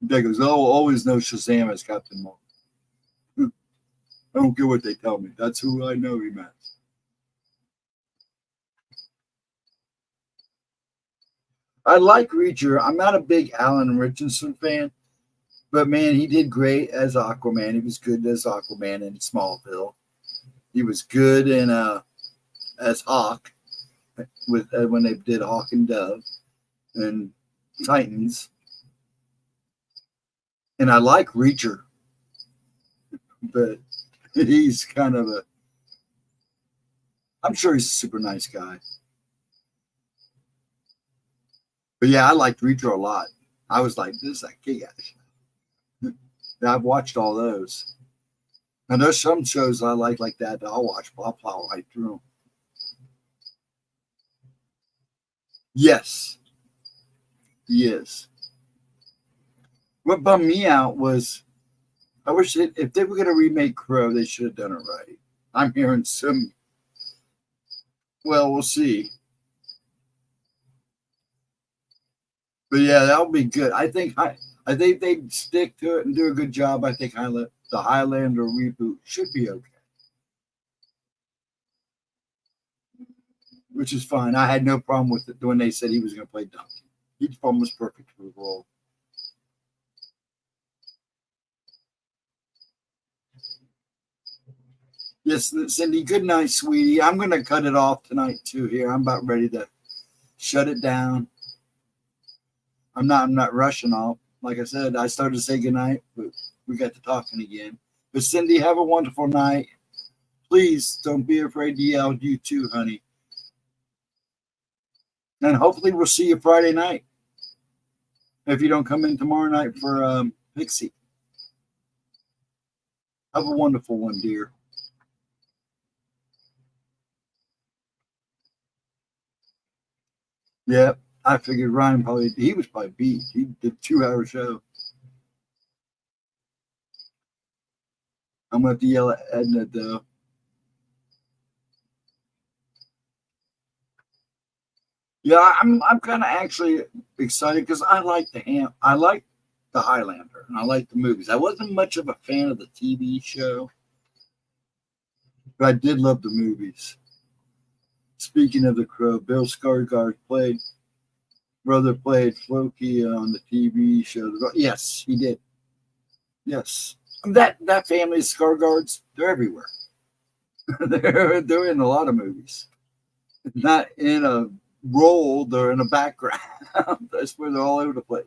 A: Dad goes, "Oh, always know Shazam as Captain Marvel." I don't care what they tell me. That's who I know him as. I like Reacher. I'm not a big Alan Richardson fan, but man, he did great as Aquaman. He was good as Aquaman in Smallville. He was good in as Hawk with when they did Hawk and Dove and Titans. And I like Reacher, but he's kind of I'm sure he's a super nice guy. But yeah, I liked Reacher a lot. I was like, this is a kick-ass. I've watched all those. And there's some shows I like that I'll watch. I'll plow right through them. Yes. Yes. What bummed me out was I wish if they were going to remake Crow, they should have done it right. I'm hearing some. Well, we'll see. But yeah, that'll be good. I think they'd stick to it and do a good job. I think the Highlander reboot should be okay, which is fine. I had no problem with it when they said he was going to play Donkey. Each one was perfect for the role. Yes, Cindy. Good night, sweetie. I'm going to cut it off tonight too. Here, I'm about ready to shut it down. I'm not rushing off. Like I said, I started to say goodnight, but we got to talking again. But Cindy, have a wonderful night. Please don't be afraid to yell. You too, honey. And hopefully we'll see you Friday night. If you don't come in tomorrow night for Pixie. Have a wonderful one, dear. Yeah, I figured Ryan he was probably beat. He did a 2-hour show. I'm going to have to yell at Edna, though. Yeah, I'm kind of actually excited because I like the Highlander and I like the movies. I wasn't much of a fan of the TV show, but I did love the movies. Speaking of the Crow, Bill Skarsgård's brother played Floki on the TV show. Yes, he did. Yes, that family of Skarsgårds, they're everywhere. they're in a lot of movies. Not in a role, they're in a background. That's where they're all over the place.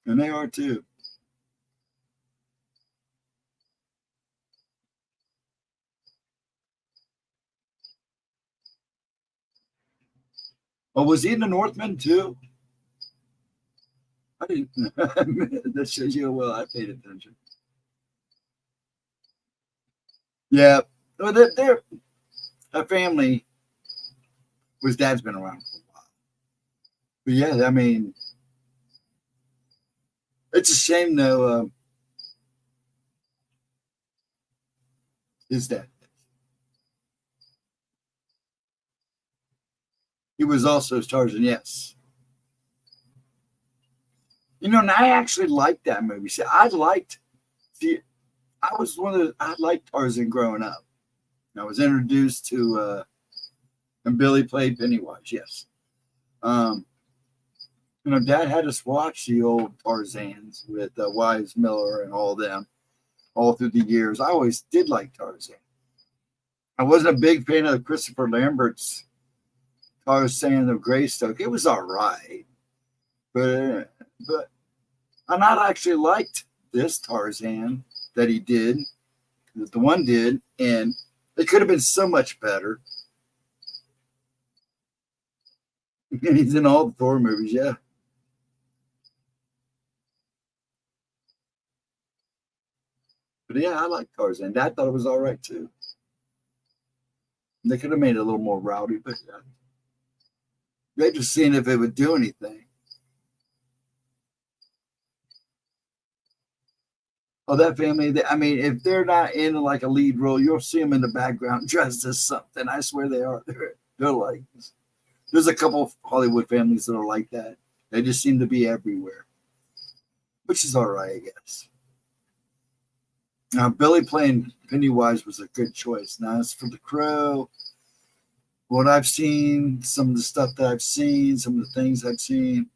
A: And they are too. Oh, was he in the Northman too? I didn't. That shows you how well I paid attention. Yeah, well, they're a family. His dad's been around for a while. But yeah, I mean, it's a shame though. His dad. He was also Tarzan. Yes. You know, and I actually liked that movie. See, I was I liked Tarzan growing up. I was introduced to, and Billy played Pennywise. Yes. You know, Dad had us watch the old Tarzans with Wise Miller and all them all through the years. I always did like Tarzan. I wasn't a big fan of Christopher Lambert's Tarzan of Greystoke. It was all right, but and I actually liked this Tarzan that he did, that the one did, and it could have been so much better. And he's in all the Thor movies, yeah. But yeah, I like Tarzan. Dad thought it was all right too. They could have made it a little more rowdy, but they just seeing if it would do anything. Oh, that family, I mean, if they're not in like a lead role, you'll see them in the background dressed as something. I swear they are. They're like, there's a couple of Hollywood families that are like that. They just seem to be everywhere, which is all right, I guess. Now, Billy playing Pennywise was a good choice. Now, as for The Crow, what I've seen, some of the stuff that I've seen, some of the things I've seen,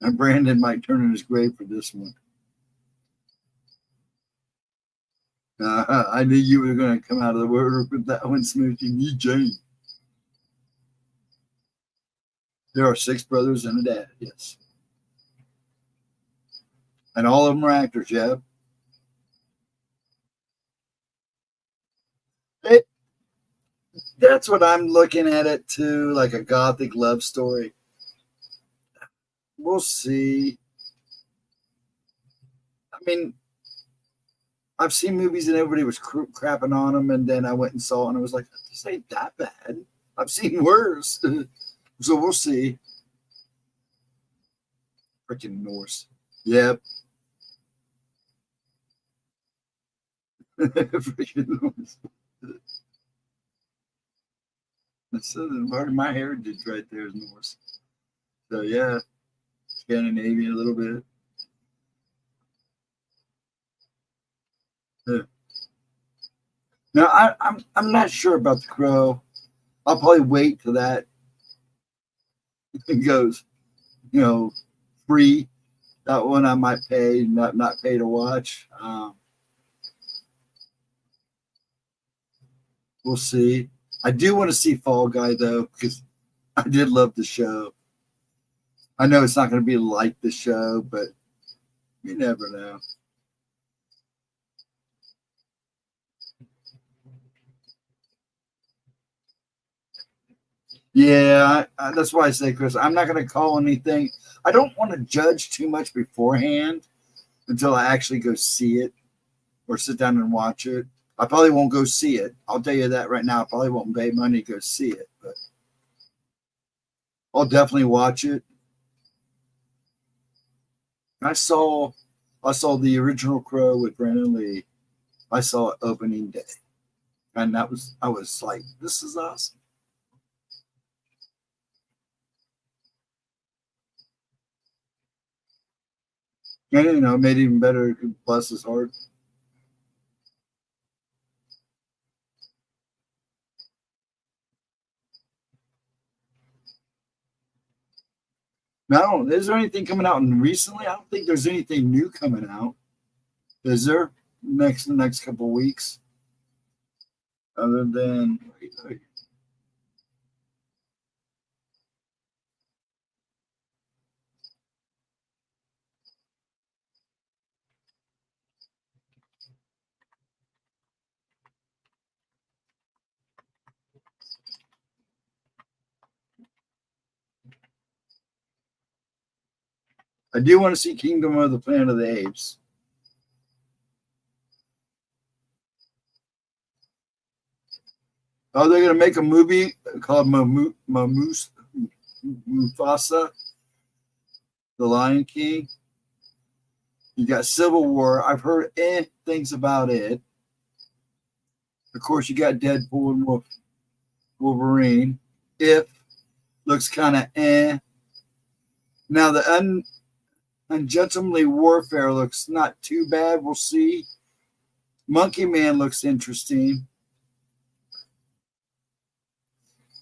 A: and Brandon might turn in his grave for this one. I knew you were going to come out of the word with that one, Smoochie. You, Jane. There are 6 brothers and a dad, yes. And all of them are actors, yeah. That's what I'm looking at it too, like a gothic love story. We'll see. I mean, I've seen movies and everybody was crapping on them, and then I went and saw it, and I was like, this ain't that bad. I've seen worse. So we'll see. Freaking Norse. Yep. Freaking Norse. That's part of my heritage right there is Norse. So yeah, Scandinavian a little bit. Yeah. Now I'm not sure about The Crow. I'll probably wait till that goes, free. That one I might pay, not pay to watch. We'll see. I do want to see Fall Guy though, because I did love the show. I know it's not going to be like the show, but you never know. Yeah, that's why I say, Chris, I'm not going to call anything. I don't want to judge too much beforehand until I actually go see it or sit down and watch it. I probably won't go see it. I'll tell you that right now. I probably won't pay money to go see it, but I'll definitely watch it. I saw the original Crow with Brandon Lee. I saw it opening day, and I was like, this is awesome. And you know, it made it even better. Bless his heart. Now, is there anything coming out recently? I don't think there's anything new coming out. Is there the next couple of weeks? Other than I do want to see Kingdom of the Planet of the Apes. Oh, they're going to make a movie called Mufasa, The Lion King. You got Civil War. I've heard things about it. Of course, you got Deadpool and Wolverine. If looks kind of Now the Ungentlemanly Warfare looks not too bad. We'll see. Monkey Man looks interesting.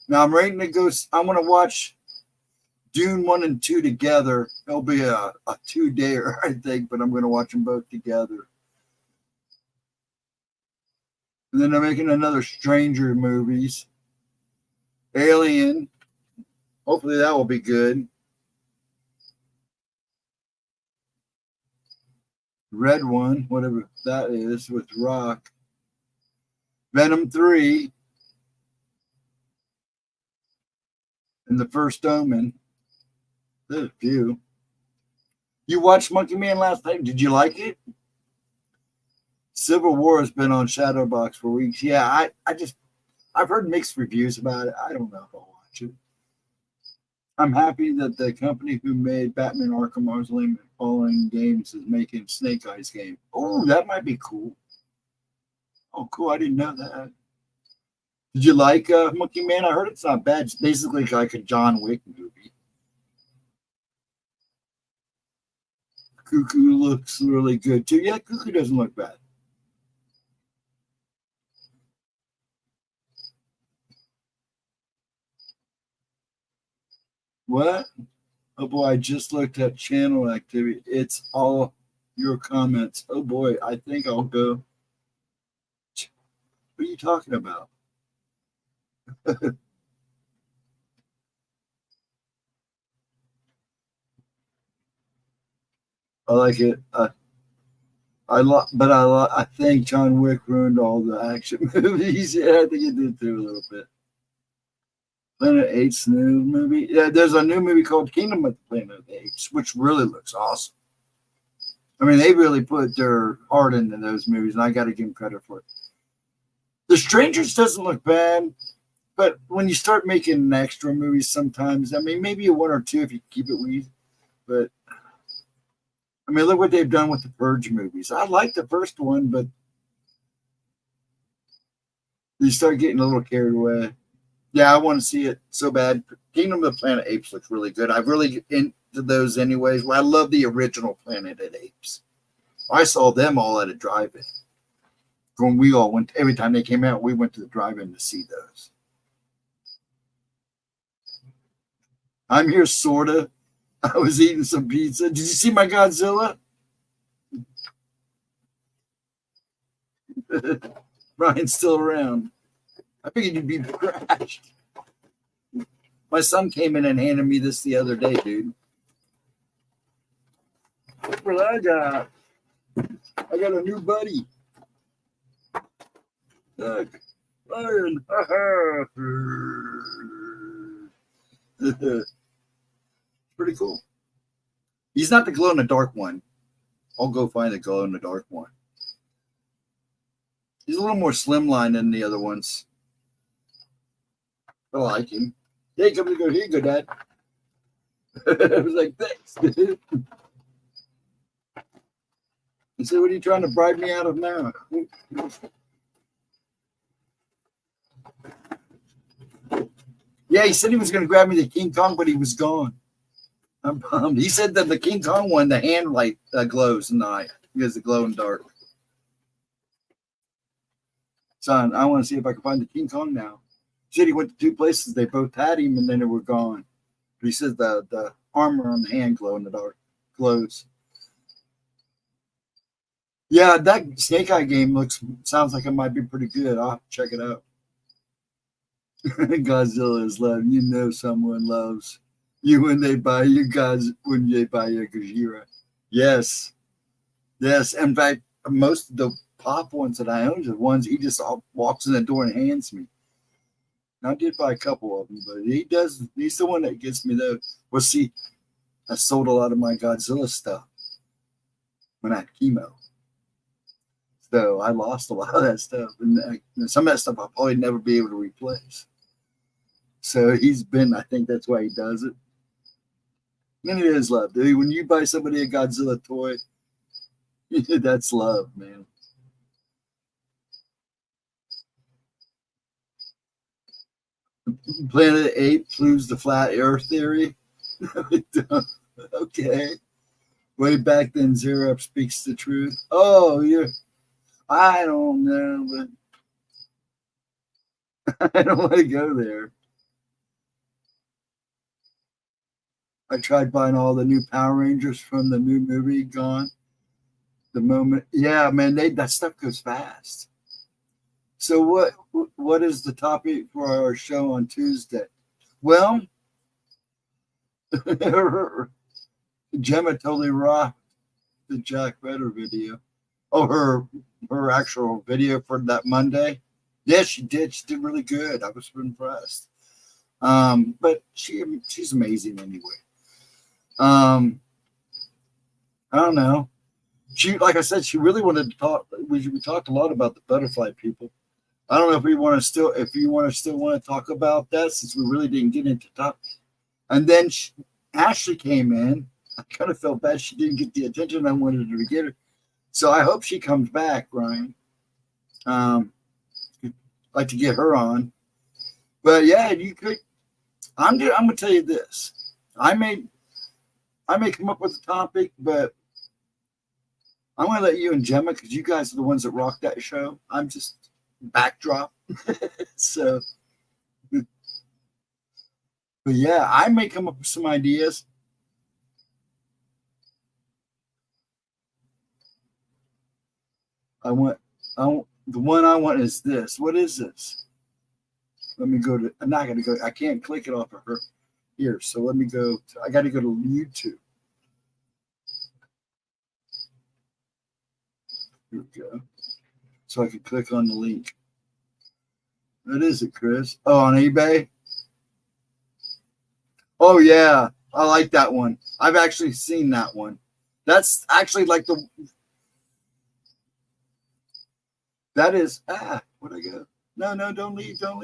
A: Now I'm ready to go. I want to watch Dune 1 and 2 together. It'll be a 2-dayer, I think, but I'm going to watch them both together. And then they're making another Stranger movies. Alien. Hopefully that will be good. Red One, whatever that is, with Rock. Venom 3. And The First Omen. There's a few. You watched Monkey Man last night. Did you like it? Civil War has been on Shadowbox for weeks. Yeah, I've heard mixed reviews about it. I don't know if I'll watch it. I'm happy that the company who made Batman Arkham Asylum and Fallen Games is making Snake Eyes game. Oh, that might be cool. Oh, cool. I didn't know that. Did you like Monkey Man? I heard it's not bad. It's basically like a John Wick movie. Cuckoo looks really good too. Yeah, Cuckoo doesn't look bad. What? Oh boy, I just looked at channel activity. It's all your comments. Oh boy, I think I'll go. What are you talking about? I like it. I think John Wick ruined all the action movies. Yeah, I think it did too a little bit. Planet Apes new movie. Yeah, there's a new movie called Kingdom of the Planet of the Apes, which really looks awesome. I mean, they really put their heart into those movies, and I got to give them credit for it. The Strangers doesn't look bad, but when you start making extra movies, sometimes, I mean, maybe a one or two if you keep it weird, but I mean, look what they've done with the Purge movies. I like the first one, but you start getting a little carried away. Yeah, I want to see it so bad. Kingdom of the Planet Apes looks really good. I've really into those anyways. Well, I love the original Planet of the Apes. I saw them all at a drive-in. When we all went, every time they came out, we went to the drive-in to see those. I'm here, sorta. I was eating some pizza. Did you see my Godzilla? Ryan's still around. I figured you'd be crashed. My son came in and handed me this the other day, dude. Look what I got. I got a new buddy. Look, Ryan. Pretty cool. He's not the glow in the dark one. I'll go find the glow in the dark one. He's a little more slimline than the other ones. I like him. Hey, come to go. Here you go, Dad. I was like, thanks. And so, what are you trying to bribe me out of now? Yeah, he said he was going to grab me the King Kong, but he was gone. I'm bummed. He said that the King Kong one, the hand light glows in the night because the glow in dark. Son, I want to see if I can find the King Kong now. He said he went to two places. They both had him, and then they were gone. But he says the armor on the hand glow in the dark glows. Yeah, that Snake Eye game sounds like it might be pretty good. I'll have to check it out. Godzilla is love. You know someone loves you when they buy your Gojira. Yes. Yes. In fact, most of the pop ones that I own are the ones he just walks in the door and hands me. I did buy a couple of them, but he's the one that gets me those. Well, see, I sold a lot of my Godzilla stuff when I had chemo. So I lost a lot of that stuff. And some of that stuff I'll probably never be able to replace. So I think that's why he does it. And it is love, dude. When you buy somebody a Godzilla toy, that's love, man. Planet of the Apes proves the flat earth theory. Okay. Way back then, Zero speaks the truth. Oh, I don't know, but I don't want to go there. I tried buying all the new Power Rangers from the new movie Gone. The moment, yeah, man, that stuff goes fast. So what is the topic for our show on Tuesday? Well, Gemma totally rocked the Jack Redder video. Oh, her actual video for that Monday. Yeah, she did. She did really good. I was impressed. But she's amazing anyway. I don't know. She, like I said, she really wanted to talk. We talked a lot about the butterfly people. I don't know if you want to still want to talk about that, since we really didn't get into top. And then Ashley came in. I kind of felt bad she didn't get the attention I wanted her to get her. So I hope she comes back, Ryan. Like to get her on. But yeah, you could. I'm gonna tell you this. I may come up with a topic, but I'm gonna let you and Gemma, because you guys are the ones that rock that show. I'm just backdrop. So, but yeah, I may come up with some ideas. The one I want is this. What is this? Let me go to. I'm not gonna go. I can't click it off of her here. So let me go. I got to go to YouTube. Here we go. So I can click on the link. What is it, Chris? Oh, on eBay? Oh, yeah. I like that one. I've actually seen that one. That's actually like that is, where'd I go? No, don't leave. No.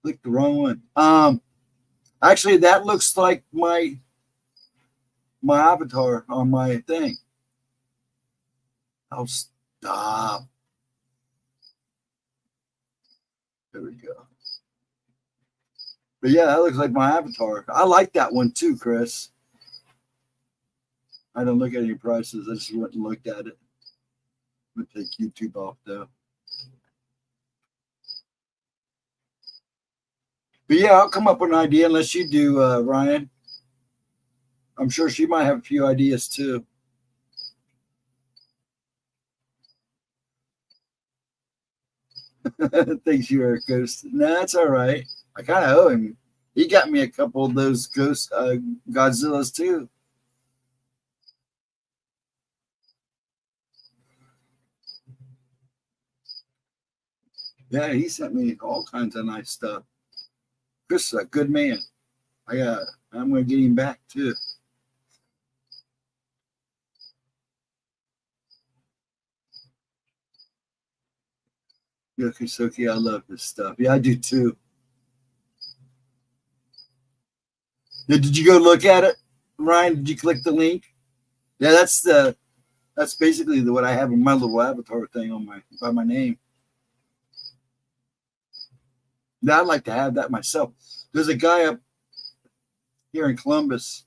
A: Click the wrong one. Actually, that looks like my avatar on my thing. I'll stop. There we go. But yeah, that looks like my avatar. I like that one too, Chris. I don't look at any prices. I just went and looked at it. I'm gonna take YouTube off though. But yeah, I'll come up with an idea unless you do, Ryan. I'm sure she might have a few ideas too. Thanks, you are a ghost. Nah, that's all right. I kind of owe him. He got me a couple of those Ghost Godzillas too. Yeah, he sent me all kinds of nice stuff. Chris is a good man. I'm gonna get him back too. Yokosuki, I love this stuff. Yeah, I do too. Did you go look at it, Ryan? Did you click the link? Yeah, that's basically what I have in my little avatar thing on by my name. Now I'd like to have that myself. There's a guy up here in Columbus.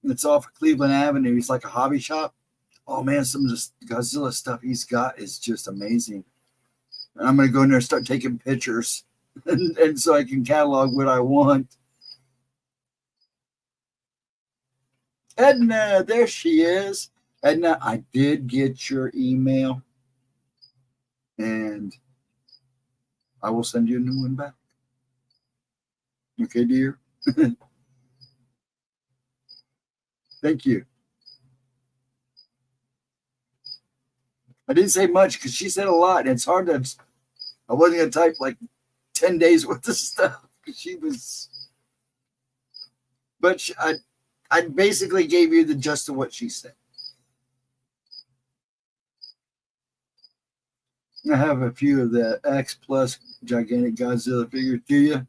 A: It's off of Cleveland Avenue. He's like a hobby shop. Oh man, some of this Godzilla stuff he's got is just amazing. And I'm gonna go in there and start taking pictures, and so I can catalog what I want. Edna, there she is. Edna, I did get your email, and I will send you a new one back. Okay, dear? Thank you. I didn't say much because she said a lot. And it's hard to, I wasn't going to type like 10 days worth of stuff. She was, but I basically gave you the gist of what she said. I have a few of the X Plus gigantic Godzilla figures. Do you?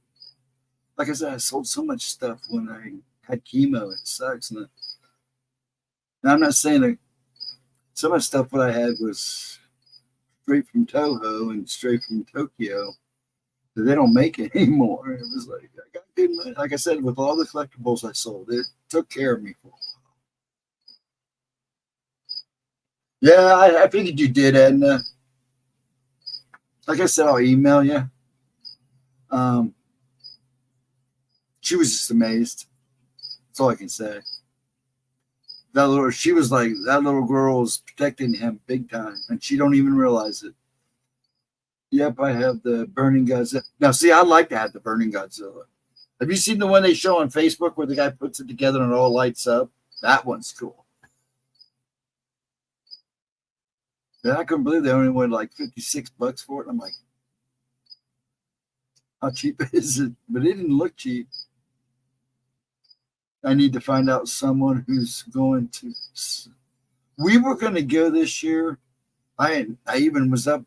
A: Like I said, I sold so much stuff when I had chemo. It sucks. And now I'm not saying that some of the stuff what I had was straight from Toho and straight from Tokyo. But they don't make it anymore. It was like I got good money. Like I said, with all the collectibles I sold, it took care of me for a while. Yeah, I figured you did, Edna. Like I said, I'll email you. She was just amazed. That's all I can say. She was like, that little girl was protecting him big time, and she don't even realize it. Yep, I have the Burning Godzilla. Now, see, I'd like to have the Burning Godzilla. Have you seen the one they show on Facebook where the guy puts it together and it all lights up? That one's cool. And I couldn't believe they only wanted like $56 for it. I'm like, how cheap is it? But it didn't look cheap. I need to find out someone who's going to. We were going to go this year. I even was in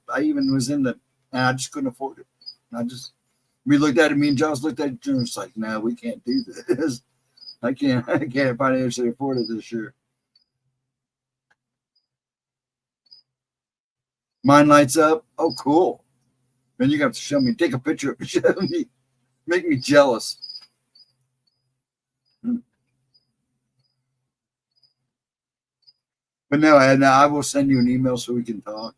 A: the, and I just couldn't afford it. We looked at it. Me and Josh looked at it, and it's like, no, we can't do this. I can't financially afford it this year. Mine lights up. Oh, cool. Then you have to show me. Take a picture of it. Show me. Make me jealous. But no, I will send you an email so we can talk.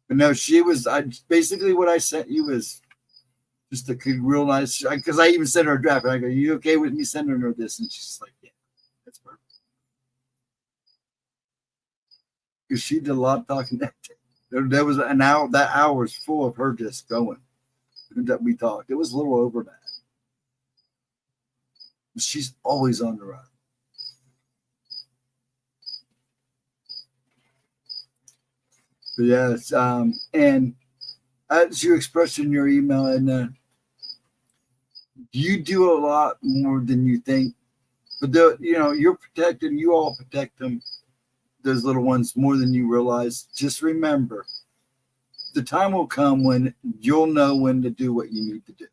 A: But no, basically what I sent you was just a real nice, because I even sent her a draft. And I go, you okay with me sending her this? And she's like, yeah, that's perfect. Because she did a lot of talking that day. There was an hour, that hour was full of her just going that we talked. It was a little over that. She's always on the run. But yes, and as you expressed in your email, and you do a lot more than you think. But you're protecting. You all protect them, those little ones, more than you realize. Just remember, the time will come when you'll know when to do what you need to do.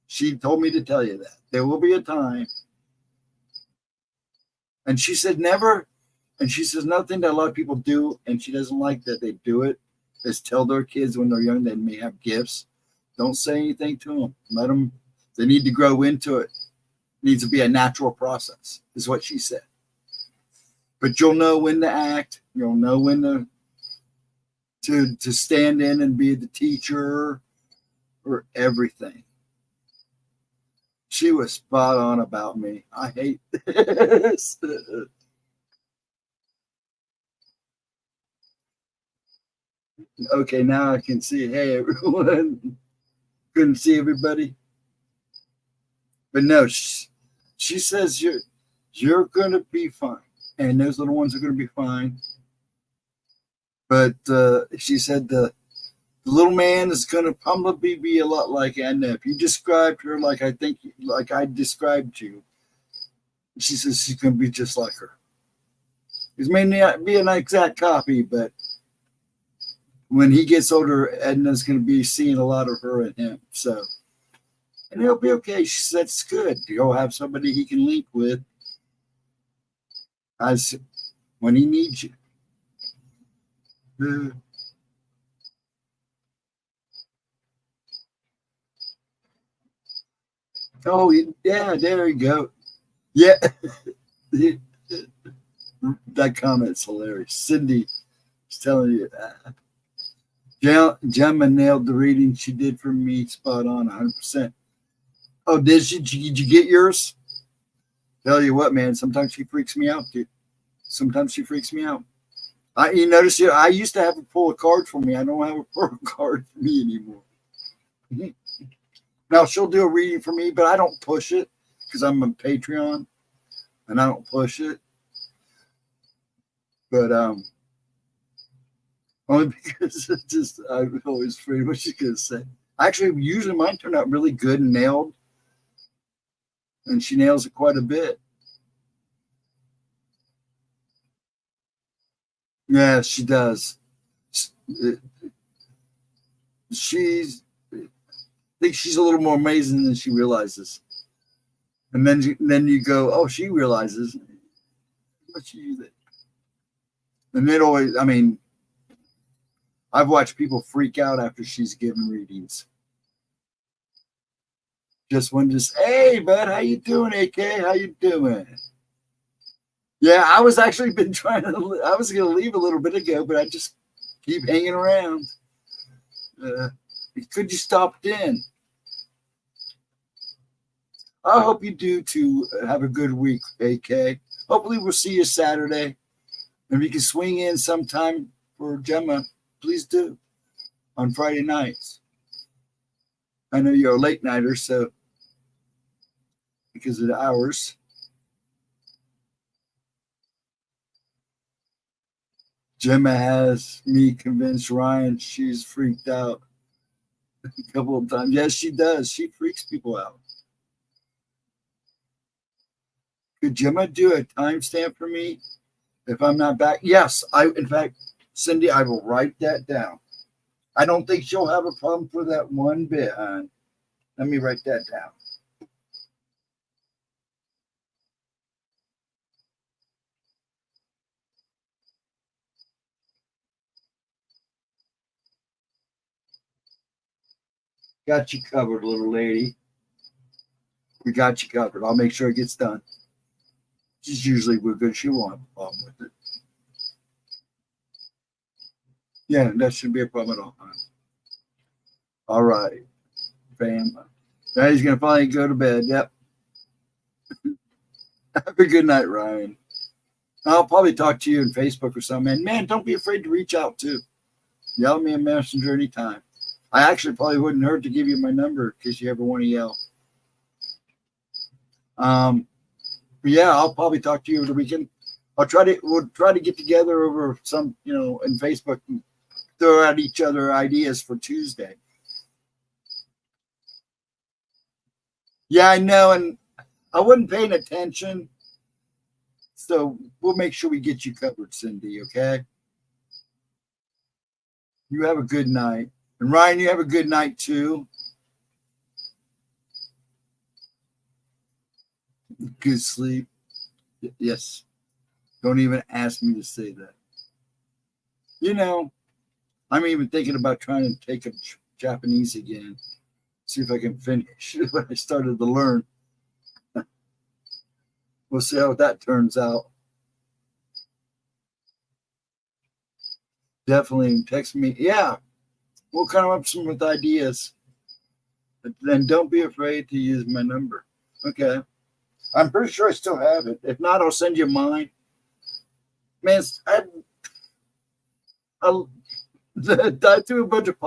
A: She told me to tell you that there will be a time. And she said never. And she says nothing that a lot of people do, and she doesn't like that they do it, is tell their kids when they're young they may have gifts. Don't say anything to them. Let them. They need to grow into it. It needs to be a natural process, is what she said. But you'll know when to act. You'll know when to stand in and be the teacher or everything. She was spot on about me. I hate this. Okay, now I can see. Hey, everyone. couldn't see everybody. But no, she says you're going to be fine. And those little ones are going to be fine. But she said the little man is going to probably be a lot like Edna. If you described her like I described you, she says she's going to be just like her. It may not be an exact copy, but when he gets older, Edna's going to be seeing a lot of her and him. So, and he'll be okay. She said it's good. He'll have somebody he can link with as when he needs you. Oh, yeah, there you go. Yeah. That comment's hilarious. Cindy is telling you that. Gemma nailed the reading she did for me spot on 100%. Oh, did you get yours? Tell you what, man, sometimes she freaks me out, dude. Sometimes she freaks me out. You notice I used to have her pull a card for me. I don't have her pull a card for me anymore. Now, she'll do a reading for me, but I don't push it because I'm a Patreon and I don't push it. But only because it's just I'm always afraid what she's gonna say. Actually, usually mine turn out really good and nailed, and she nails it quite a bit. Yeah, she does. I think she's a little more amazing than she realizes. And then you go, oh, she realizes. What she do? And it always, I mean, I've watched people freak out after she's given readings. Just one, hey, bud, how you doing, AK? How you doing? Yeah, I was actually been trying to, I was going to leave a little bit ago, but I just keep hanging around. Could you stop in? I hope you do too. Have a good week, AK. Hopefully we'll see you Saturday. If you can swing in sometime for Gemma, please do on Friday nights. I know you're a late nighter, so because of the hours. Gemma has me convinced Ryan she's freaked out a couple of times. Yes, she does. She freaks people out. Could Gemma do a timestamp for me? If I'm not back, yes. In fact, Cindy, I will write that down. I don't think she'll have a problem for that one bit, hon. Let me write that down. Got you covered, little lady. We got you covered. I'll make sure it gets done. She's usually good. She won't have a problem with it. Yeah, that shouldn't be a problem at all. All right, fam. Now he's going to finally go to bed. Yep. Have a good night, Ryan. I'll probably talk to you on Facebook or something. And man, don't be afraid to reach out too. Yell at me in Messenger anytime. I actually probably wouldn't hurt to give you my number in case you ever want to yell. But yeah, I'll probably talk to you over the weekend. We'll try to get together over some, in Facebook and throw out each other ideas for Tuesday. Yeah, I know, and I wasn't paying attention. So we'll make sure we get you covered, Cindy, okay? You have a good night. And Ryan, you have a good night too. Good sleep. Yes. Don't even ask me to say that. I'm even thinking about trying to take up Japanese again. See if I can finish what I started to learn. We'll see how that turns out. Definitely text me. Yeah. We'll come up with ideas. But then don't be afraid to use my number. Okay. I'm pretty sure I still have it. If not, I'll send you mine. Man, I threw a bunch of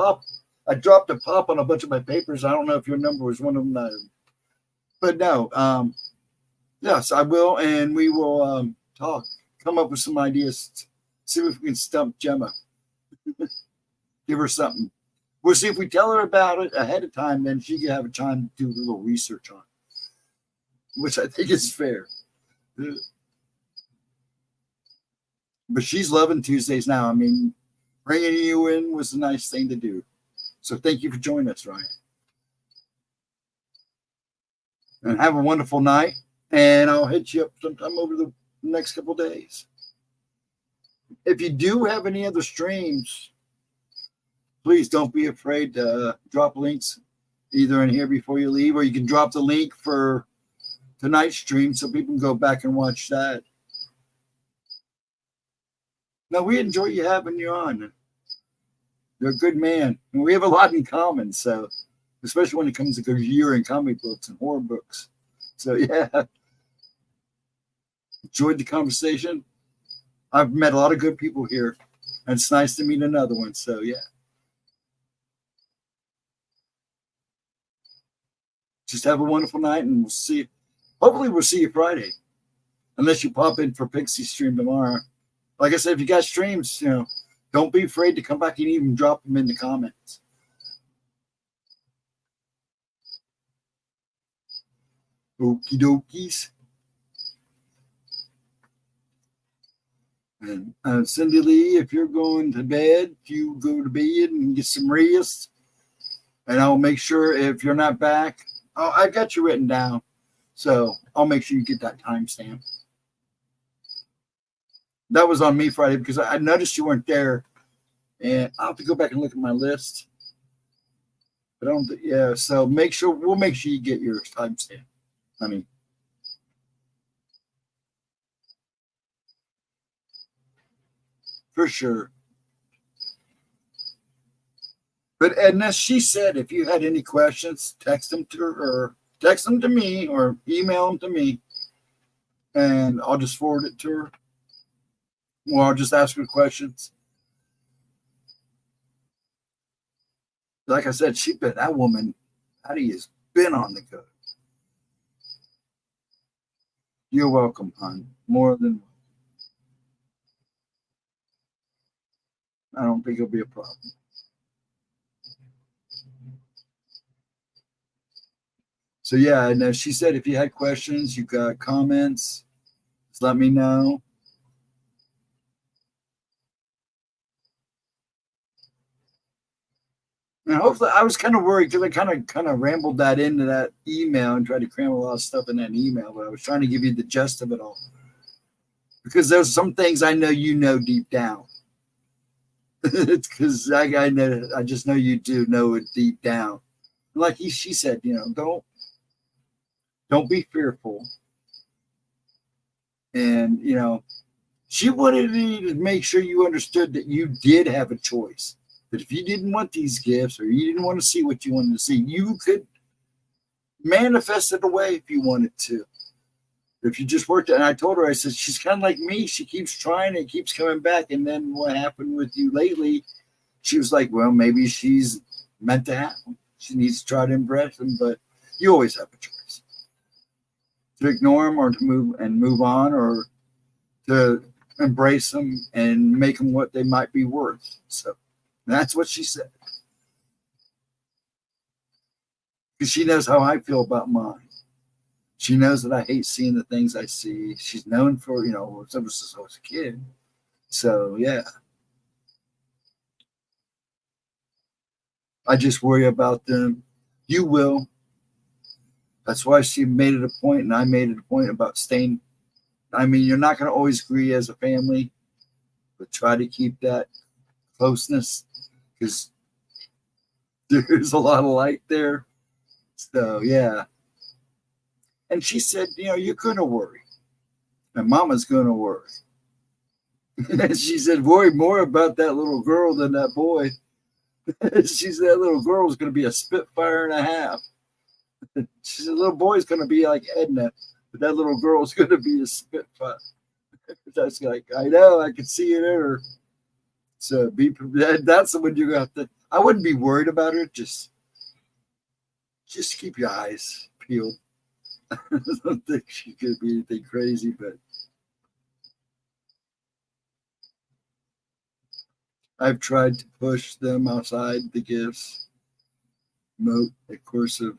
A: I dropped a pop on a bunch of my papers. I don't know if your number was one of them. But no, yes, I will. And we will talk, come up with some ideas, see if we can stump Gemma. Give her something. We'll see if we tell her about it ahead of time, then she can have a time to do a little research on it, which I think is fair. But she's loving Tuesdays now. I mean, bringing you in was a nice thing to do. So thank you for joining us, Ryan. And have a wonderful night. And I'll hit you up sometime over the next couple of days. If you do have any other streams, please don't be afraid to drop links either in here before you leave, or you can drop the link for tonight's stream so people can go back and watch that. No, we enjoy you having you on. You're a good man. And we have a lot in common, so especially when it comes to year in comic books and horror books. So yeah. Enjoyed the conversation. I've met a lot of good people here, and it's nice to meet another one. So yeah. Just have a wonderful night, and we'll see you. Hopefully we'll see you Friday. Unless you pop in for Pixie stream tomorrow. Like I said, if you got streams, don't be afraid to come back and even drop them in the comments. Okie dokies. And Cindy Lee, if you're going to bed, you go to bed and get some rest. And I'll make sure if you're not back, I've got you written down. So I'll make sure you get that timestamp. That was on me Friday because I noticed you weren't there. And I'll have to go back and look at my list. But I don't, yeah, so we'll make sure you get your timestamp. I mean, for sure. But Edna, she said if you had any questions, text them to her, or text them to me, or email them to me, and I'll just forward it to her. Or I'll just ask her questions. Like I said, that woman, Patty, has been on the go. You're welcome, hon. More than welcome. I don't think it'll be a problem. So yeah, and she said if you had questions, you got comments, just let me know. And hopefully, I was kind of worried because I kind of rambled that into that email and tried to cram a lot of stuff in that email, but I was trying to give you the gist of it all. Because there's some things I know you know deep down. It's because I know, I just know you do know it deep down. Like she said, don't be fearful. And she wanted me to make sure you understood that you did have a choice. That if you didn't want these gifts, or you didn't want to see what you wanted to see, you could manifest it away if you wanted to. If you just worked it. And I told her, I said, she's kind of like me. She keeps trying, it keeps coming back. And then what happened with you lately? She was like, well, maybe she's meant to happen. She needs to try to embrace them, but you always have a choice to ignore them, or to move on, or to embrace them and make them what they might be worth. So that's what she said. Because she knows how I feel about mine. She knows that I hate seeing the things I see. She's known for, ever since I was a kid. So, yeah. I just worry about them. You will. That's why she made it a point, and I made it a point about staying. I mean, you're not going to always agree as a family, but try to keep that closeness, because there's a lot of light there. So, yeah. And she said, you're going to worry. And Mama's going to worry. And she said, worry more about that little girl than that boy. She said, that little girl is going to be a spitfire and a half. She said, little boy's going to be like Edna, but that little girl is going to be a spitfire. That's like, I know, I can see it in her. So that's when you have to. I wouldn't be worried about her. Just keep your eyes peeled. I don't think she could be anything crazy, but I've tried to push them outside the gifts. Note a cursive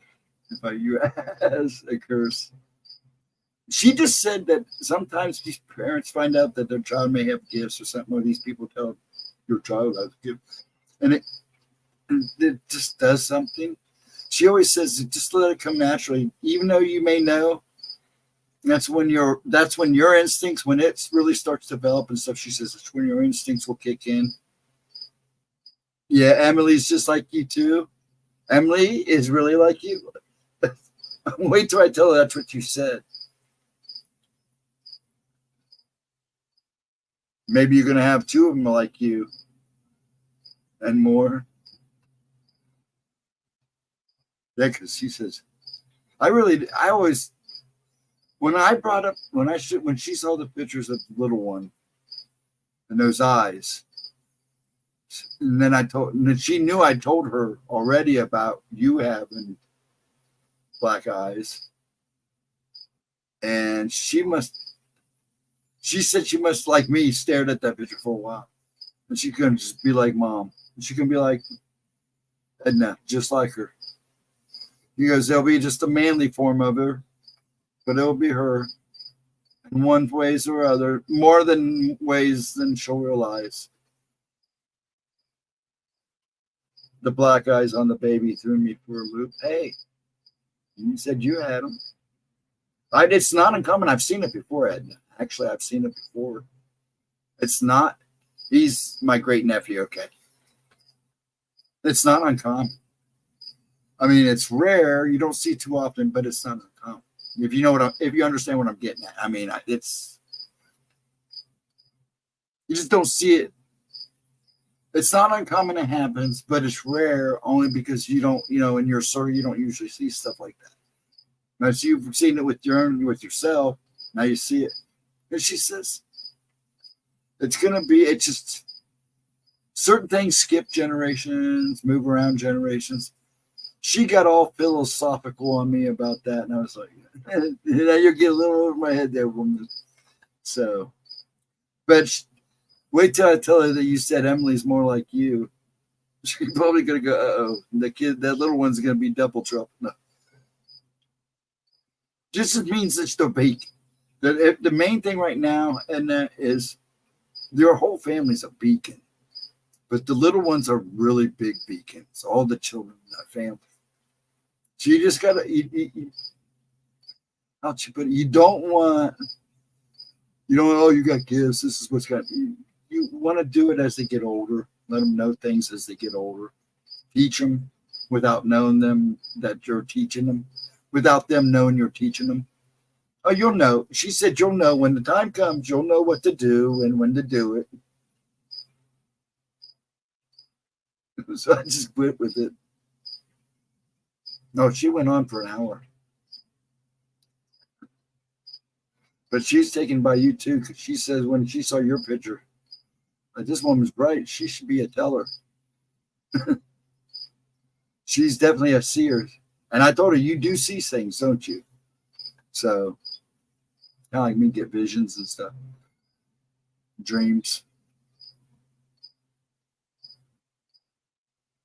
A: if I use as a curse. She just said that sometimes these parents find out that their child may have gifts or something, or these people tell your child has gifts, and it just does something. She always says, just let it come naturally, even though you may know. That's when your instincts, when it really starts to develop and stuff. She says that's when your instincts will kick in. Yeah, Emily's just like you too. Emily is really like you. Wait till I tell her that's what you said. Maybe you're gonna have two of them like you, and more. Yeah, because she says, I always, when she saw the pictures of the little one and those eyes, and then she knew I told her already about you having black eyes, and she said she must, like me, stared at that picture for a while, and she couldn't just be like Mom, and she can be like Edna, just like her. He goes, there'll be just a manly form of her, but it'll be her in one ways or other, more than ways than she'll realize. The black eyes on the baby threw me for a loop. Hey, you said you had them. It's not uncommon. I've seen it before, Edna. Actually, I've seen it before. It's not. He's my great nephew. Okay. It's not uncommon. I mean, it's rare. You don't see it too often, but it's not uncommon. If you understand what I'm getting at. I mean, you just don't see it. It's not uncommon it happens, but it's rare only because you don't, in your circle, you don't usually see stuff like that. Now, so you've seen it with yourself. Now you see it. And she says, it's just certain things skip generations, move around generations. She got all philosophical on me about that, and I was like, you're getting a little over my head there, woman. So, but wait till I tell her that you said Emily's more like you. She's probably gonna go, uh-oh, that little one's gonna be double trouble. No. Just means it's the beacon. The main thing right now, and that is your whole family's a beacon, but the little ones are really big beacons. All the children in that family. So you just gotta, how'd you put it? You don't, oh, you got gifts. This is what's got. You want to do it as they get older. Let them know things as they get older. Teach them without knowing them that you're teaching them, without them knowing you're teaching them. Oh, you'll know. She said you'll know when the time comes. You'll know what to do and when to do it. So I just went with it. No, she went on for an hour. But she's taken by you too, because she says when she saw your picture, like, this woman's bright. She should be a teller. She's definitely a seer. And I told her, you do see things, don't you? So, kind of like me, get visions and stuff. Dreams.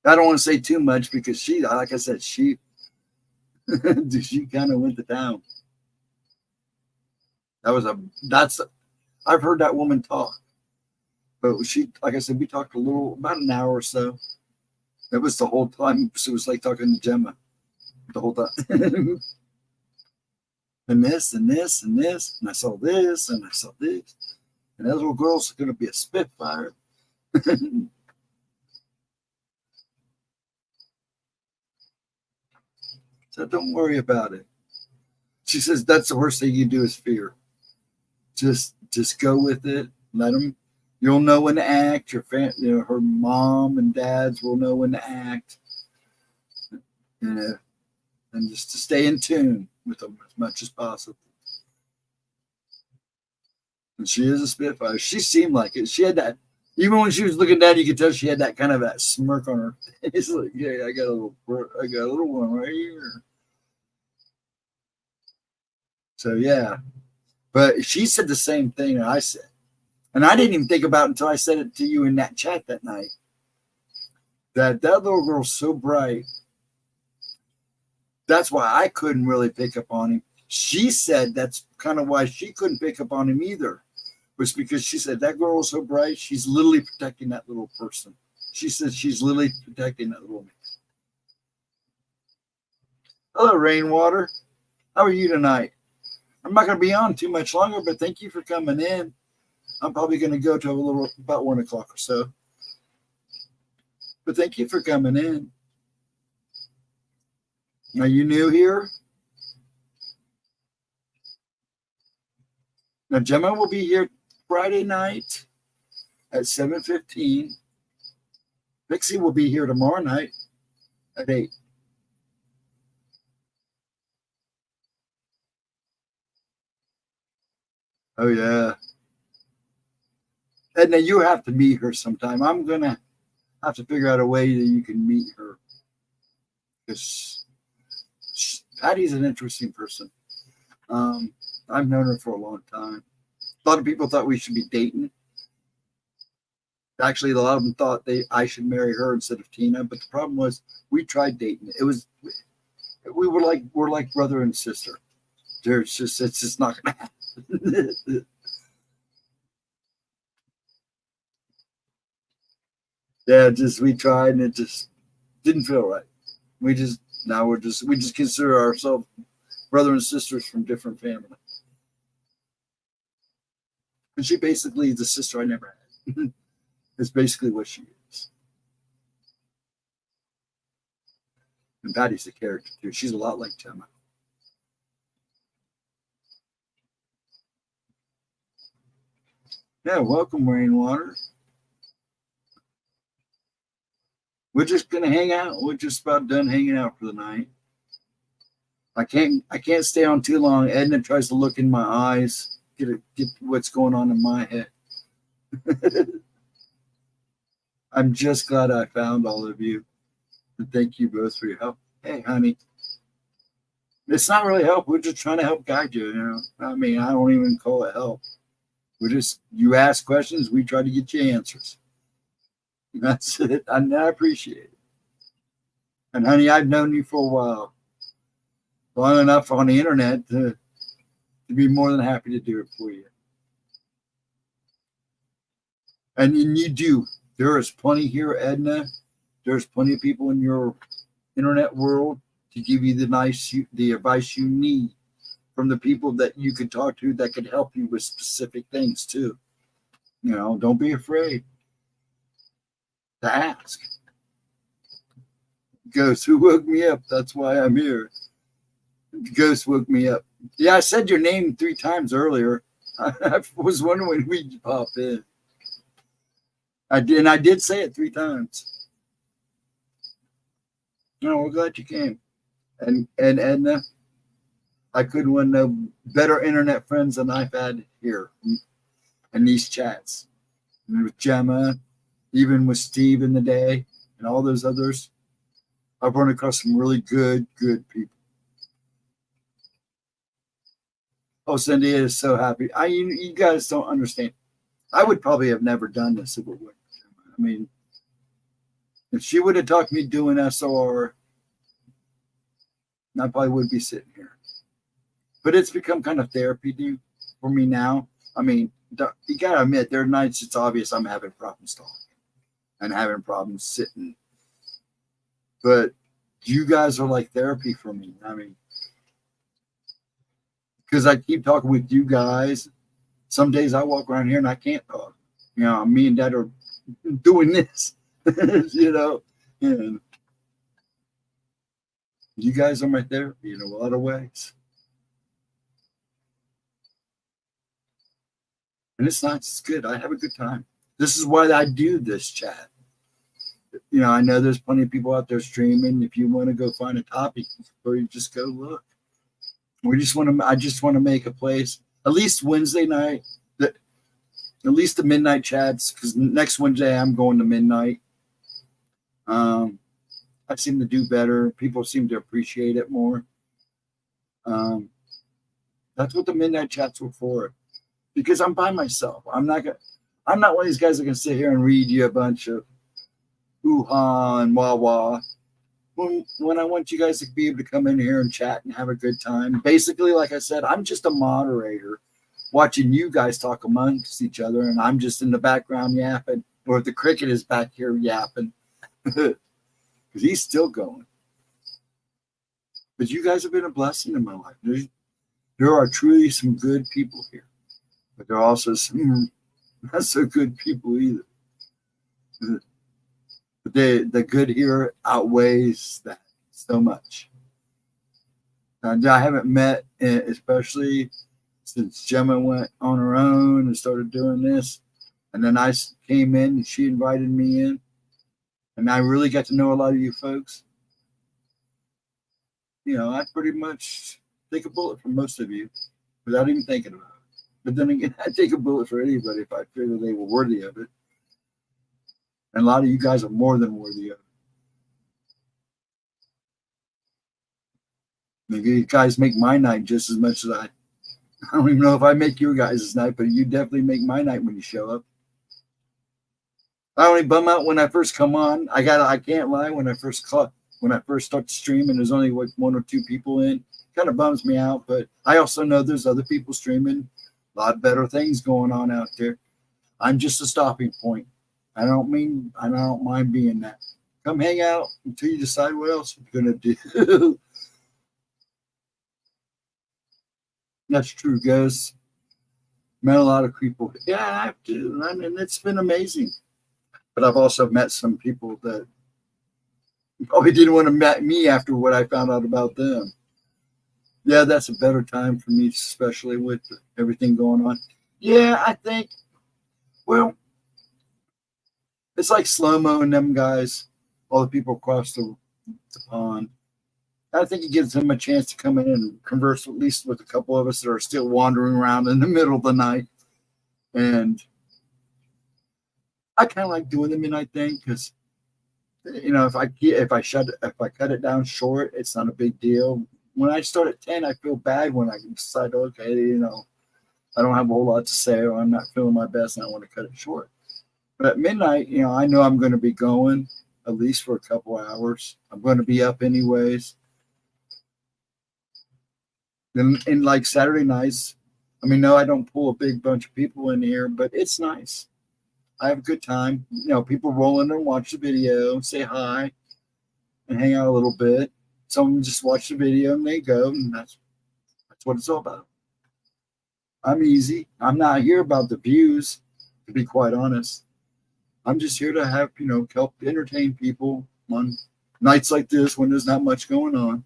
A: I don't want to say too much because she, like I said, she kind of went to town. I've heard that woman talk. But she, like I said, we talked about an hour or so. It was the whole time. So it was like talking to Gemma the whole time. And this, and this, and this. And I saw this, and I saw this. And that little girl's going to be a Spitfire. So don't worry about it. She says that's the worst thing you do is fear. Just go with it. Let them. You'll know when to act. Her mom and dads will know when to act. And just to stay in tune with them as much as possible. And she is a Spitfire. She seemed like it. She had that. Even when she was looking down, you could tell she had that kind of that smirk on her face. Like, yeah, I got a little one right here. So yeah, but she said the same thing that I said, and I didn't even think about it until I said it to you in that chat that night. That little girl's so bright. That's why I couldn't really pick up on him. She said that's kind of why she couldn't pick up on him either. Was because she said that girl is so bright, she's literally protecting that little person. She said she's literally protecting that little man. Hello, Rainwater. How are you tonight? I'm not going to be on too much longer, but thank you for coming in. I'm probably going to go to a little about 1 o'clock or so. But thank you for coming in. Are you new here? Now, Gemma will be here Friday night at 7:15. Vixie will be here tomorrow night at 8. Oh, yeah. Edna, you have to meet her sometime. I'm going to have to figure out a way that you can meet her. Because Patty's an interesting person. I've known her for a long time. A lot of people thought we should be dating. Actually, a lot of them thought I should marry her instead of Tina. But the problem was we tried dating. We're like brother and sister. It's just not gonna happen. Yeah, we tried and it just didn't feel right. We just consider ourselves brother and sisters from different families. And she basically is the sister I never had. It's basically what she is. And Patty's a character too. She's a lot like Gemma. Yeah, welcome, Rainwater. We're just gonna hang out. We're just about done hanging out for the night. I can't stay on too long. Edna tries to look in my eyes, get what's going on in my head. I'm just glad I found all of you. And thank you both for your help. Hey, honey. It's not really help. We're just trying to help guide you, you know. I mean, I don't even call it help. You ask questions, we try to get you answers. And that's it. And I appreciate it. And honey, I've known you for a while. Long enough on the internet to be more than happy to do it for you. And you do. There is plenty here, Edna. There's plenty of people in your internet world to give you the advice you need from the people that you could talk to that could help you with specific things too. You know, don't be afraid to ask. Ghost, who woke me up? That's why I'm here. Ghost woke me up. Yeah, I said your name 3 times earlier. I was wondering when we'd pop in. I did say it 3 times. No, we're glad you came. And Edna, I couldn't want no better internet friends than I've had here in these chats. And with Gemma, even with Steve in the day, and all those others. I've run across some really good people. Oh, Cindy is so happy. You guys don't understand. I would probably have never done this if it would. I mean, if she would have talked me doing SOR, I probably would be sitting here. But it's become kind of therapy for me now. I mean, you gotta admit, there are nights it's obvious I'm having problems talking and having problems sitting. But you guys are like therapy for me. I mean, because I keep talking with you guys. Some days I walk around here and I can't talk. You know, me and Dad are doing this, you know, and you guys are my therapy in a lot of ways. And it's nice. It's good. I have a good time. This is why I do this chat. You know, I know there's plenty of people out there streaming. If you want to go find a topic, or you just go look. I just want to make a place, at least Wednesday night, that At least the midnight chats, because next Wednesday I'm going to midnight. I seem to do better. People seem to appreciate it more. That's what the midnight chats were for. Because I'm by myself. I'm not one of these guys that can sit here and read you a bunch of hoo-ha and wah-wah. When I want you guys to be able to come in here and chat and have a good time. Basically, like I said, I'm just a moderator watching you guys talk amongst each other, and I'm just in the background yapping, or the cricket is back here yapping. Because he's still going. But you guys have been a blessing in my life. There are truly some good people here. But there are also some not so good people either. But the good here outweighs that so much. And I haven't met, especially since Gemma went on her own and started doing this. And then I came in and she invited me in. And I really got to know a lot of you folks. You know, I pretty much take a bullet for most of you without even thinking about it. But then again, I take a bullet for anybody if I figure they were worthy of it. And a lot of you guys are more than worthy of it. Maybe you guys make my night just as much as I don't even know if I make your guys' night, but you definitely make my night when you show up. I only bum out when I first come on. I can't lie, when I first start streaming, there's only like 1 or 2 people in. Kind of bums me out, but I also know there's other people streaming. A lot better things going on out there. I'm just a stopping point. I don't mind being that. Come hang out until you decide what else you're gonna do. That's true, guys. Met a lot of people. Yeah, I have to. I mean, it's been amazing. But I've also met some people that probably didn't want to meet me after what I found out about them. Yeah, that's a better time for me, especially with everything going on. Yeah, I think, well, it's like Slow-Mo and them guys, all the people across the pond. I think it gives them a chance to come in and converse at least with a couple of us that are still wandering around in the middle of the night. And I kind of like doing the midnight thing because, you know, if I cut it down short, it's not a big deal. When I start at 10, I feel bad when I decide, okay, you know, I don't have a whole lot to say, or I'm not feeling my best and I want to cut it short. But at midnight, you know, I know I'm going to be going at least for a couple hours. I'm going to be up anyways. And like Saturday nights, I mean, no, I don't pull a big bunch of people in here, but it's nice. I have a good time. You know, people roll in and watch the video, say hi, and hang out a little bit. Some of them just watch the video and they go, and that's what it's all about. I'm easy. I'm not here about the views, to be quite honest. I'm just here to have, you know, help entertain people on nights like this when there's not much going on.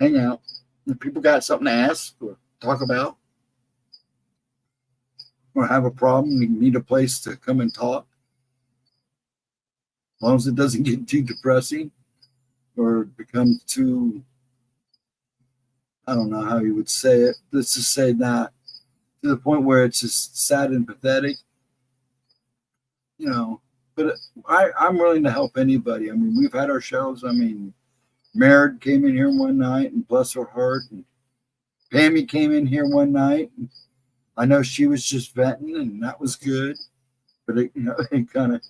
A: Hang out. If people got something to ask or talk about, or have a problem, you need a place to come and talk. As long as it doesn't get too depressing or become too, I don't know how you would say it. Let's just say that, to the point where it's just sad and pathetic, you know. But I'm willing to help anybody. I mean, we've had our shows. I mean, Merritt came in here one night, and bless her heart. And Pammy came in here one night. And I know she was just venting, and that was good. But it, you know, it kind of.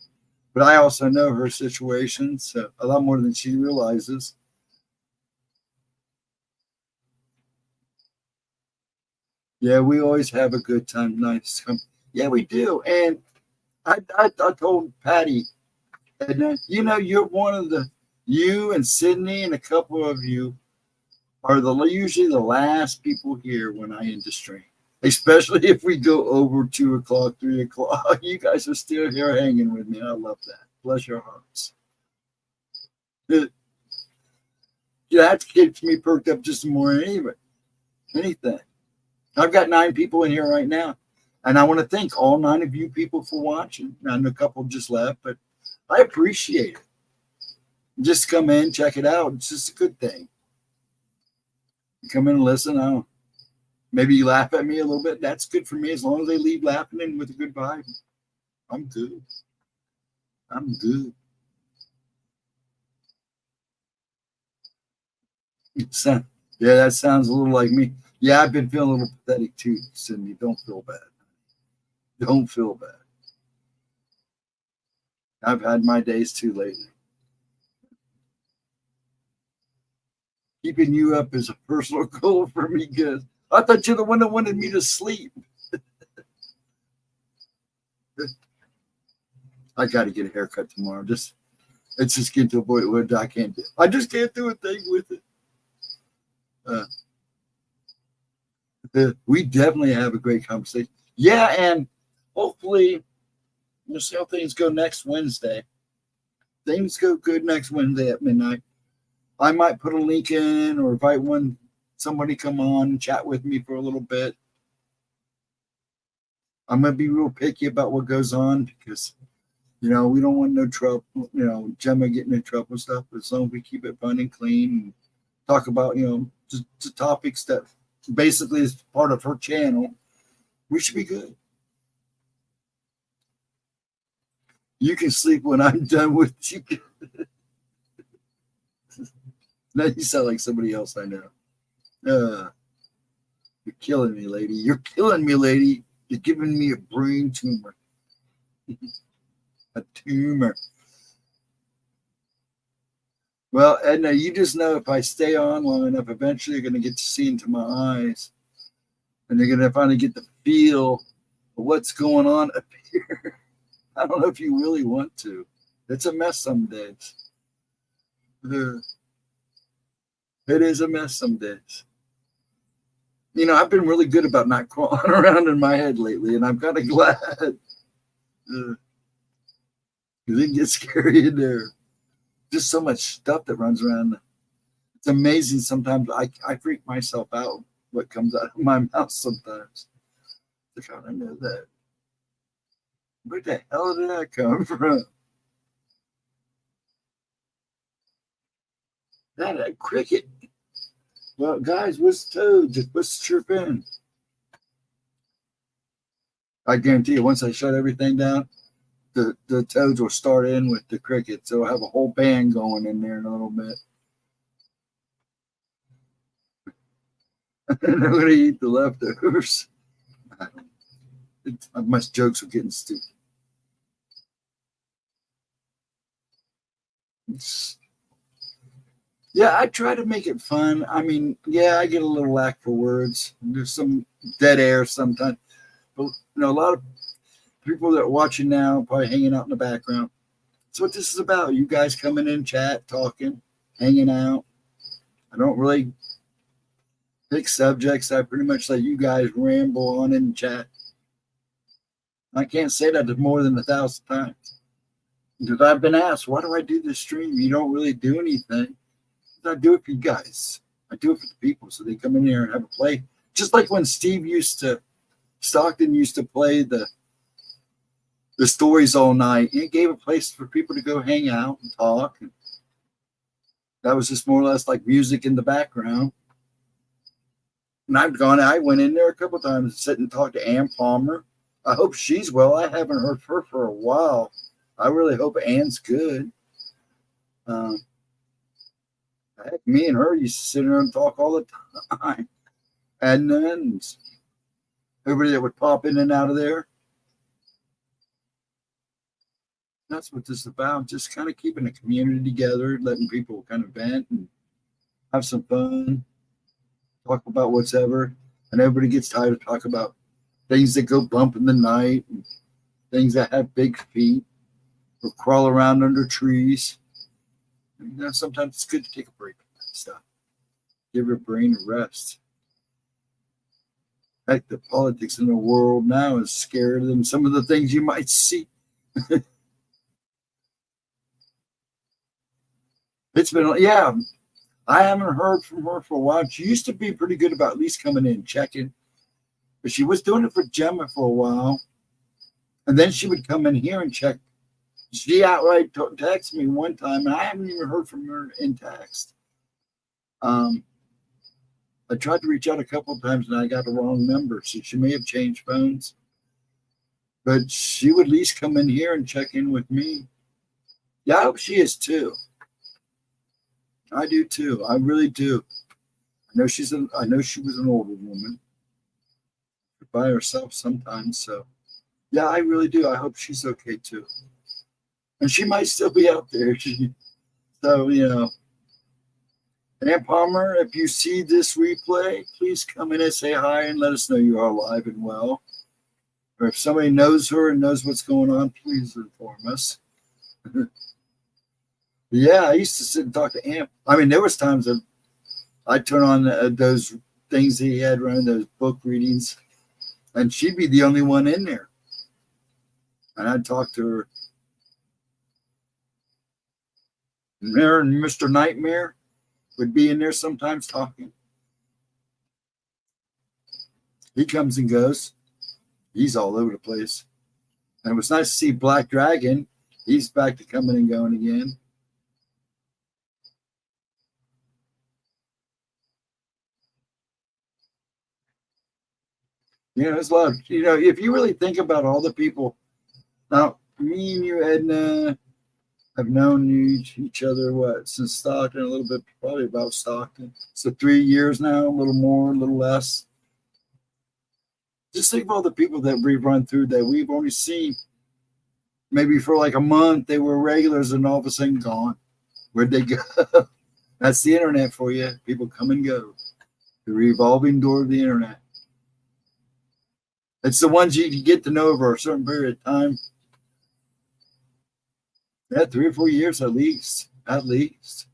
A: But I also know her situation, so a lot more than she realizes. Yeah, we always have a good time. Nice. Yeah, we do. And I told Patty, and you know, you're one of the, you and Sydney and a couple of you are usually the last people here when I end the stream. Especially if we go over 2 o'clock, 3 o'clock. You guys are still here hanging with me. I love that. Bless your hearts. Yeah, that keeps me perked up just more than anything. I've got 9 people in here right now. And I want to thank all 9 of you people for watching. I know a couple just left, but I appreciate it. Just come in, check it out. It's just a good thing. You come in and listen. Maybe you laugh at me a little bit. That's good for me. As long as they leave laughing and with a good vibe, I'm good. I'm good. So, yeah, that sounds a little like me. Yeah, I've been feeling a little pathetic too, Cindy. Don't feel bad. Don't feel bad. I've had my days too lately. Keeping you up is a personal goal for me, because I thought you're the one that wanted me to sleep. I got to get a haircut tomorrow. It's just getting to a point where I can't do. I just can't do a thing with it. We definitely have a great conversation. Yeah, and hopefully we'll see how things go next Wednesday. Things go good next Wednesday at midnight. I might put a link in or invite somebody come on and chat with me for a little bit. I'm gonna be real picky about what goes on, because we don't want no trouble, Gemma getting in trouble and stuff. As long as we keep it fun and clean and talk about, just the topics that basically is part of her channel, we should be good. You can sleep when I'm done with you. Now you sound like somebody else I know. You're killing me, lady. You're killing me, lady. You're giving me a brain tumor. A tumor. Well, Edna, you just know if I stay on long enough, eventually you're going to get to see into my eyes. And you're going to finally get the feel of what's going on up here. I don't know if you really want to. It's a mess some days. It is a mess some days. I've been really good about not crawling around in my head lately, and I'm kind of glad. Because it gets scary in there. Just so much stuff that runs around. It's amazing sometimes. I freak myself out what comes out of my mouth sometimes. Like, how did I know that? Where the hell did that come from? That cricket. Well, guys, what's Toad? What's chirping? I guarantee you, once I shut everything down, the toads will start in with the crickets. So we'll have a whole band going in there in a little bit. And I'm going to eat the leftovers. My jokes are getting stupid. Yeah, I try to make it fun. I mean, yeah, I get a little lack for words. There's some dead air sometimes. But, a lot of people that are watching now probably hanging out in the background. That's what this is about. You guys coming in, chat, talking, hanging out. I don't really pick subjects. I pretty much let you guys ramble on in chat. I can't say that more than 1,000 times. Because I've been asked, why do I do this stream? You don't really do anything. I do it for you guys. I do it for the people, so they come in here and have a play. Just like when Stockton used to play the stories all night. It gave a place for people to go hang out and talk. And that was just more or less like music in the background. And I went in there a couple of times and sit and talk to Ann Palmer. I hope she's well. I haven't heard her for a while. I really hope Ann's good. Heck, me and her used to sit there and talk all the time. And then everybody that would pop in and out of there. That's what this is about. Just kind of keeping the community together, letting people kind of vent and have some fun, talk about whatever. And everybody gets tired of talking about things that go bump in the night, and things that have big feet or crawl around under trees. Sometimes it's good to take a break from that stuff. Give your brain a rest. Heck, the politics in the world now is scarier than some of the things you might see. It's been, yeah, I haven't heard from her for a while. She used to be pretty good about at least coming in, checking. But she was doing it for Gemma for a while. And then she would come in here and check. She outright texted me one time, and I haven't even heard from her in text. I tried to reach out a couple of times and I got the wrong number. So she may have changed phones, but she would at least come in here and check in with me. Yeah, I hope she is too. I do too. I really do. I know she was an older woman by herself sometimes. So yeah, I really do. I hope she's okay too. And she might still be out there. So, Aunt Palmer, if you see this replay, please come in and say hi and let us know you are alive and well. Or if somebody knows her and knows what's going on, please inform us. Yeah, I used to sit and talk to Aunt. I mean, there was times that I'd turn on those things that he had running, those book readings, and she'd be the only one in there. And I'd talk to her. And Mr. Nightmare would be in there sometimes talking. He comes and goes. He's all over the place. And it was nice to see Black Dragon. He's back to coming and going again. There's a lot of, if you really think about all the people. Now, me and you, Edna, have known each other, since Stockton, a little bit, probably about Stockton. So 3 years now, a little more, a little less. Just think of all the people that we've run through that we've only seen. Maybe for like a month, they were regulars and all of a sudden gone. Where'd they go? That's the internet for you. People come and go. The revolving door of the internet. It's the ones you get to know over a certain period of time. Yeah, 3 or 4 years at least. At least.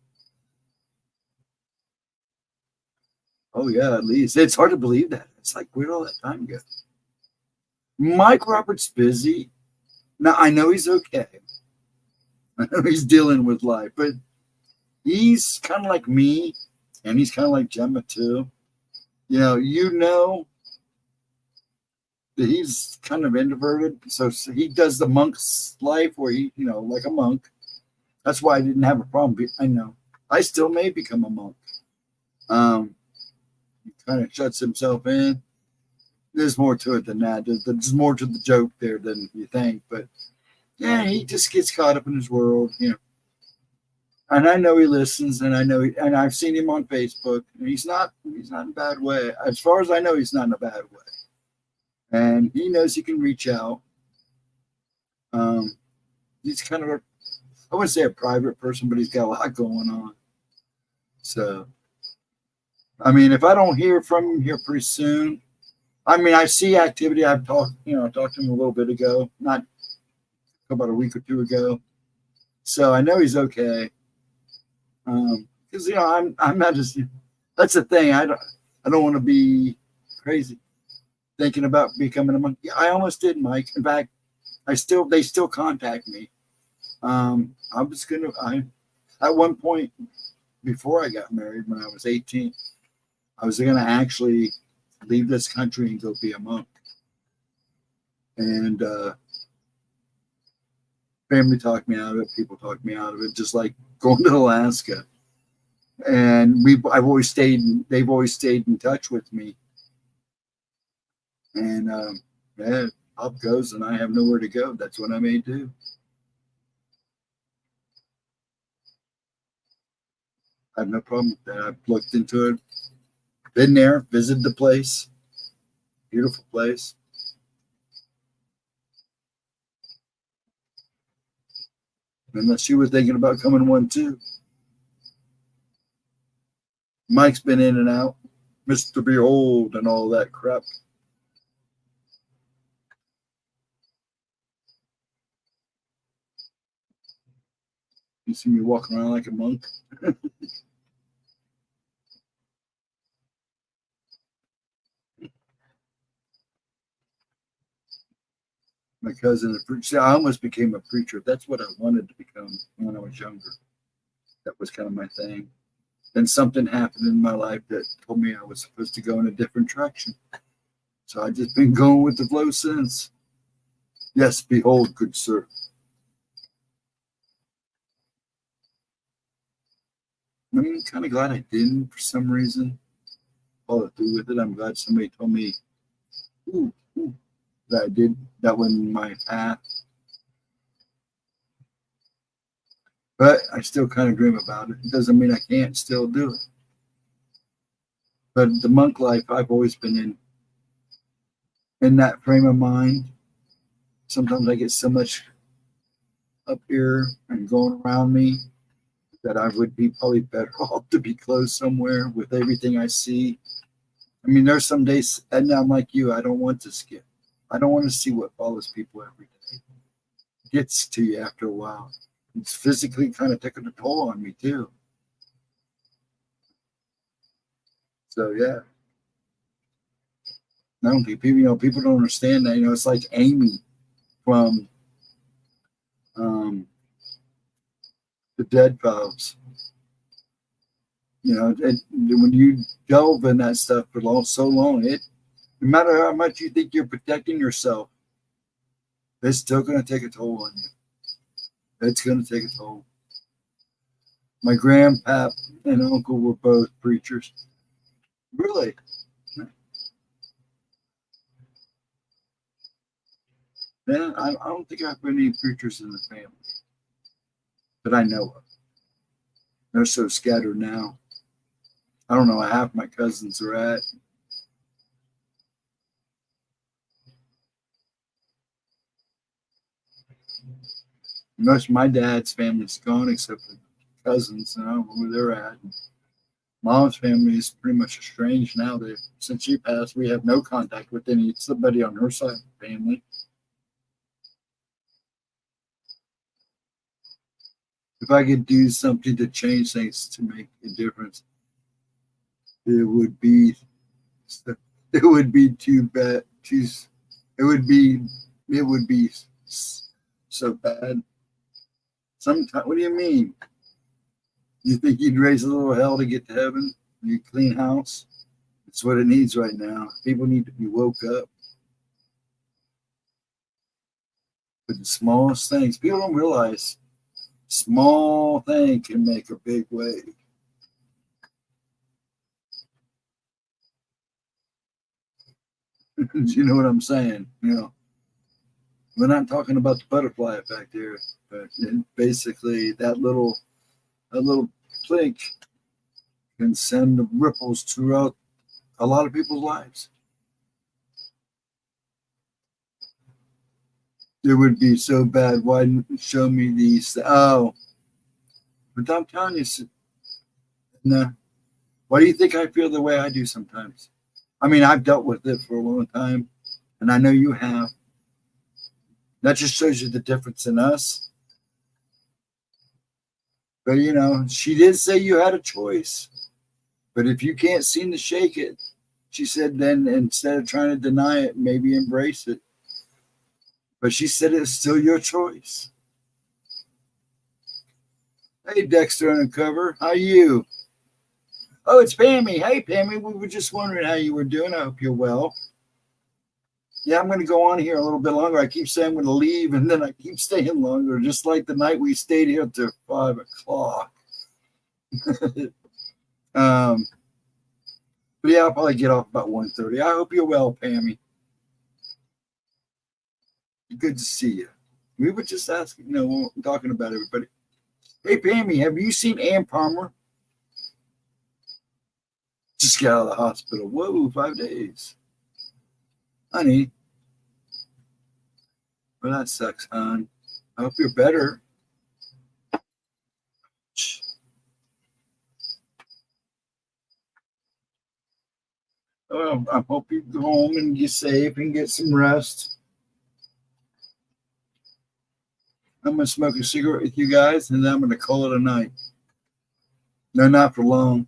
A: Oh, yeah, at least. It's hard to believe that. It's like, where'd all that time go? Mike Roberts busy. Now, I know he's okay. I know he's dealing with life, but he's kind of like me, and he's kind of like Gemma, too. That he's kind of introverted. So he does the monk's life where he, like a monk. That's why I didn't have a problem. I know. I still may become a monk. He kind of shuts himself in. There's more to it than that. There's more to the joke there than you think. But yeah, he just gets caught up in his world, And I know he listens, and and I've seen him on Facebook. And he's not in a bad way. As far as I know, he's not in a bad way. And he knows he can reach out. He's kind of I wouldn't say a private person, but he's got a lot going on. So, I mean, if I don't hear from him here pretty soon, I see activity. I talked to him a little bit ago, not about a week or two ago. So I know he's okay. Because I'm not just. That's the thing. I don't want to be crazy thinking about becoming a monk. Yeah, I almost did, Mike. In fact, they still contact me. I was at one point before I got married, when I was 18, I was gonna actually leave this country and go be a monk. And family talked me out of it. People talked me out of it, just like going to Alaska. And they've always stayed in touch with me. And up goes, and I have nowhere to go. That's what I may do. I have no problem with that. I've looked into it, been there, visited the place. Beautiful place. Unless you were thinking about coming one too. Mike's been in and out. Mr. Behold and all that crap. You see me walking around like a monk? My cousin, I almost became a preacher. That's what I wanted to become when I was younger. That was kind of my thing. Then something happened in my life that told me I was supposed to go in a different direction. So I've just been going with the flow since. Yes, behold, good sir. I'm kind of glad I didn't for some reason. follow through with it. I'm glad somebody told me that I did that wasn't my path. But I still kind of dream about it. It doesn't mean I can't still do it. But the monk life, I've always been in that frame of mind. Sometimes I get so much up here and going around me that I would be probably better off to be close somewhere with everything I see. I mean, there's some days, and I'm like you, I don't want to skip. I don't want to see what follows people every day. It gets to you after a while. It's physically kind of taking a toll on me too. So yeah. I don't think people don't understand that. It's like Amy from the Dead Files. When you delve in that stuff for so long, no matter how much you think you're protecting yourself, it's still going to take a toll on you. It's going to take a toll. My grandpap and uncle were both preachers. Really? Yeah, I don't think I have any preachers in the family that I know of. They're so scattered now. I don't know where half my cousins are at. Most of my dad's family's gone except for cousins, and I don't know where they're at. Mom's family is pretty much estranged now. Since she passed, we have no contact with somebody on her side of the family. If I could do something to change things to make a difference, it would be too bad. It would be so bad. Sometimes, what do you mean? You think you'd raise a little hell to get to heaven? You clean house? It's what it needs right now. People need to be woke up. But the smallest things, people don't realize, small thing can make a big wave. You know what I'm saying? We're not talking about the butterfly effect here, but basically that little click can send the ripples throughout a lot of people's lives. It would be so bad. Why didn't you show me these? Oh, but I'm telling you, no. Why do you think I feel the way I do sometimes? I mean, I've dealt with it for a long time, and I know you have. That just shows you the difference in us. But, she did say you had a choice. But if you can't seem to shake it, she said, then instead of trying to deny it, maybe embrace it. But she said it's still your choice. Hey, Dexter Undercover, how are you? Oh, it's Pammy. Hey, Pammy, we were just wondering how you were doing. I hope you're well. Yeah, I'm going to go on here a little bit longer. I keep saying I'm going to leave, and then I keep staying longer, just like the night we stayed here till 5 o'clock. But yeah, I'll probably get off about 1:30. I hope you're well, Pammy. Good to see you. We were just asking, talking about everybody. Hey, Pammy, have you seen Ann Palmer? Just got out of the hospital. Whoa, 5 days. Honey. Well, that sucks, hon. I hope you're better. Well, I hope you go home and get safe and get some rest. I'm going to smoke a cigarette with you guys, and then I'm going to call it a night. No, not for long.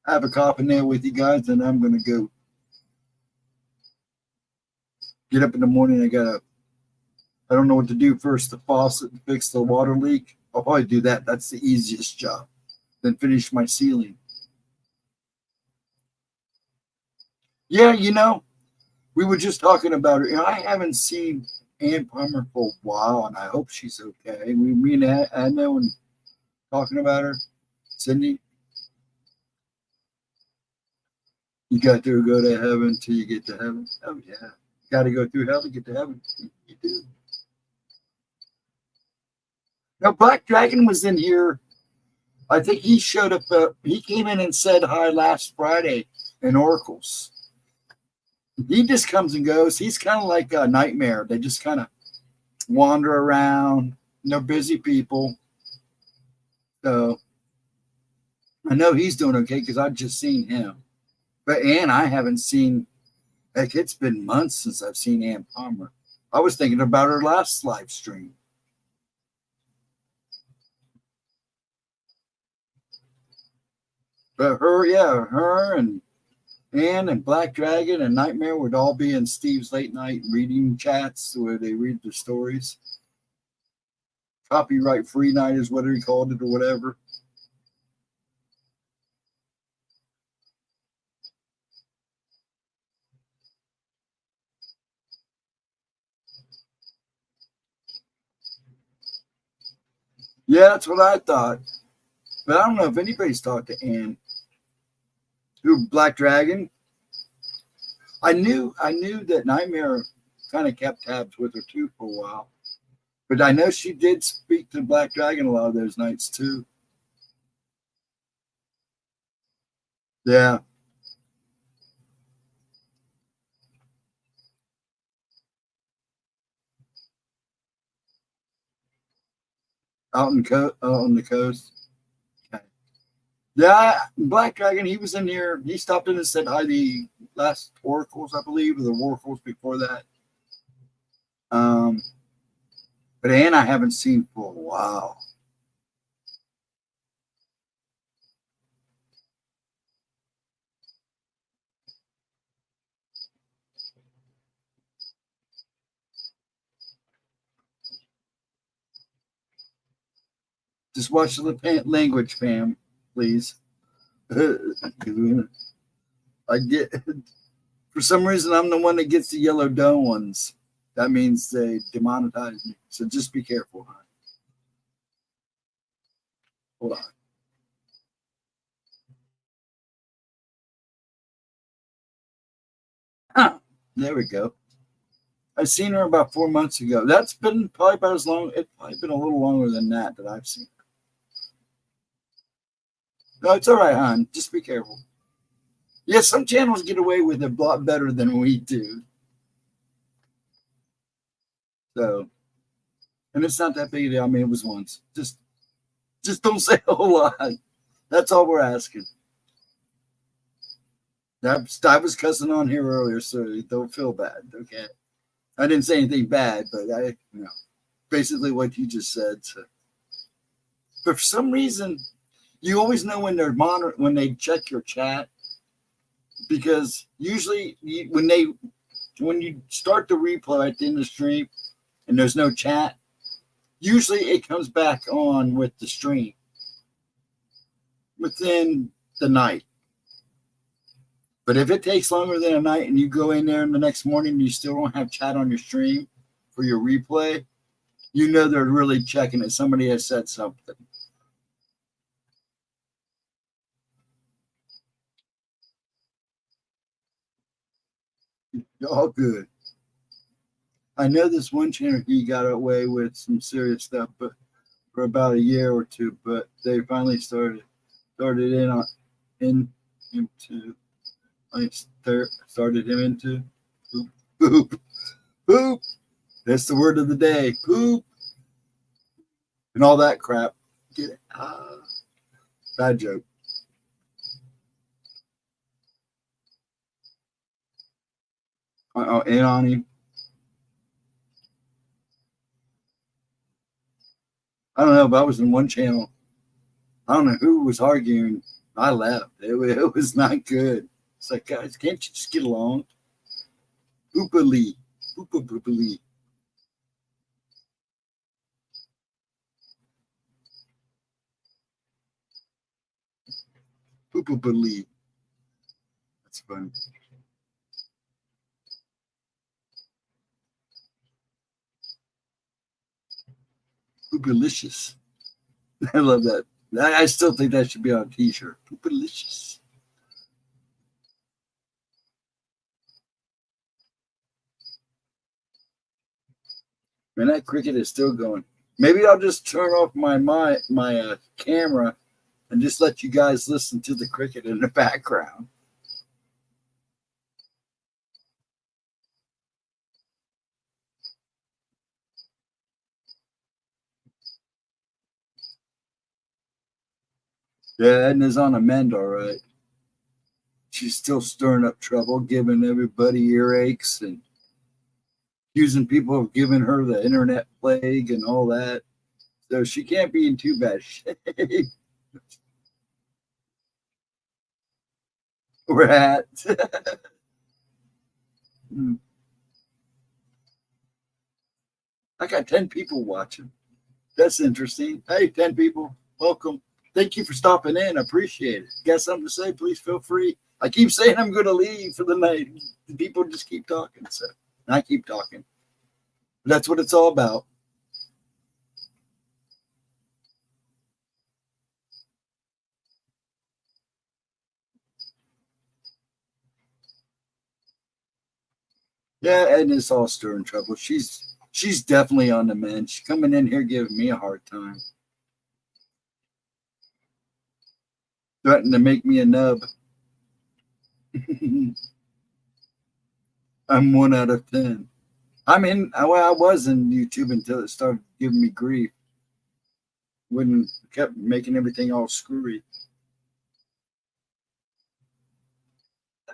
A: I have a coffee nail with you guys, and I'm going to go get up in the morning. I don't know what to do first. The faucet, fix the water leak. I'll probably do that. That's the easiest job. Then finish my ceiling. Yeah, we were just talking about it. I haven't seen Ann Palmer for a while, and I hope she's okay. Me and Anna and talking about her. Cindy, you got to go to heaven till you get to heaven. Oh yeah, you got to go through hell to get to heaven. You do. Now Black Dragon was in here. I think he showed up. He came in and said hi last Friday in Oracles. He just comes and goes. He's kind of like a nightmare. They just kind of wander around. They're busy people. So I know he's doing okay because I've just seen him. But Ann, I haven't seen. Heck, it's been months since I've seen Ann Palmer. I was thinking about her last live stream. But her and Ann and Black Dragon and Nightmare would all be in Steve's late night reading chats where they read their stories. Copyright free night is what he called it or whatever. Yeah, that's what I thought. But I don't know if anybody's talked to Ann. Who, Black Dragon? I knew that Nightmare kind of kept tabs with her too for a while. But I know she did speak to Black Dragon a lot of those nights too. Yeah. Out on the coast. Okay. Yeah, Black Dragon, he was in here. He stopped in and said hi the last Oracles, I believe, or the Oracles before that. But Ann I haven't seen for a while. Just watch the language, fam, please. I get, for some reason, I'm the one that gets the yellow dome ones. That means they demonetize me. So just be careful, huh? Hold on. There we go. I seen her about 4 months ago. That's been probably about as long. It's probably been a little longer than that I've seen her. No, it's all right, hon. Just be careful. Yeah, some channels get away with it a lot better than we do. So, and it's not that big a deal. I mean, it was once. Just don't say a whole lot. That's all we're asking. I was cussing on here earlier, so don't feel bad. Okay, I didn't say anything bad, but basically what you just said. So. But for some reason, you always know when they're when they check your chat, because usually when you start the replay at the end of the stream and there's no chat, usually it comes back on with the stream within the night. But if it takes longer than a night and you go in there in the next morning and you still don't have chat on your stream for your replay, you know they're really checking it. Somebody has said something. You're all good. I know this one channel he got away with some serious stuff, but for about a year or two, but they finally started started him into poop. Poop. That's the word of the day. Poop. And all that crap. Get it. Bad joke. In on him. I don't know, but I was in one channel. I don't know who was arguing. I left. It was not good. It's like, guys, can't you just get along? Oopily. Oopily. Oopily. That's fun. Poopalicious. I love that. I still think that should be on a t-shirt. Poopalicious. Man, that cricket is still going. Maybe I'll just turn off my camera and just let you guys listen to the cricket in the background. Yeah, Edna's on a mend, all right. She's still stirring up trouble, giving everybody earaches and accusing people of giving her the internet plague and all that. So she can't be in too bad shape. We're at. I got 10 people watching. That's interesting. Hey, 10 people, welcome. Thank you for stopping in. I appreciate it. Got something to say? Please feel free. I keep saying I'm going to leave for the night. People just keep talking. So I keep talking. That's what it's all about. Yeah, Edna's all stirring trouble. She's definitely on the mend. She's coming in here giving me a hard time. Threatening to make me a nub. I'm 1 out of 10. I was in YouTube until it started giving me grief. Kept making everything all screwy.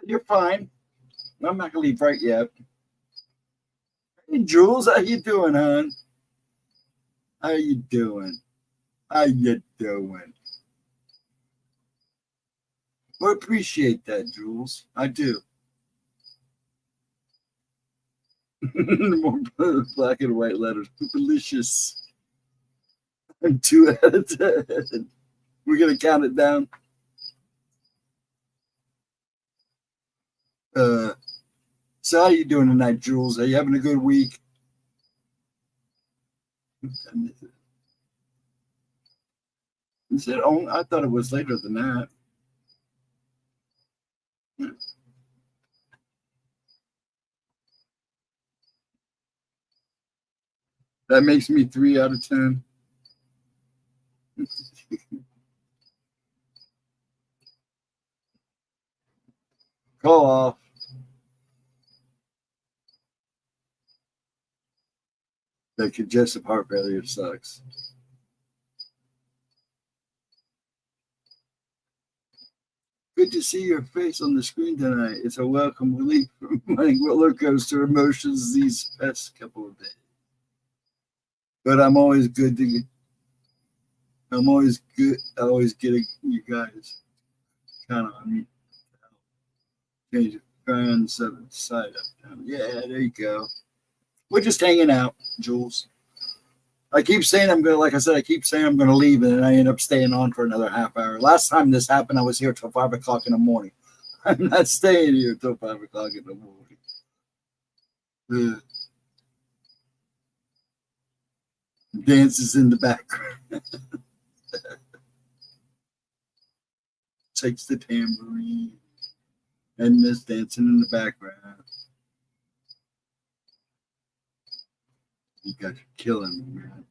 A: You're fine. I'm not gonna leave right yet. Hey Jules, how you doing, hon? How you doing? How you doing? I appreciate that, Jules. I do. More black and white letters. Delicious. I'm 2 out of 10. We're gonna count it down. So how you doing tonight, Jules? Are you having a good week? Is it on? I thought it was later than that. That makes me 3 out of 10. Call off. That congestive heart failure sucks. Good to see your face on the screen tonight. It's a welcome relief from my roller coaster emotions these past couple of days. But I'm always good to. I'm always good. I always get you guys kind of on me. Change it. Try on the side up. Yeah, there you go. We're just hanging out, Jules. I keep saying I'm gonna, like I said, I keep saying I'm gonna leave, and then I end up staying on for another half hour. Last time this happened, I was here till 5 o'clock in the morning. I'm not staying here till 5 o'clock in the morning. Dances in the background. Takes the tambourine, and this dancing in the background. You guys are killing me, man.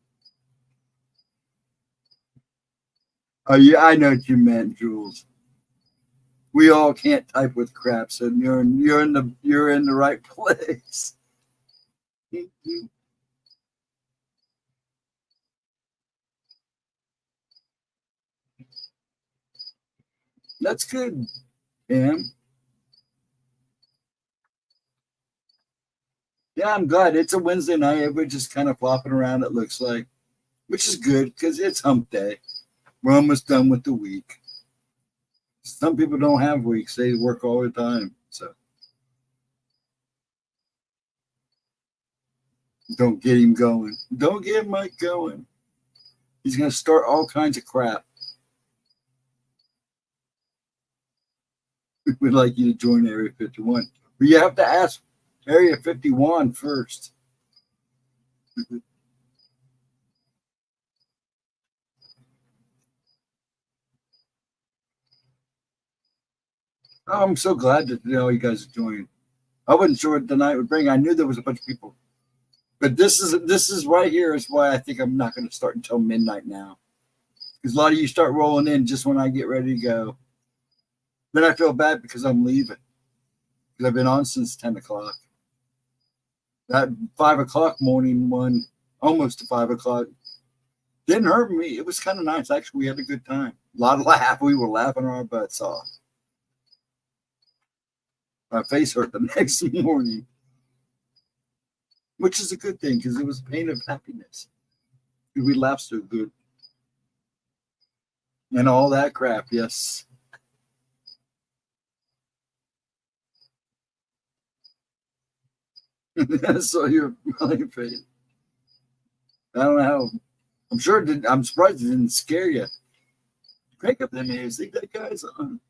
A: Oh yeah, I know what you meant, Jules. We all can't type with crap, so you're in the right place. That's good, Pam. Yeah, I'm glad it's a Wednesday night. Everybody's just kind of flopping around. It looks like, which is good because it's Hump Day. We're almost done with the week. Some people don't have weeks; they work all the time. So don't get him going. Don't get Mike going. He's going to start all kinds of crap. We'd like you to join Area 51. But you have to ask Area 51 first. Oh, I'm so glad that you guys joined. I wasn't sure what the night would bring. I knew there was a bunch of people, but this is right here is why I think I'm not going to start until midnight now, because a lot of you start rolling in just when I get ready to go. Then I feel bad because I'm leaving because I've been on since 10 o'clock. That 5 o'clock morning one, almost to 5 o'clock, didn't hurt me. It was kind of nice actually. We had a good time. A lot of laugh. We were laughing our butts off. My face hurt the next morning, which is a good thing because it was pain of happiness. We laughed so good. And all that crap, yes. So you're really afraid. I don't know how. I'm sure it did. I'm surprised it didn't scare you. Crank up the music. That guy's on.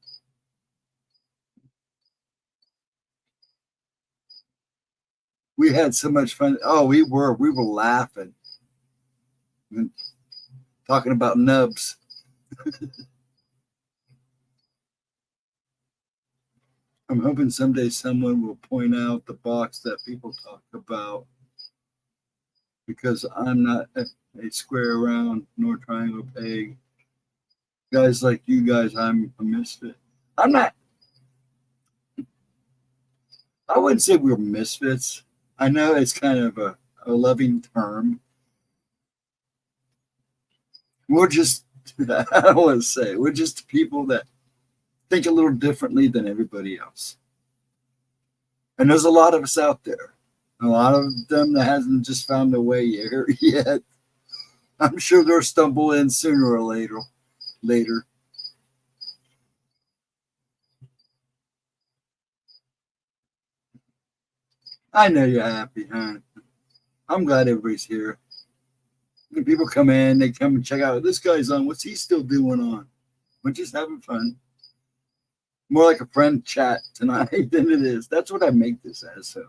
A: We had so much fun. Oh, we were laughing and talking about nubs. I'm hoping someday someone will point out the box that people talk about, because I'm not a square round nor triangle peg. Guys like you guys, I'm a misfit. I'm not. I wouldn't say we're misfits. I know it's kind of a loving term. We're just, I don't want to say, we're just people that think a little differently than everybody else. And there's a lot of us out there. A lot of them that hasn't just found their way here yet. I'm sure they'll stumble in sooner or later. I know you're happy, huh? I'm glad everybody's here. When people come in, they come and check out. This guy's on. What's he still doing on? We're just having fun. More like a friend chat tonight than it is. That's what I make this as. So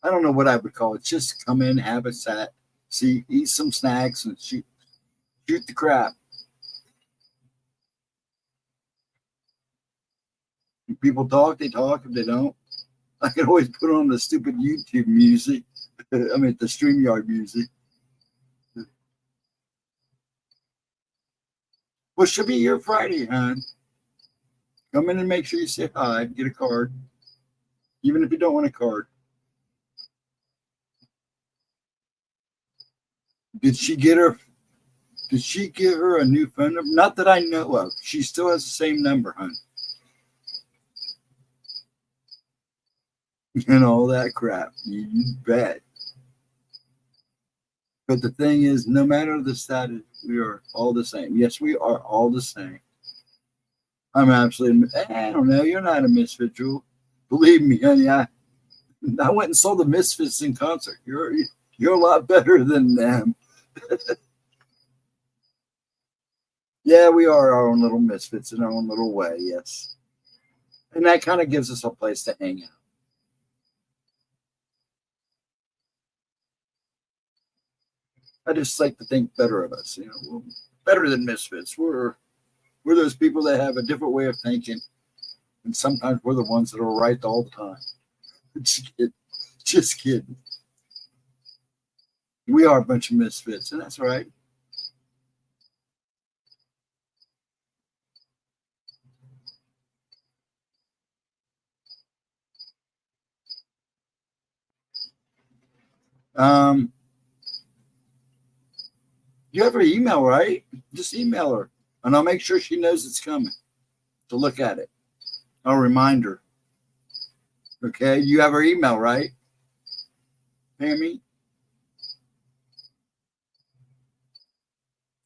A: I don't know what I would call it. Just come in, have a chat, see, eat some snacks, and shoot the crap. If people talk, they talk. If they don't, I can always put on the stupid YouTube music. I mean, the StreamYard music. Well, should be your Friday, hon. Come in and make sure you say hi. Get a card, even if you don't want a card. Did she get her? Did she give her a new phone number? Not that I know of. She still has the same number, hon. And all that crap. You bet. But the thing is, no matter the status, we are all the same. Yes, we are all the same. I'm absolutely, I don't know. You're not a misfit, Jewel. Believe me, honey. I went and saw the Misfits in concert. You're a lot better than them. Yeah, we are our own little misfits in our own little way. Yes, and that kind of gives us a place to hang out. I just like to think better of us. We're better than misfits. We're those people that have a different way of thinking, and sometimes we're the ones that are right all the time. Just kidding. Just kidding. We are a bunch of misfits, and that's right. Um, you have her email, right? Just email her, and I'll make sure she knows it's coming to look at it. I'll remind her. Okay, you have her email, right, Pammy?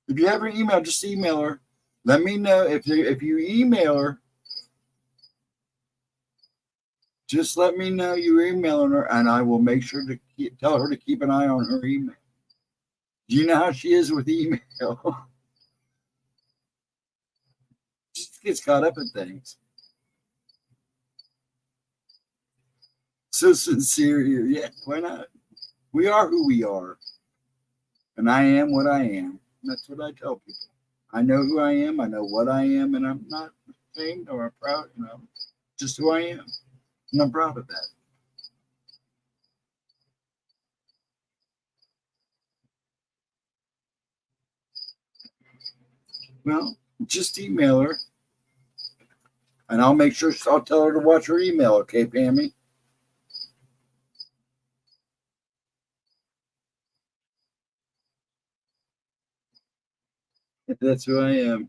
A: If you have her email, just email her. Let me know if you email her. Just let me know you're emailing her, and I will make sure to tell her to keep an eye on her email. Do you know how she is with email? She gets caught up in things. So sincere here. Yeah, why not? We are who we are. And I am what I am. That's what I tell people. I know who I am. I know what I am. And I'm not ashamed or proud. just who I am. And I'm proud of that. Well, just email her. And I'll make sure, I'll tell her to watch her email, okay, Pammy? That's who I am.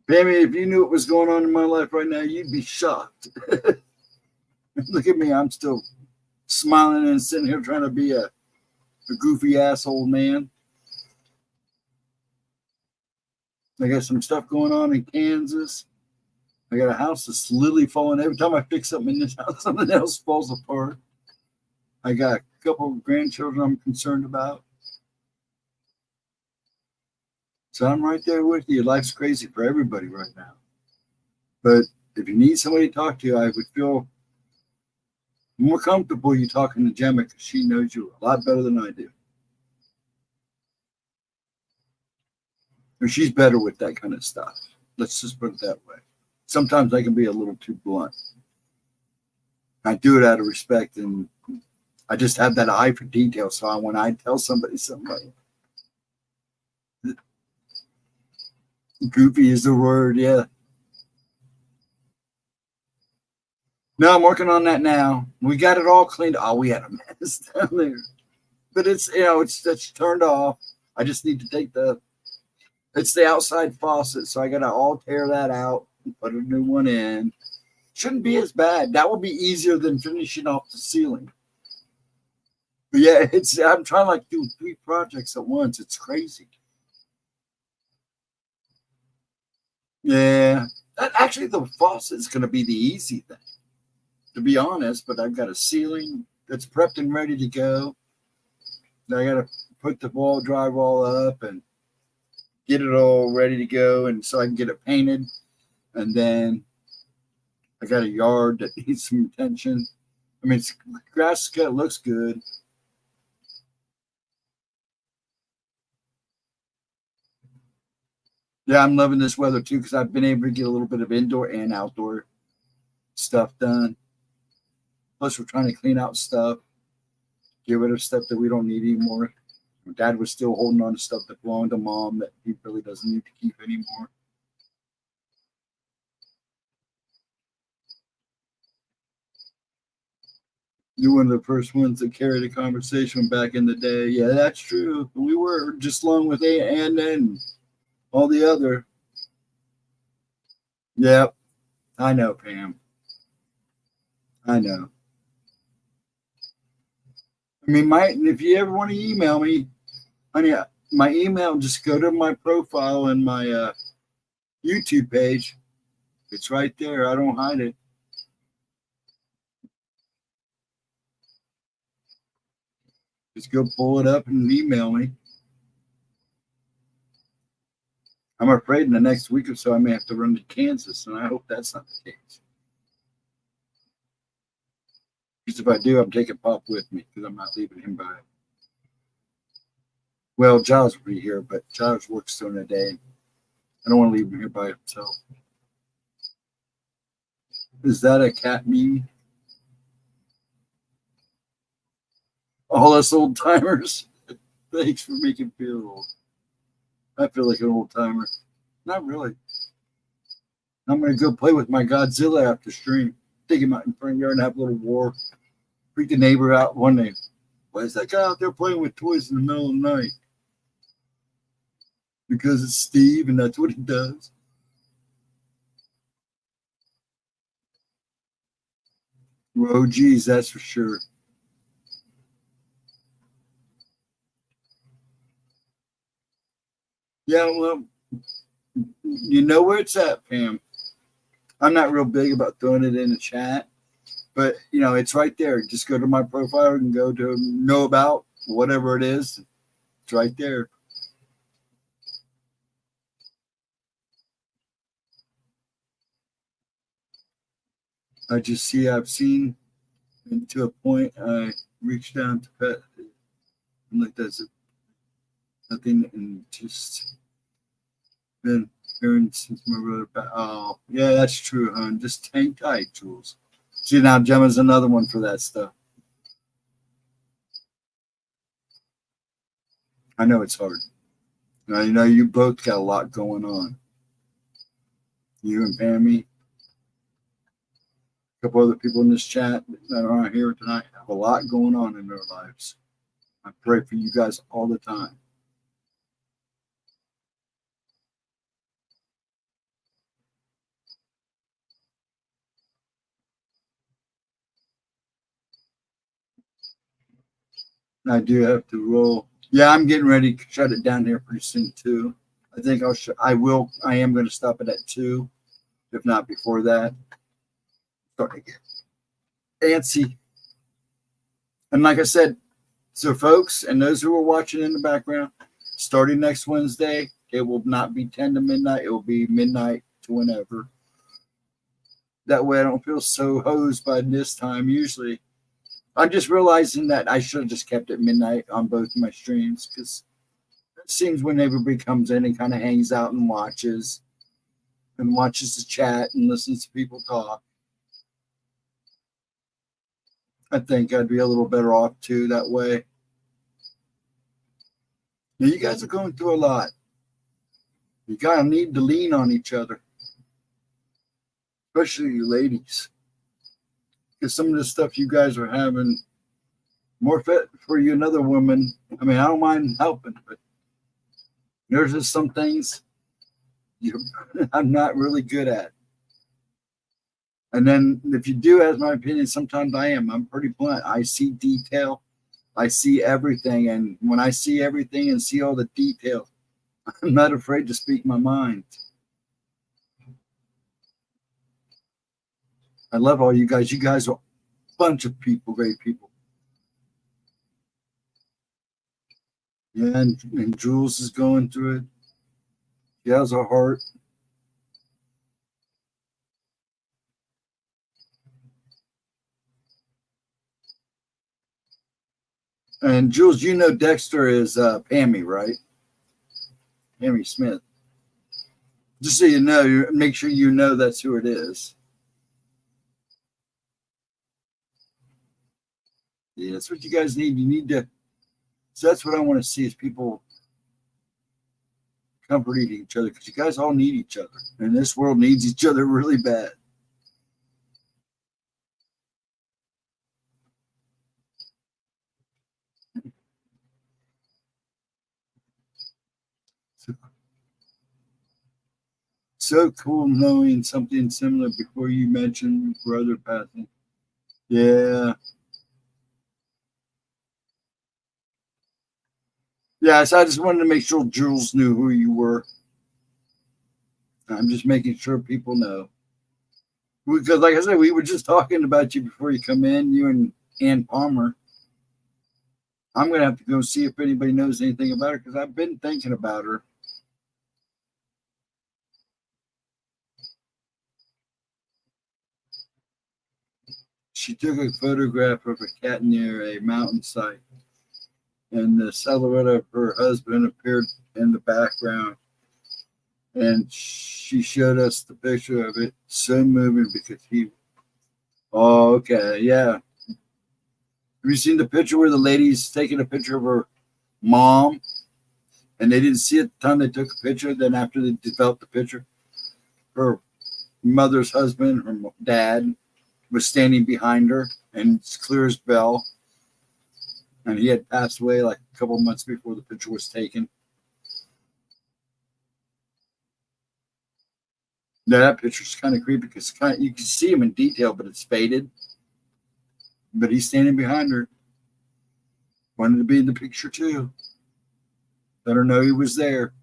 A: Pammy, if you knew what was going on in my life right now, you'd be shocked. Look at me, I'm still smiling and sitting here trying to be a goofy asshole man. I got some stuff going on in Kansas. I got a house that's literally falling. Every time I fix something in this house, something else falls apart. I got a couple of grandchildren I'm concerned about. So I'm right there with you. Life's crazy for everybody right now. But if you need somebody to talk to, I would feel more comfortable you talking to Gemma because she knows you a lot better than I do. Or she's better with that kind of stuff. Let's just put it that way. Sometimes I can be a little too blunt. I do it out of respect, and I just have that eye for detail. So when I tell somebody something, goofy is the word, yeah. No, I'm working on that now. We got it all cleaned. Oh, we had a mess down there, but it's it's turned off. I just need to take it's the outside faucet, so I gotta all tear that out and put a new one in. Shouldn't be as bad. That will be easier than finishing off the ceiling. But yeah, I'm trying to like do 3 projects at once. It's crazy. Yeah, actually the faucet is gonna be the easy thing, to be honest. But I've got a ceiling that's prepped and ready to go. I gotta put the wall drywall up and get it all ready to go, and so I can get it painted. And then I got a yard that needs some attention. I mean, grass looks good. Yeah, I'm loving this weather too because I've been able to get a little bit of indoor and outdoor stuff done. Plus, we're trying to clean out stuff, get rid of stuff that we don't need anymore. My dad was still holding on to stuff that belonged to mom that he really doesn't need to keep anymore. You're one of the first ones that carried a conversation back in the day. Yeah, that's true. We were just along with Anna and all the other. Yep, I know, Pam. I know. I mean, if you ever want to email me, honey, my email, just go to my profile and my YouTube page. It's right there. I don't hide it. Just go pull it up and email me. I'm afraid in the next week or so I may have to run to Kansas, and I hope that's not the case. Because if I do, I'm taking Pop with me because I'm not leaving him by. Well, Giles will be here, but Giles works during the day. I don't want to leave him here by himself. Is that a cat meme? All us old timers. Thanks for making me feel old. I feel like an old timer. Not really. I'm going to go play with my Godzilla after stream. Take him out in front yard and have a little war. Freak the neighbor out one day. Why is that guy out there playing with toys in the middle of the night? Because it's Steve and that's what he does. Oh, geez, that's for sure. Yeah, well, you know where it's at, Pam. I'm not real big about throwing it in the chat, but it's right there. Just go to my profile and go to know about whatever it is. It's right there. I've seen, and to a point, I reached down to pet. I'm like, that's it. Nothing, and just been hearing since my brother. Oh, yeah, that's true, hon. Just hang tight, Jules. See, now Gemma's another one for that stuff. I know it's hard. Now, you know, you both got a lot going on. You and Pammy, a couple other people in this chat that are here tonight have a lot going on in their lives. I pray for you guys all the time. I do have to roll. Yeah, I'm getting ready to shut it down here pretty soon too. I think I am going to stop it at 2, if not before that. Starting to get antsy. And like I said, so folks, and those who are watching in the background, starting next Wednesday, it will not be 10 to midnight. It will be midnight to whenever. That way I don't feel so hosed by this time. Usually, I'm just realizing that I should have just kept it midnight on both my streams, because it seems when everybody comes in and kind of hangs out and watches the chat and listens to people talk, I think I'd be a little better off too that way. Now, you guys are going through a lot. You gotta need to lean on each other, especially you ladies, because some of the stuff you guys are having more fit for you another woman. I mean, I don't mind helping, but there's just some things I'm not really good at. And then if you do ask my opinion, sometimes I'm pretty blunt. I see detail. I see everything. And when I see everything and see all the detail, I'm not afraid to speak my mind. I love all you guys. You guys are a bunch of people, great people. Yeah, and Jules is going through it. She has a heart. And Jules, you know Dexter is Pammy, right? Pammy Smith. Just so you know, make sure you know that's who it is. Yeah, that's what you guys need. You need to. So that's what I want to see is people comforting each other, because you guys all need each other, and this world needs each other really bad. So cool knowing something similar before you mentioned brother passing. Yeah. Yeah, so I just wanted to make sure Jules knew who you were. I'm just making sure people know. Because, like I said, we were just talking about you before you come in, you and Ann Palmer. I'm going to have to go see if anybody knows anything about her, because I've been thinking about her. She took a photograph of a cat near a mountainside, and the silhouette of her husband appeared in the background. And she showed us the picture of it. So moving, because he. Oh, okay, yeah. Have you seen the picture where the lady's taking a picture of her mom, and they didn't see it at the time they took a picture? Then after they developed the picture, her mother's husband, her dad, was standing behind her, and it's clear as bell. And he had passed away like a couple months before the picture was taken. Yeah, that picture's kind of creepy, because you can see him in detail, but it's faded. But he's standing behind her. Wanted to be in the picture too. Let her know he was there.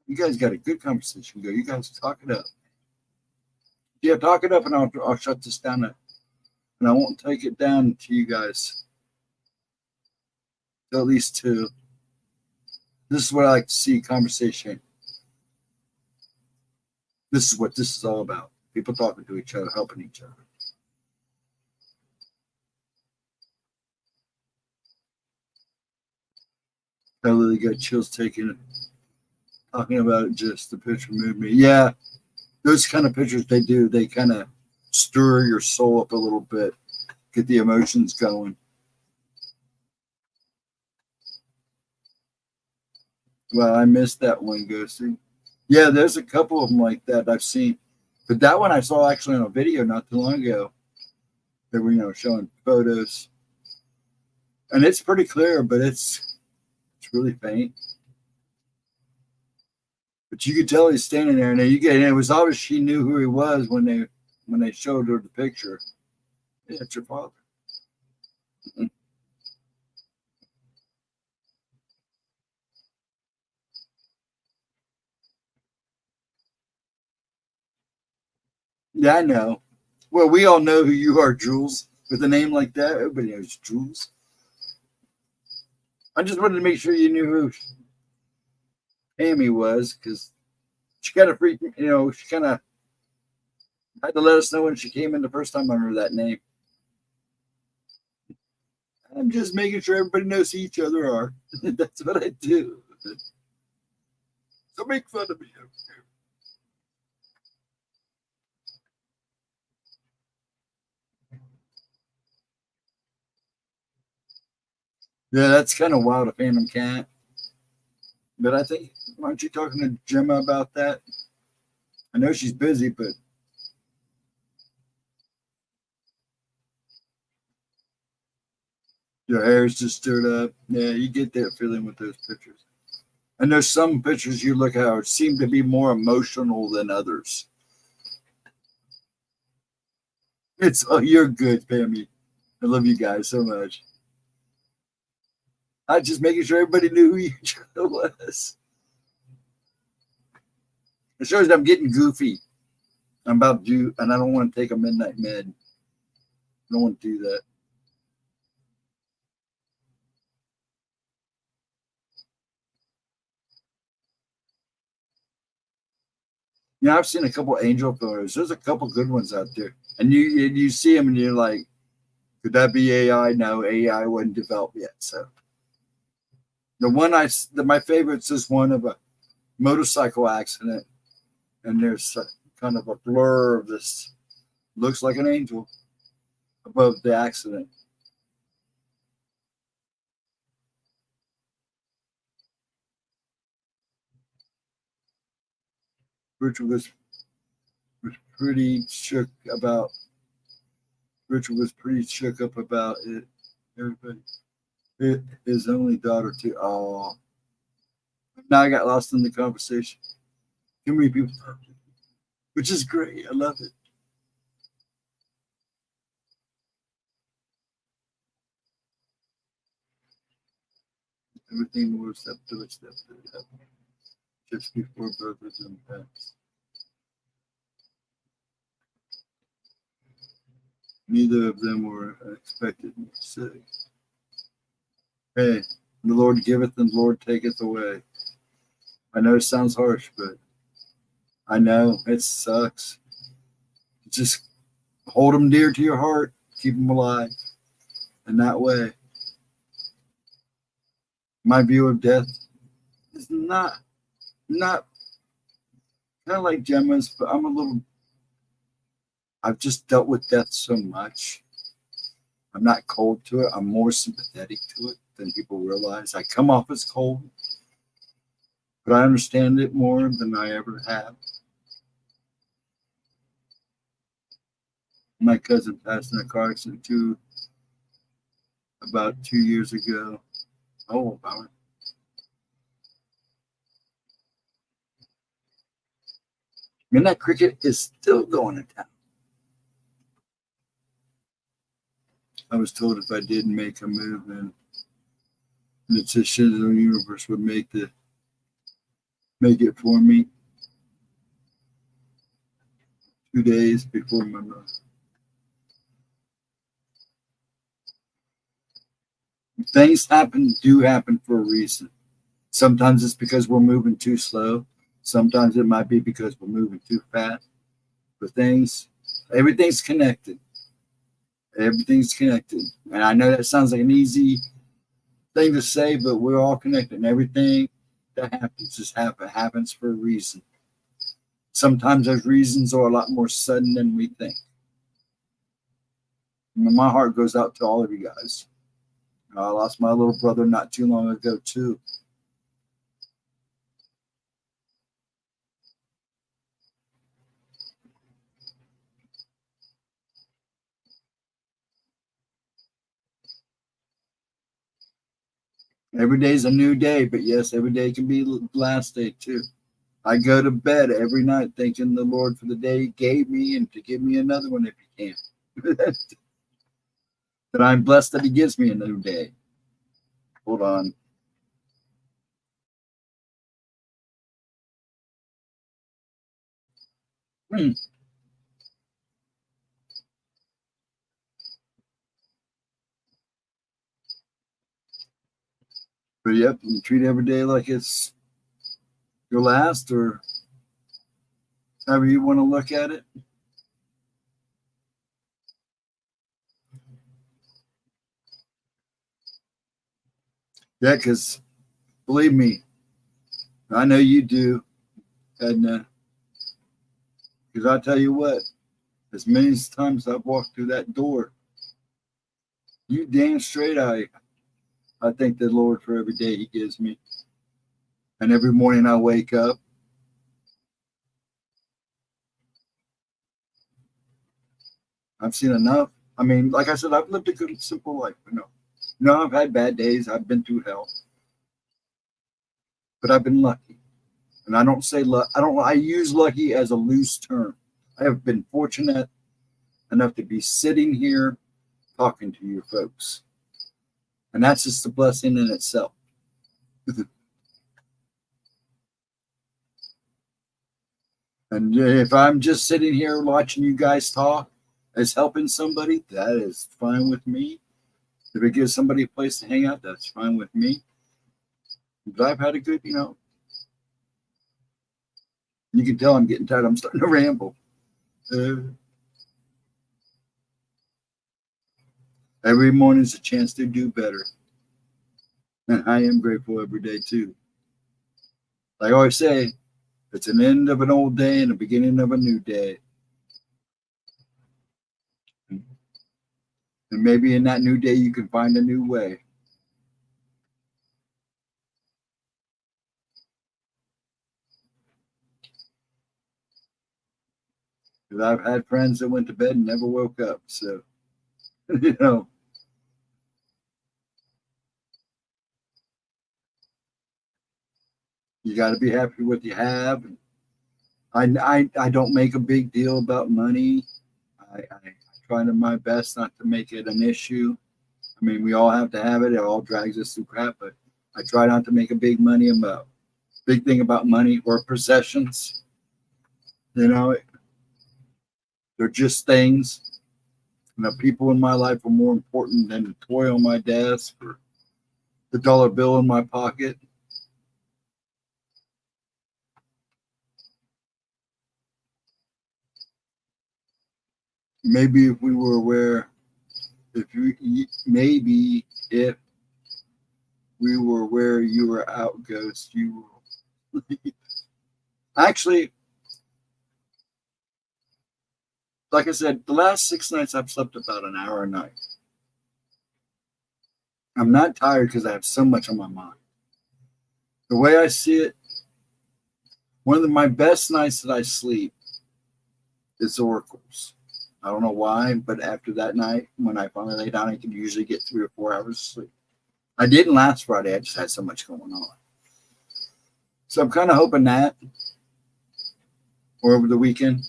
A: You guys got a good conversation. Go. You guys talk it up. Yeah, talk it up, and I'll shut this down, and I won't take it down to you guys. At least 2. This is what I like to see, conversation. This is what this is all about. People talking to each other, helping each other. I literally got chills talking about it. Just the picture moved me. Yeah, those kind of pictures they do. They kind of stir your soul up a little bit, get the emotions going. Well, I missed that one, Ghosty. Yeah, there's a couple of them like that I've seen, but that one I saw actually on a video not too long ago. They were, showing photos, and it's pretty clear, but it's really faint. But you could tell he's standing there, and it was obvious she knew who he was when they showed her the picture. Yeah, it's your father. Yeah, I know. Well, we all know who you are, Jules. With a name like that, everybody knows Jules. I just wanted to make sure you knew who Amy was, because she kind of freaked me. She kind of had to let us know when she came in the first time under that name. I'm just making sure everybody knows who each other are. That's what I do. So make fun of me. Yeah, that's kind of wild, a Phantom Cat. But I think, aren't you talking to Gemma about that? I know she's busy, but your hair's just stirred up. Yeah, you get that feeling with those pictures. And there's some pictures you look at seem to be more emotional than others. You're good, Pammy. I love you guys so much. I just making sure everybody knew who each other was. It shows that I'm getting goofy. I'm about to do, and I don't want to take a midnight med. I don't want to do that. I've seen a couple angel photos. There's a couple good ones out there, and you see them, and you're like, could that be AI? No, AI wasn't developed yet. So the one my favorites is one of a motorcycle accident, and there's kind of a blur of this, looks like an angel above the accident. Richard was pretty shook about. Richard was pretty shook up about it. Everybody, his only daughter too. Oh, now I got lost in the conversation. Too many people, which is great. I love it. Everything moves up to it, step to it, just before birth is in past. Neither of them were expected to say, hey, the Lord giveth and the Lord taketh away. I know it sounds harsh, but I know it sucks. Just hold them dear to your heart, keep them alive. And that way, my view of death is not kind of like Gemma's, but I've just dealt with death so much. I'm not cold to it. I'm more sympathetic to it than people realize. I come off as cold, but I understand it more than I ever have. My cousin passed in a car accident about 2 years ago. Oh, about it. And that cricket is still going in town. I was told if I didn't make a move, then the decision of the universe would make it for me 2 days before my birth. Things do happen for a reason. Sometimes it's because we're moving too slow. Sometimes it might be because we're moving too fast. But everything's connected. Everything's connected. And I know that sounds like an easy thing to say, but we're all connected, and everything that happens happens for a reason. Sometimes those reasons are a lot more sudden than we think. And my heart goes out to all of you guys. I lost my little brother not too long ago, too. Every day's a new day, but yes, every day can be the last day, too. I go to bed every night thanking the Lord for the day He gave me and to give me another one if He can. That I'm blessed that He gives me a new day. Hold on. Hmm. But yep, you treat every day like it's your last, or however you want to look at it. Yeah, because believe me, I know you do, Edna. Because I tell you what, as many times I've walked through that door, you damn straight I thank the Lord for every day He gives me. And every morning I wake up. I've seen enough. I mean, like I said, I've lived a good, simple life. I've had bad days. I've been through hell, but I've been lucky. And I don't say luck. I use lucky as a loose term. I have been fortunate enough to be sitting here talking to you folks, and that's just a blessing in itself. And if I'm just sitting here watching you guys talk as helping somebody, that is fine with me. If it gives somebody a place to hang out, that's fine with me. But I've had a good, you can tell I'm getting tired. I'm starting to ramble. Uh, every morning is a chance to do better. And I am grateful every day, too. Like I always say, it's an end of an old day and a beginning of a new day. And maybe in that new day, you can find a new way. Because I've had friends that went to bed and never woke up. So, you know, you got to be happy with what you have. I don't make a big deal about money. I try to my best not to make it an issue. I mean, we all have to have it. It all drags us through crap, but I try not to make a big thing about money or possessions. You know, they're just things. The people in my life are more important than the toy on my desk or the dollar bill in my pocket. Maybe if we were aware, maybe if we were where you were out, Ghost, you were. Actually, like I said, the last 6 nights I've slept about an hour a night. I'm not tired because I have so much on my mind. The way I see it, one of my best nights that I sleep is oracles. I don't know why, but after that night, when I finally lay down, I can usually get 3 or 4 hours of sleep. I didn't last Friday. I just had so much going on. So I'm kind of hoping that, or over the weekend.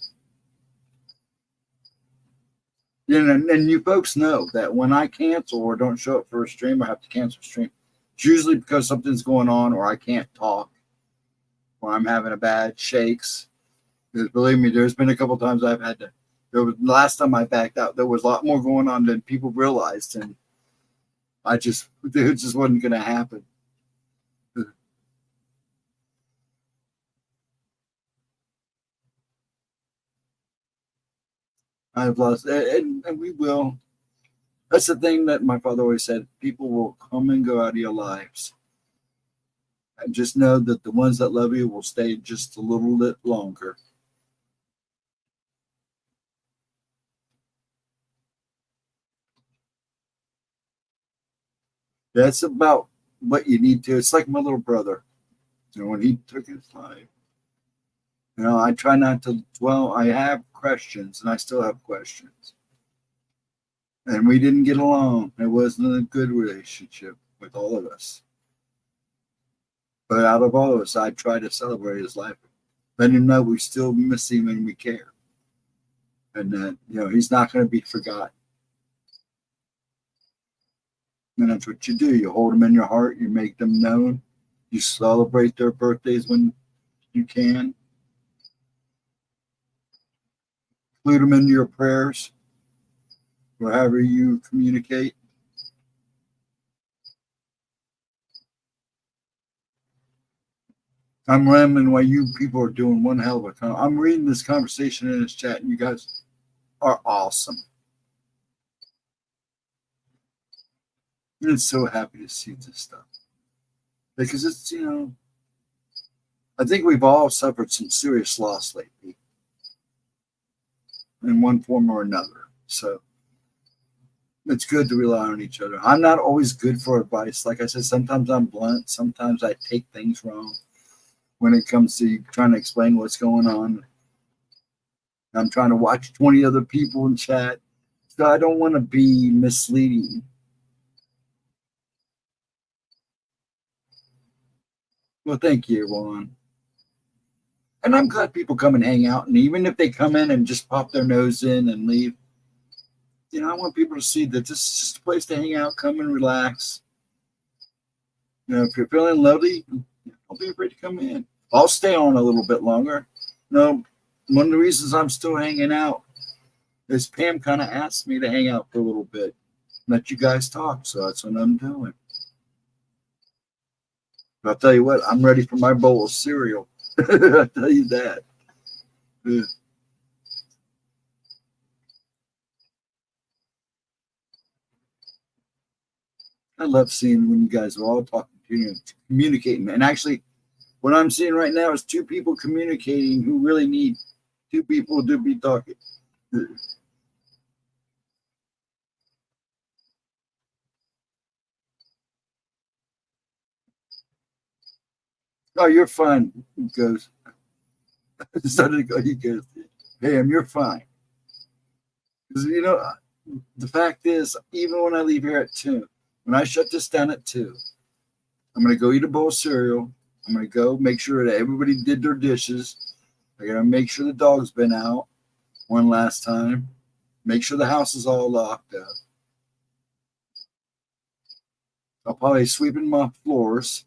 A: And you folks know that when I cancel or don't show up for a stream, I have to cancel a stream. It's usually because something's going on or I can't talk or I'm having a bad shakes. Because believe me, there's been a couple times I've had to. The last time I backed out, there was a lot more going on than people realized, and it just wasn't going to happen. I've lost, and we will. That's the thing that my father always said. People will come and go out of your lives. And just know that the ones that love you will stay just a little bit longer. That's about what you need to. It's like my little brother. When he took his life, I try not to dwell. I have questions, and I still have questions. And we didn't get along. It wasn't a good relationship with all of us. But out of all of us, I try to celebrate his life. Let him know we still miss him and we care. And that, he's not going to be forgotten. And that's what you do. You hold them in your heart. You make them known. You celebrate their birthdays when you can. Include them into your prayers, or however you communicate. I'm rambling while you people are doing one hell of a time. I'm reading this conversation in this chat, and you guys are awesome. I'm so happy to see this stuff. Because it's, I think we've all suffered some serious loss lately in one form or another. So it's good to rely on each other. I'm not always good for advice. Like I said, sometimes I'm blunt. Sometimes I take things wrong when it comes to trying to explain what's going on. I'm trying to watch 20 other people in chat. So I don't want to be misleading. Well, thank you, Juan. And I'm glad people come and hang out. And even if they come in and just pop their nose in and leave, I want people to see that this is just a place to hang out, come and relax. If you're feeling lonely, don't be afraid to come in. I'll stay on a little bit longer. One of the reasons I'm still hanging out is Pam kind of asked me to hang out for a little bit, let you guys talk. So that's what I'm doing. But I'll tell you what, I'm ready for my bowl of cereal. I'll tell you that. Yeah. I love seeing when you guys are all talking to you, communicating. And actually, what I'm seeing right now is two people communicating who really need two people to be talking. Oh, you're fine. He goes. He goes, Pam, you're fine. Because, the fact is, even when I leave here at 2, when I shut this down at 2, I'm going to go eat a bowl of cereal. I'm going to go make sure that everybody did their dishes. I got to make sure the dog's been out one last time. Make sure the house is all locked up. I'll probably sweeping my floors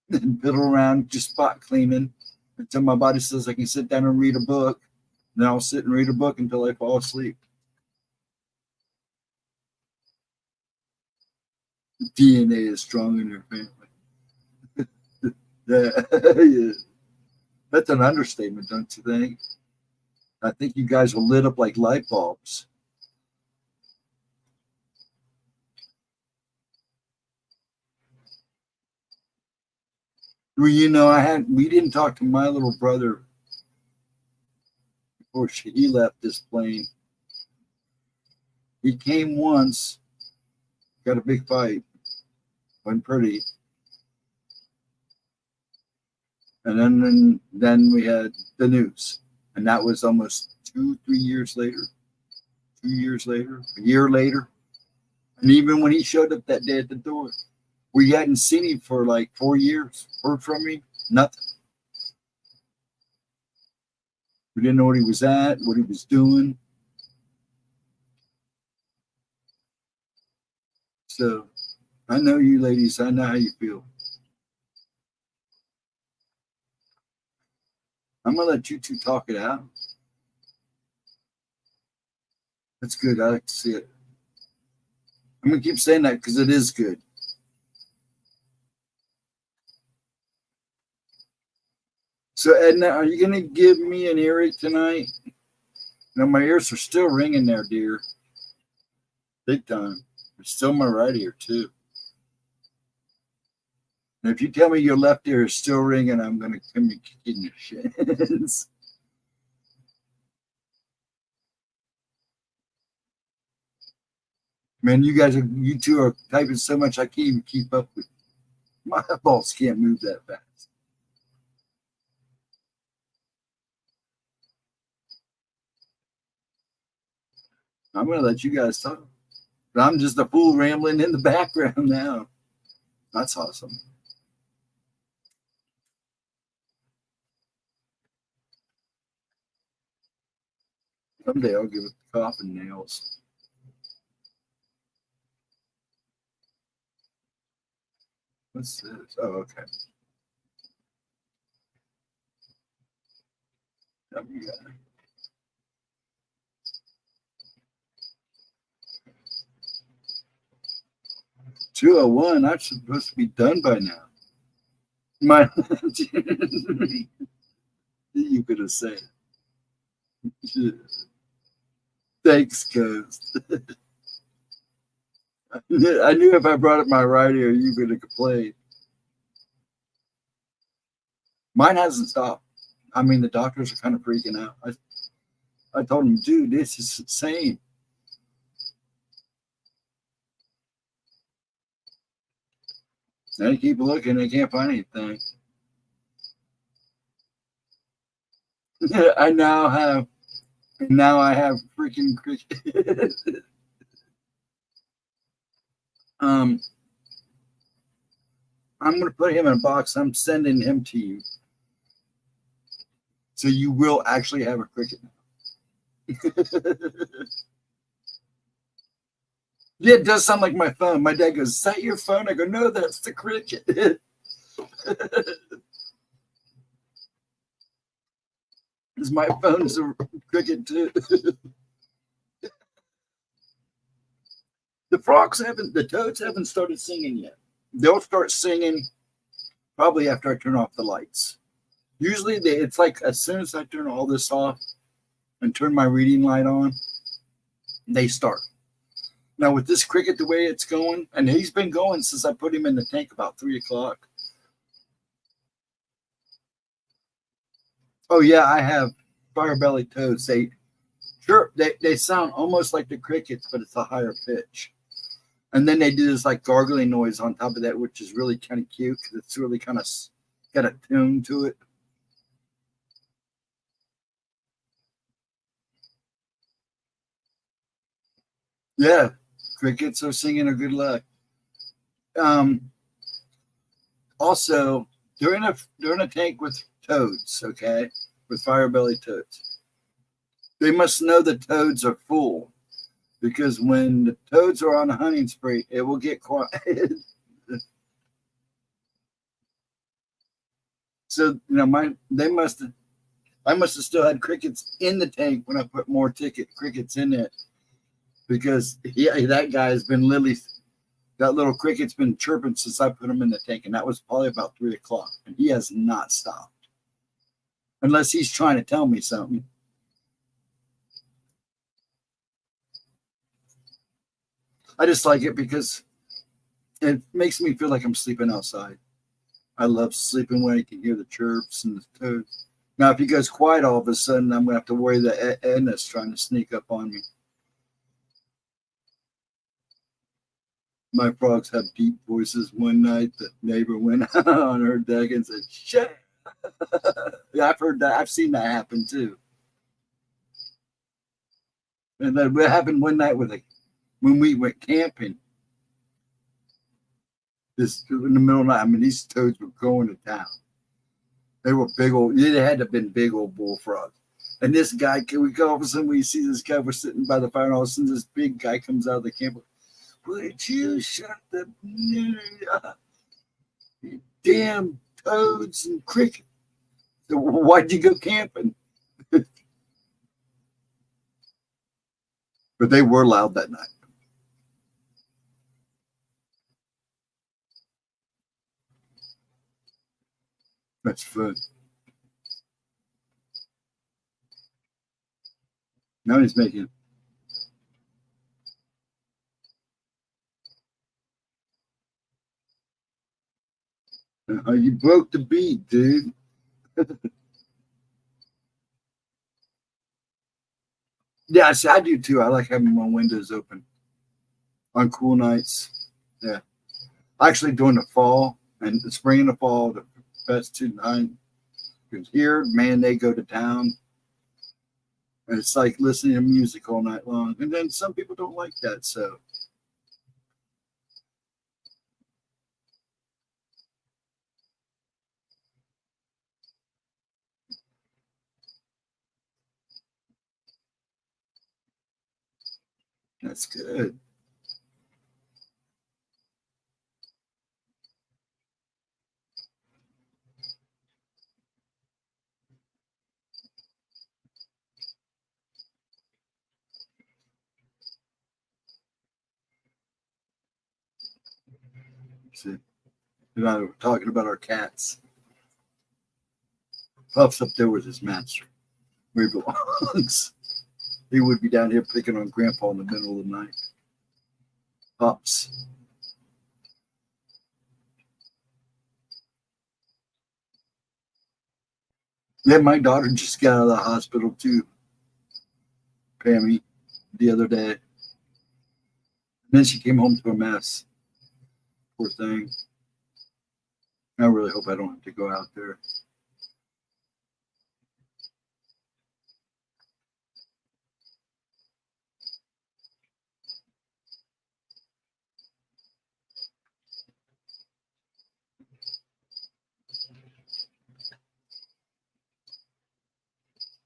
A: and fiddle around just spot cleaning until my body says I can sit down and read a book. Then I'll sit and read a book until I fall asleep. DNA is strong in your family. Yeah. That's an understatement, don't you think? I think you guys are lit up like light bulbs. Well, we didn't talk to my little brother before he left this plane. He came once, got a big fight, went pretty. And then we had the news. And that was almost 2-3 years later. 2 years later, a year later. And even when he showed up that day at the door, we hadn't seen him for like 4 years. Heard from him, nothing. We didn't know what he was at, what he was doing. So I know you ladies, I know how you feel. I'm going to let you two talk it out. That's good. I like to see it. I'm going to keep saying that because it is good. So, Edna, are you going to give me an earache tonight? Now my ears are still ringing there, dear. Big time. It's still my right ear too. And if you tell me your left ear is still ringing, I'm gonna come and kick in your shins. Man, you two are typing so much I can't even keep up with. My eyeballs can't move that fast. I'm gonna let you guys talk. I'm just a fool rambling in the background now. That's awesome. Someday I'll give it the coffin nails. What's this? Oh, okay. Oh, yeah. 201. I'm supposed to be done by now. My, you could have said. Thanks, Ghost. I knew if I brought up my right ear, you would have complained. Mine hasn't stopped. I mean, the doctors are kind of freaking out. I told them, dude, this is insane. They keep looking, they can't find anything. I now have freaking cricket. I'm gonna put him in a box. I'm sending him to you. So you will actually have a cricket now. Yeah, it does sound like my phone. My dad goes, "Is that your phone?" I go, "No, that's the cricket." Because my phone's a cricket too. The toads haven't started singing yet. They'll start singing probably after I turn off the lights. Usually it's like as soon as I turn all this off and turn my reading light on, they start. Now with this cricket, the way it's going, and he's been going since I put him in the tank about 3 o'clock. Oh yeah, I have fire-bellied toads. They sound almost like the crickets, but it's a higher pitch. And then they do this like gargling noise on top of that, which is really kind of cute because it's really kind of got a tune to it. Yeah, crickets are singing a good luck. Also, during a tank with toads, okay, with fire-bellied toads, they must know the toads are full because when the toads are on a hunting spree, it will get quiet. So I must have still had crickets in the tank when I put more crickets in it because that guy has been literally that little cricket's been chirping since I put him in the tank, and that was probably about 3 o'clock, and he has not stopped unless he's trying to tell me something. I just like it because it makes me feel like I'm sleeping outside. I love sleeping when I can hear the chirps and the toads. Now, if he goes quiet all of a sudden, I'm going to have to worry that Edna's trying to sneak up on me. My frogs have deep voices. One night, the neighbor went out on her deck and said, "Shut." Yeah, I've heard that. I've seen that happen too. And then what happened one night when we went camping. This in the middle of the night. I mean, these toads were going to town. They were big old. They had to have been big old bullfrogs. And this guy, we go all of a sudden we see this guy. We're sitting by the fire, and all of a sudden this big guy comes out of the camp. Would you shut the damn toads and crickets? So why'd you go camping? But they were loud that night. That's fun. Now he's making. You broke the beat, dude. Yeah, see, I do too. I like having my windows open on cool nights. Yeah. Actually, during the fall and the spring and the fall, the best 2 nights. Because here, man, they go to town. And it's like listening to music all night long. And then some people don't like that. So that's good. See, you know, we're talking about our cats. Puff's up there with his master where he belongs. He would be down here picking on Grandpa in the middle of the night. Pups. Yeah, my daughter just got out of the hospital too, Pammy, the other day. And then she came home to a mess. Poor thing. I really hope I don't have to go out there.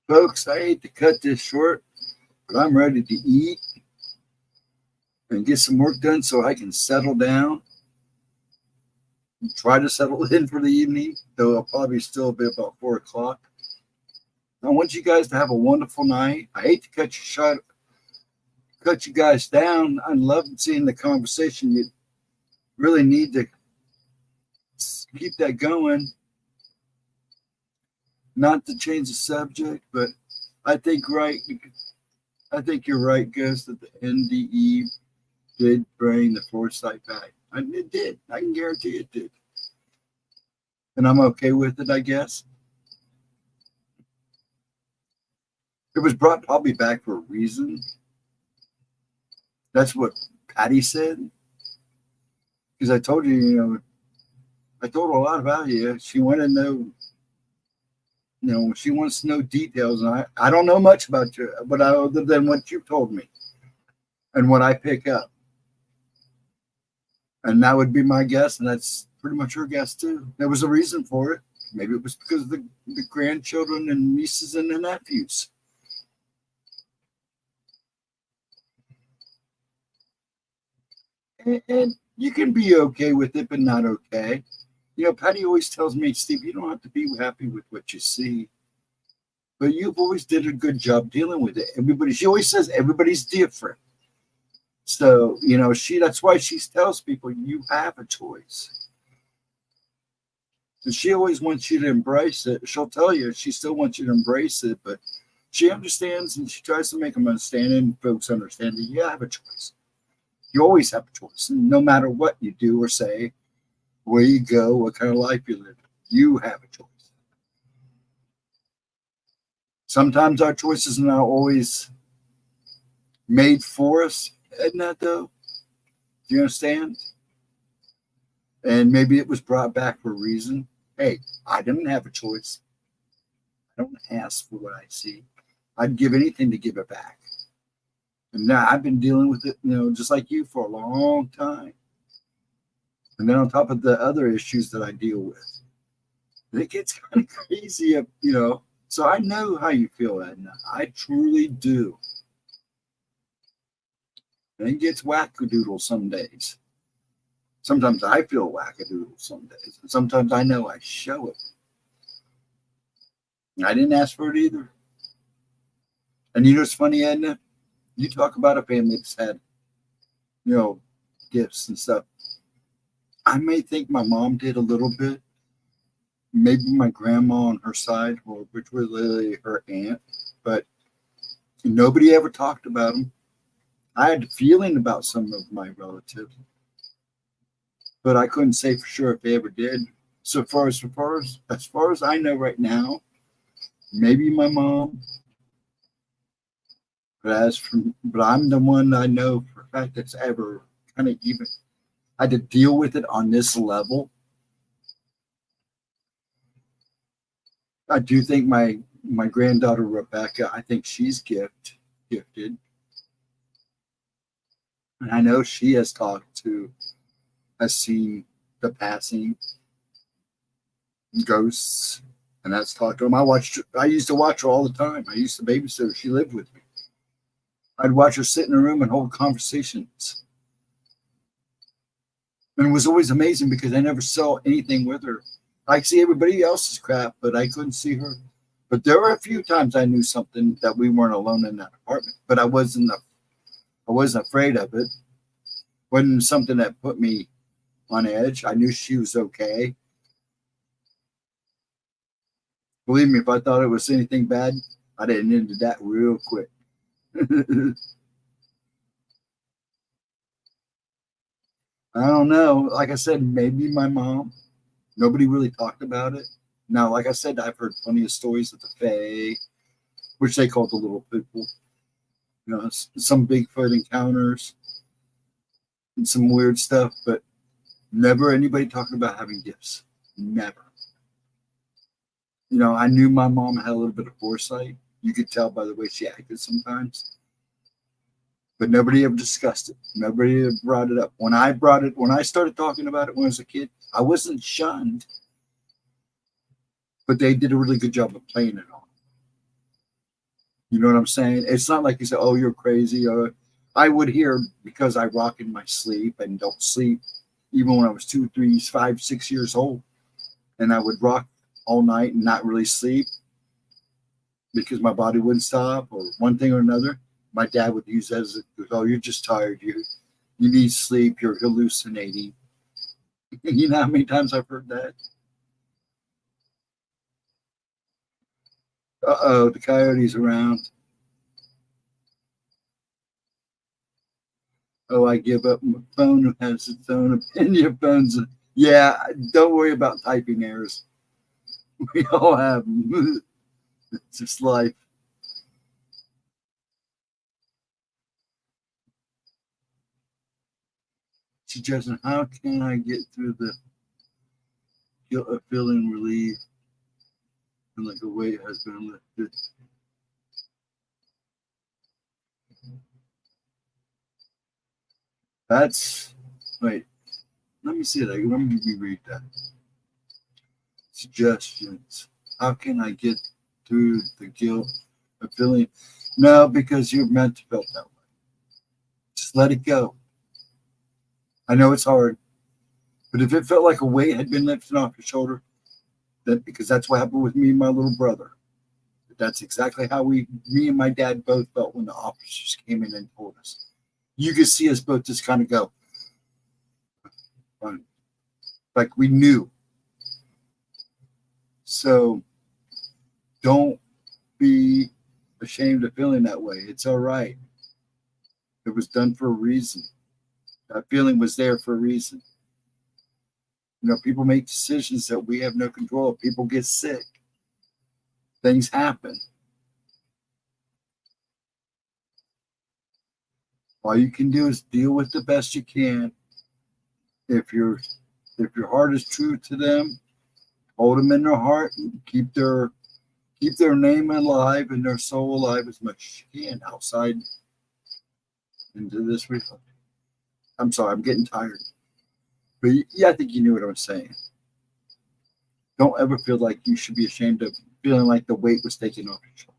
A: Folks, I hate to cut this short, but I'm ready to eat and get some work done so I can settle down. Try to settle in for the evening, though I'll probably still be about 4 o'clock. I want you guys to have a wonderful night. I hate to cut you guys down. I love seeing the conversation. You really need to keep that going. Not to change the subject, but I think you're right, Gus, that the NDE did bring the foresight back. It did. I can guarantee it did. And I'm okay with it, I guess. It was brought probably back for a reason. That's what Patty said. Because I told you, I told her a lot about you. She wanted to know, she wants to know details. And I don't know much about you, but other than what you told me and what I pick up. And that would be my guess. And that's pretty much her guess, too. There was a reason for it. Maybe it was because of the grandchildren and nieces and the nephews. And you can be okay with it, but not okay. Patty always tells me, Steve, you don't have to be happy with what you see, but you've always did a good job dealing with it. She always says everybody's different. So, that's why she tells people you have a choice. And she always wants you to embrace it. She'll tell you she still wants you to embrace it, but she understands and she tries to make them understand, and folks understand that you have a choice. You always have a choice. And no matter what you do or say, where you go, what kind of life you live, you have a choice. Sometimes our choices are not always made for us, isn't that though? Do you understand? And maybe it was brought back for a reason. Hey, I didn't have a choice. I don't ask for what I see. I'd give anything to give it back. And now I've been dealing with it, just like you for a long time. And then on top of the other issues that I deal with, it gets kind of crazy, So I know how you feel, Edna. I truly do. And it gets wackadoodle some days. Sometimes I feel wackadoodle some days. And sometimes I know I show it. I didn't ask for it either. And it's funny, Edna? You talk about a family that's had, gifts and stuff. I may think my mom did a little bit. Maybe my grandma on her side, which was literally her aunt. But Nobody ever talked about them. I had a feeling about some of my relatives, but I couldn't say for sure if they ever did. So as far as I know right now, maybe my mom. But I'm the one I know for a fact that's ever kind of even had to deal with it on this level. I do think my granddaughter Rebecca, I think she's gifted, and I know she has seen the passing ghosts, and has talked to them. I used to watch her all the time. I used to babysit her. She lived with me. I'd watch her sit in a room and hold conversations, and it was always amazing because I never saw anything with her. I see everybody else's crap, but I couldn't see her. But there were a few times I knew something that we weren't alone in that apartment, but I wasn't afraid of it. Wasn't something that put me on edge. I knew she was okay. Believe me, if I thought it was anything bad, I'd have ended that real quick. I don't know. Like I said, maybe my mom. Nobody really talked about it. Now, like I said, I've heard plenty of stories of the Fae, which they call the little people. Some Bigfoot encounters and some weird stuff, but never anybody talking about having gifts. Never. I knew my mom had a little bit of foresight. You could tell by the way she acted sometimes, but nobody ever discussed it. Nobody ever brought it up. When I started talking about it when I was a kid, I wasn't shunned, but they did a really good job of playing it off. You know what I'm saying? It's not like you say, "Oh, you're crazy." Or I would hear because I rock in my sleep and don't sleep, even when I was 2, 3, 5, 6 years old, and I would rock all night and not really sleep because my body wouldn't stop or one thing or another. My dad would use that as "Oh, you're just tired. You need sleep. You're hallucinating." You know how many times I've heard that? Uh-oh, the coyote's around. Oh, I give up. My phone has its own opinion. Phones. Yeah, don't worry about typing errors. We all have them. It's just life. Suggestion: how can I get through the guilt of feeling relieved and like a weight has been lifted? That's wait. Let me see that. Let me reread that. Suggestions: how can I get through the guilt of feeling? No, because you're meant to feel that way. Just let it go. I know it's hard, but if it felt like a weight had been lifted off your shoulder, because that's what happened with me and my little brother. That's exactly how me and my dad both felt when the officers came in and told us. You could see us both just kind of go, like we knew. So don't be ashamed of feeling that way. It's all right. It was done for a reason. That feeling was there for a reason. People make decisions that we have no control of. People get sick. Things happen. All you can do is deal with the best you can. If your heart is true to them, hold them in their heart. Keep their name alive and their soul alive as much as you can outside into this reflection. I'm sorry, I'm getting tired. But yeah, I think you knew what I was saying. Don't ever feel like you should be ashamed of feeling like the weight was taken off your shoulder.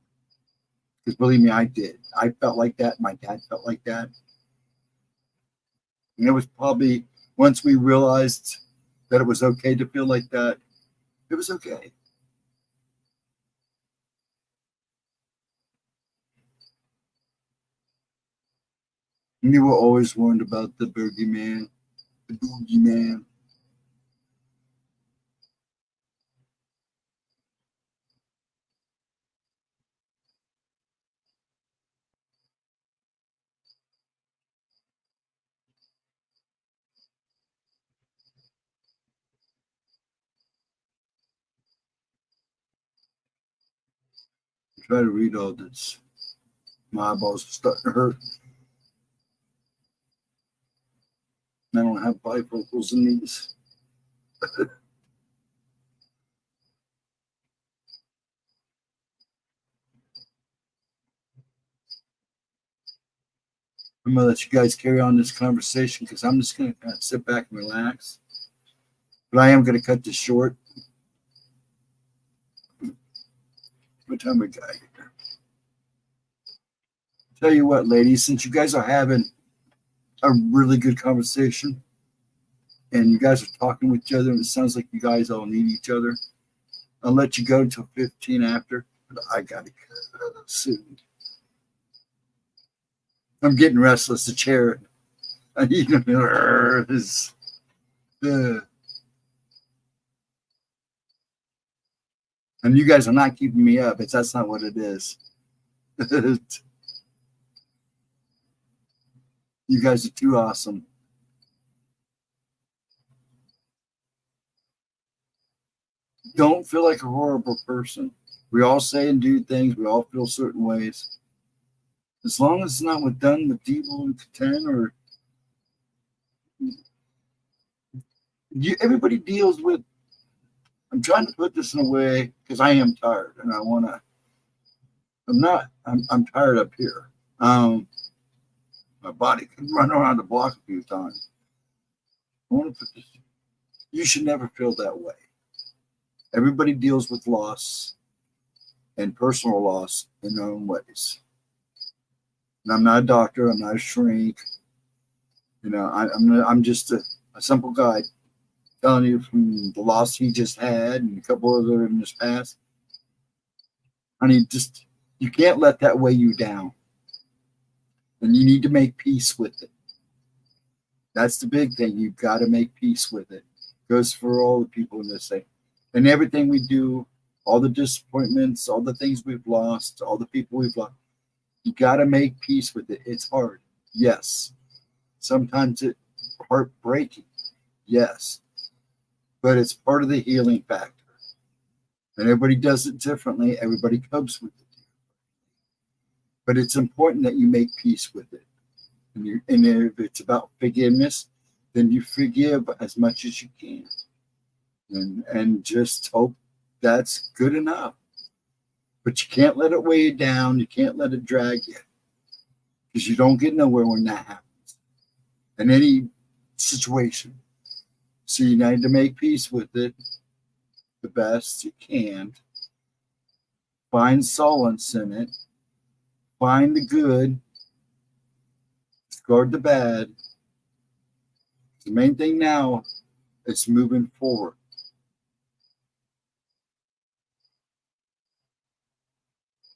A: Because believe me, I did. I felt like that. My dad felt like that. And it was probably once we realized that it was okay to feel like that, it was okay. And you were always warned about the boogeyman, the boogeyman. Try to read all this. My eyeballs are starting to hurt. I don't have bifocals in these. I'm going to let you guys carry on this conversation because I'm just going to kind of sit back and relax. But I am going to cut this short. What time we got here? Tell you what, ladies, since you guys are having a really good conversation and you guys are talking with each other and it sounds like you guys all need each other, I'll let you go until 15 after. But I got to go soon. I'm getting restless. The chair. I need this. And you guys are not keeping me up. That's not what it is. You guys are too awesome. Don't feel like a horrible person. We all say and do things. We all feel certain ways. As long as it's not done with evil and content, or everybody deals with. I'm trying to put this in a way because I am tired and I want to. I'm tired up here. My body can run around the block a few times. I want to put this. You should never feel that way. Everybody deals with loss and personal loss in their own ways. And I'm not a doctor. I'm not a shrink. I'm just a simple guy telling you from the loss he just had and a couple other in his past. Honey, you can't let that weigh you down. And you need to make peace with it. That's the big thing. You've got to make peace with it. Goes for all the people in this thing. And everything we do, all the disappointments, all the things we've lost, all the people we've lost, you got to make peace with it. It's hard. Yes. Sometimes it's heartbreaking. Yes. But it's part of the healing factor. And everybody does it differently. Everybody copes with it. But it's important that you make peace with it. And if it's about forgiveness, then you forgive as much as you can. And just hope that's good enough. But you can't let it weigh you down. You can't let it drag you. Because you don't get nowhere when that happens. In any situation. So you need to make peace with it the best you can. Find solace in it. Find the good. Discard the bad. The main thing now is moving forward.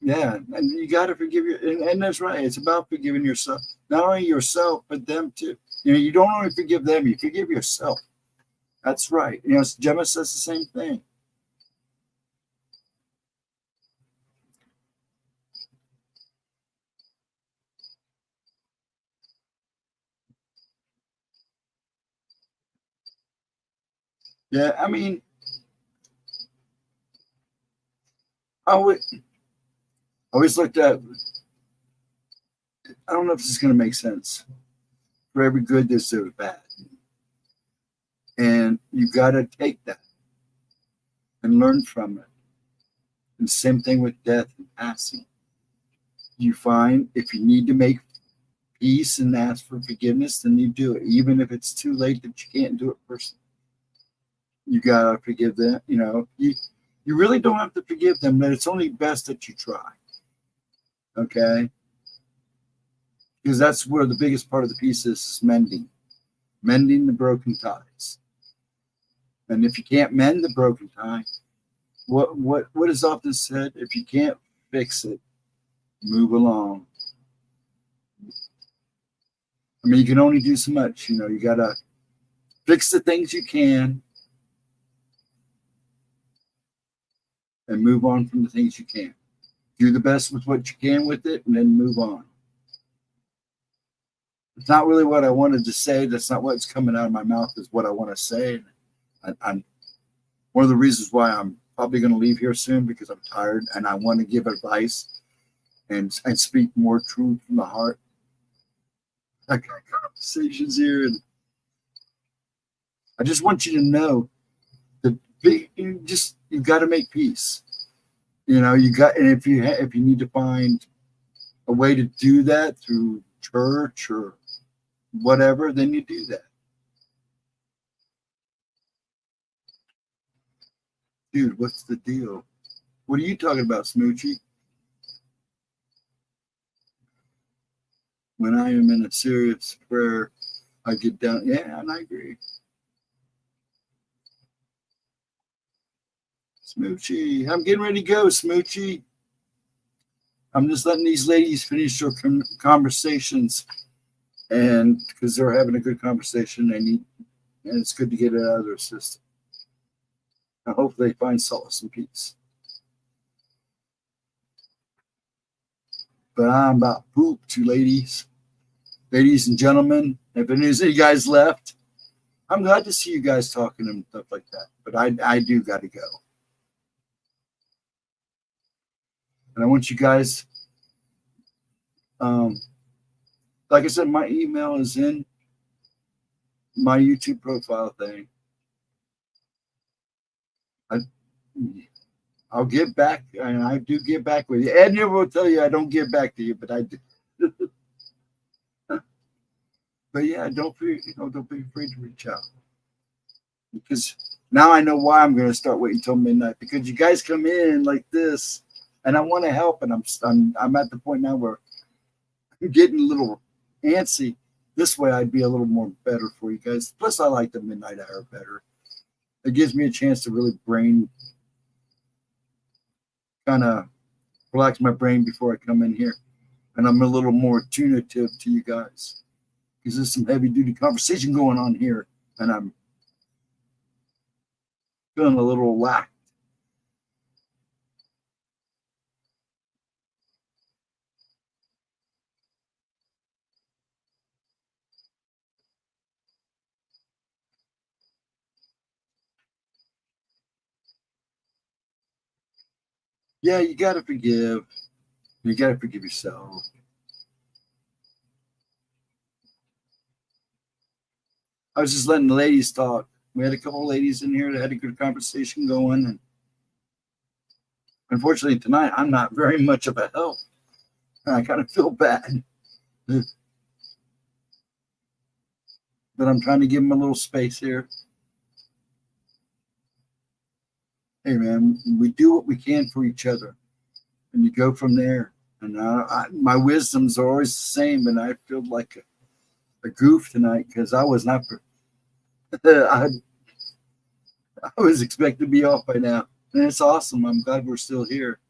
A: Yeah, and you got to forgive and that's right. It's about forgiving yourself. Not only yourself, but them too. You don't only forgive them, you forgive yourself. That's right. Gemma says the same thing. Yeah, I mean, I always looked at, I don't know if this is going to make sense. For every good, there's bad. And you got to take that and learn from it. And same thing with death and passing. You find if you need to make peace and ask for forgiveness, then you do it. Even if it's too late that you can't do it personally. You got to forgive them. You really don't have to forgive them, but it's only best that you try. Okay? Because that's where the biggest part of the piece is mending the broken ties. And if you can't mend the broken tie, what is often said, if you can't fix it, move along. I mean, you can only do so much. You got to fix the things you can and move on from the things you can't. Do the best with what you can with it and then move on. It's not really what I wanted to say. That's not what's coming out of my mouth is what I want to say. I'm one of the reasons why I'm probably going to leave here soon because I'm tired and I want to give advice and speak more truth from the heart. I got conversations here, and I just want you to know that you've got to make peace. And if you need to find a way to do that through church or whatever, then you do that. Dude, what's the deal? What are you talking about, Smoochie? When I am in a serious prayer, I get down. Yeah, and I agree. Smoochie, I'm getting ready to go, Smoochie. I'm just letting these ladies finish their conversations, and because they're having a good conversation, and it's good to get it out of their system. I hope they find solace and peace. But I'm about pooped, you ladies. Ladies and gentlemen, if there's any guys left, I'm glad to see you guys talking and stuff like that. But I do got to go. And I want you guys, like I said, my email is in my YouTube profile thing. I'll get back, and I do get back with you. Edna will tell you I don't get back to you, but I do. But yeah, don't be afraid to reach out, because now I know why I'm going to start waiting till midnight, because you guys come in like this, and I want to help, and I'm at the point now where I'm getting a little antsy. This way, I'd be a little more better for you guys. Plus, I like the midnight hour better. It gives me a chance to really kind of relax my brain before I come in here, and I'm a little more attunative to you guys, because there's some heavy duty conversation going on here, and I'm feeling a little lack. Yeah, you got to forgive. You got to forgive yourself. I was just letting the ladies talk. We had a couple of ladies in here that had a good conversation going, and unfortunately tonight I'm not very much of a help. I kind of feel bad, but I'm trying to give them a little space here. Hey man, we do what we can for each other, and you go from there. And my wisdoms are always the same, and I feel like a goof tonight because I was not. I was expected to be off by now, and it's awesome. I'm glad we're still here.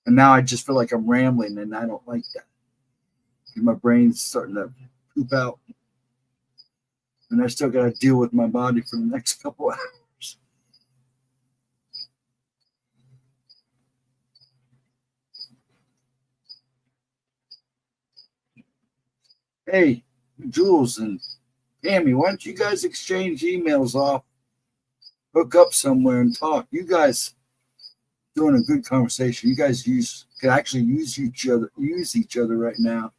A: And now I just feel like I'm rambling, and I don't like that. My brain's starting to poop out, and I still got to deal with my body for the next couple hours. Hey, Jules and Tammy, why don't you guys exchange emails off, hook up somewhere and talk? You guys doing a good conversation. You guys can actually use each other right now.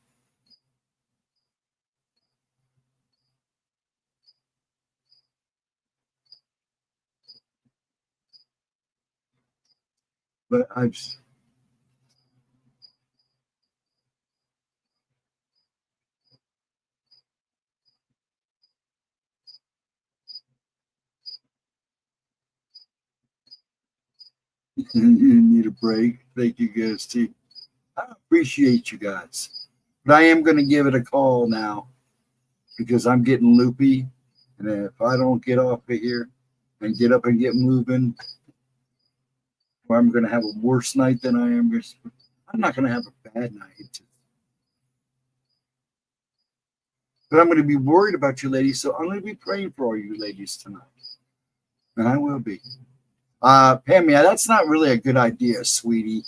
A: But you need a break. Thank you guys, too. I appreciate you guys. But I am going to give it a call now because I'm getting loopy. And if I don't get off of here and get up and get moving, or I'm going to have a worse night than I am. I'm not going to have a bad night. But I'm going to be worried about you ladies. So I'm going to be praying for all you ladies tonight. And I will be. Pammy, that's not really a good idea, sweetie.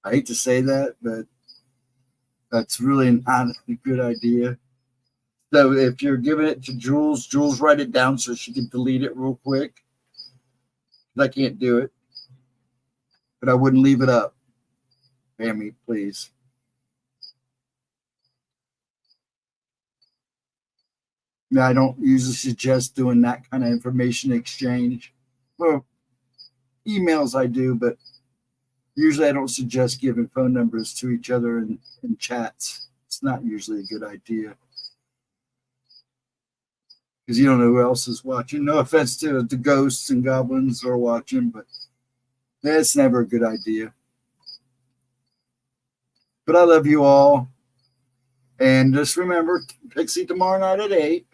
A: I hate to say that, but that's really not a good idea. So if you're giving it to Jules, Jules write it down so she can delete it real quick. I can't do it. But I wouldn't leave it up. Pammy, please. Now, I don't usually suggest doing that kind of information exchange. Well, emails I do, but usually I don't suggest giving phone numbers to each other in chats. It's not usually a good idea. Because you don't know who else is watching. No offense to the ghosts and goblins who are watching, but it's never a good idea. But I love you all. And just remember, Pixie tomorrow night at 8.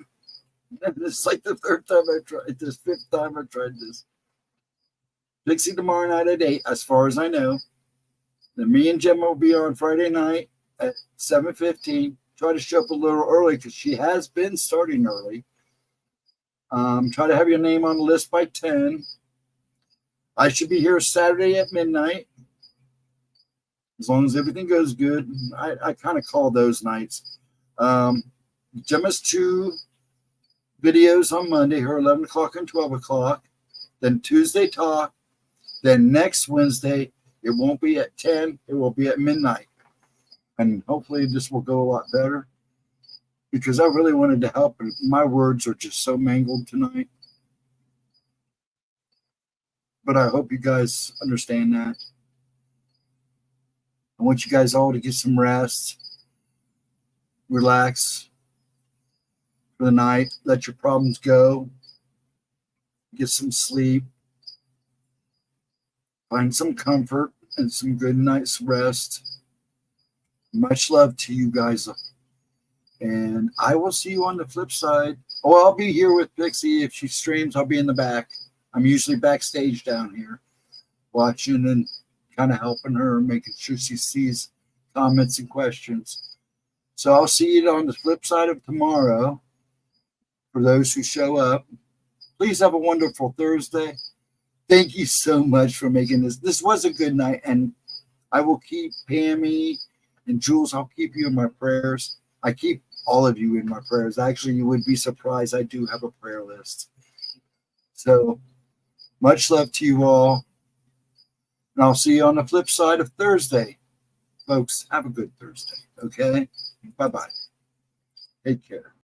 A: It's like the third time I tried this, fifth time I tried this. Pixie tomorrow night at 8, as far as I know. Then me and Gemma will be on Friday night at 7:15. Try to show up a little early because she has been starting early. Try to have your name on the list by 10. I should be here Saturday at midnight. As long as everything goes good. I kind of call those nights. Gemma's 2 videos on Monday, her 11 o'clock and 12 o'clock. Then Tuesday talk. Then next Wednesday, it won't be at 10. It will be at midnight. And hopefully this will go a lot better. Because I really wanted to help. And my words are just so mangled tonight. But I hope you guys understand that. I want you guys all to get some rest. Relax for the night. Let your problems go. Get some sleep. Find some comfort and some good night's rest. Much love to you guys. And I will see you on the flip side. Oh, I'll be here with Pixie. If she streams, I'll be in the back. I'm usually backstage down here watching and kind of helping her, making sure she sees comments and questions. So I'll see you on the flip side of tomorrow. For those who show up, please have a wonderful Thursday. Thank you so much for making this. This was a good night, and I will keep Pammy and Jules. I'll keep you in my prayers. I keep all of you in my prayers. Actually, you would be surprised. I do have a prayer list. So much love to you all. And I'll see you on the flip side of Thursday. Folks, have a good Thursday. Okay? Bye-bye. Take care.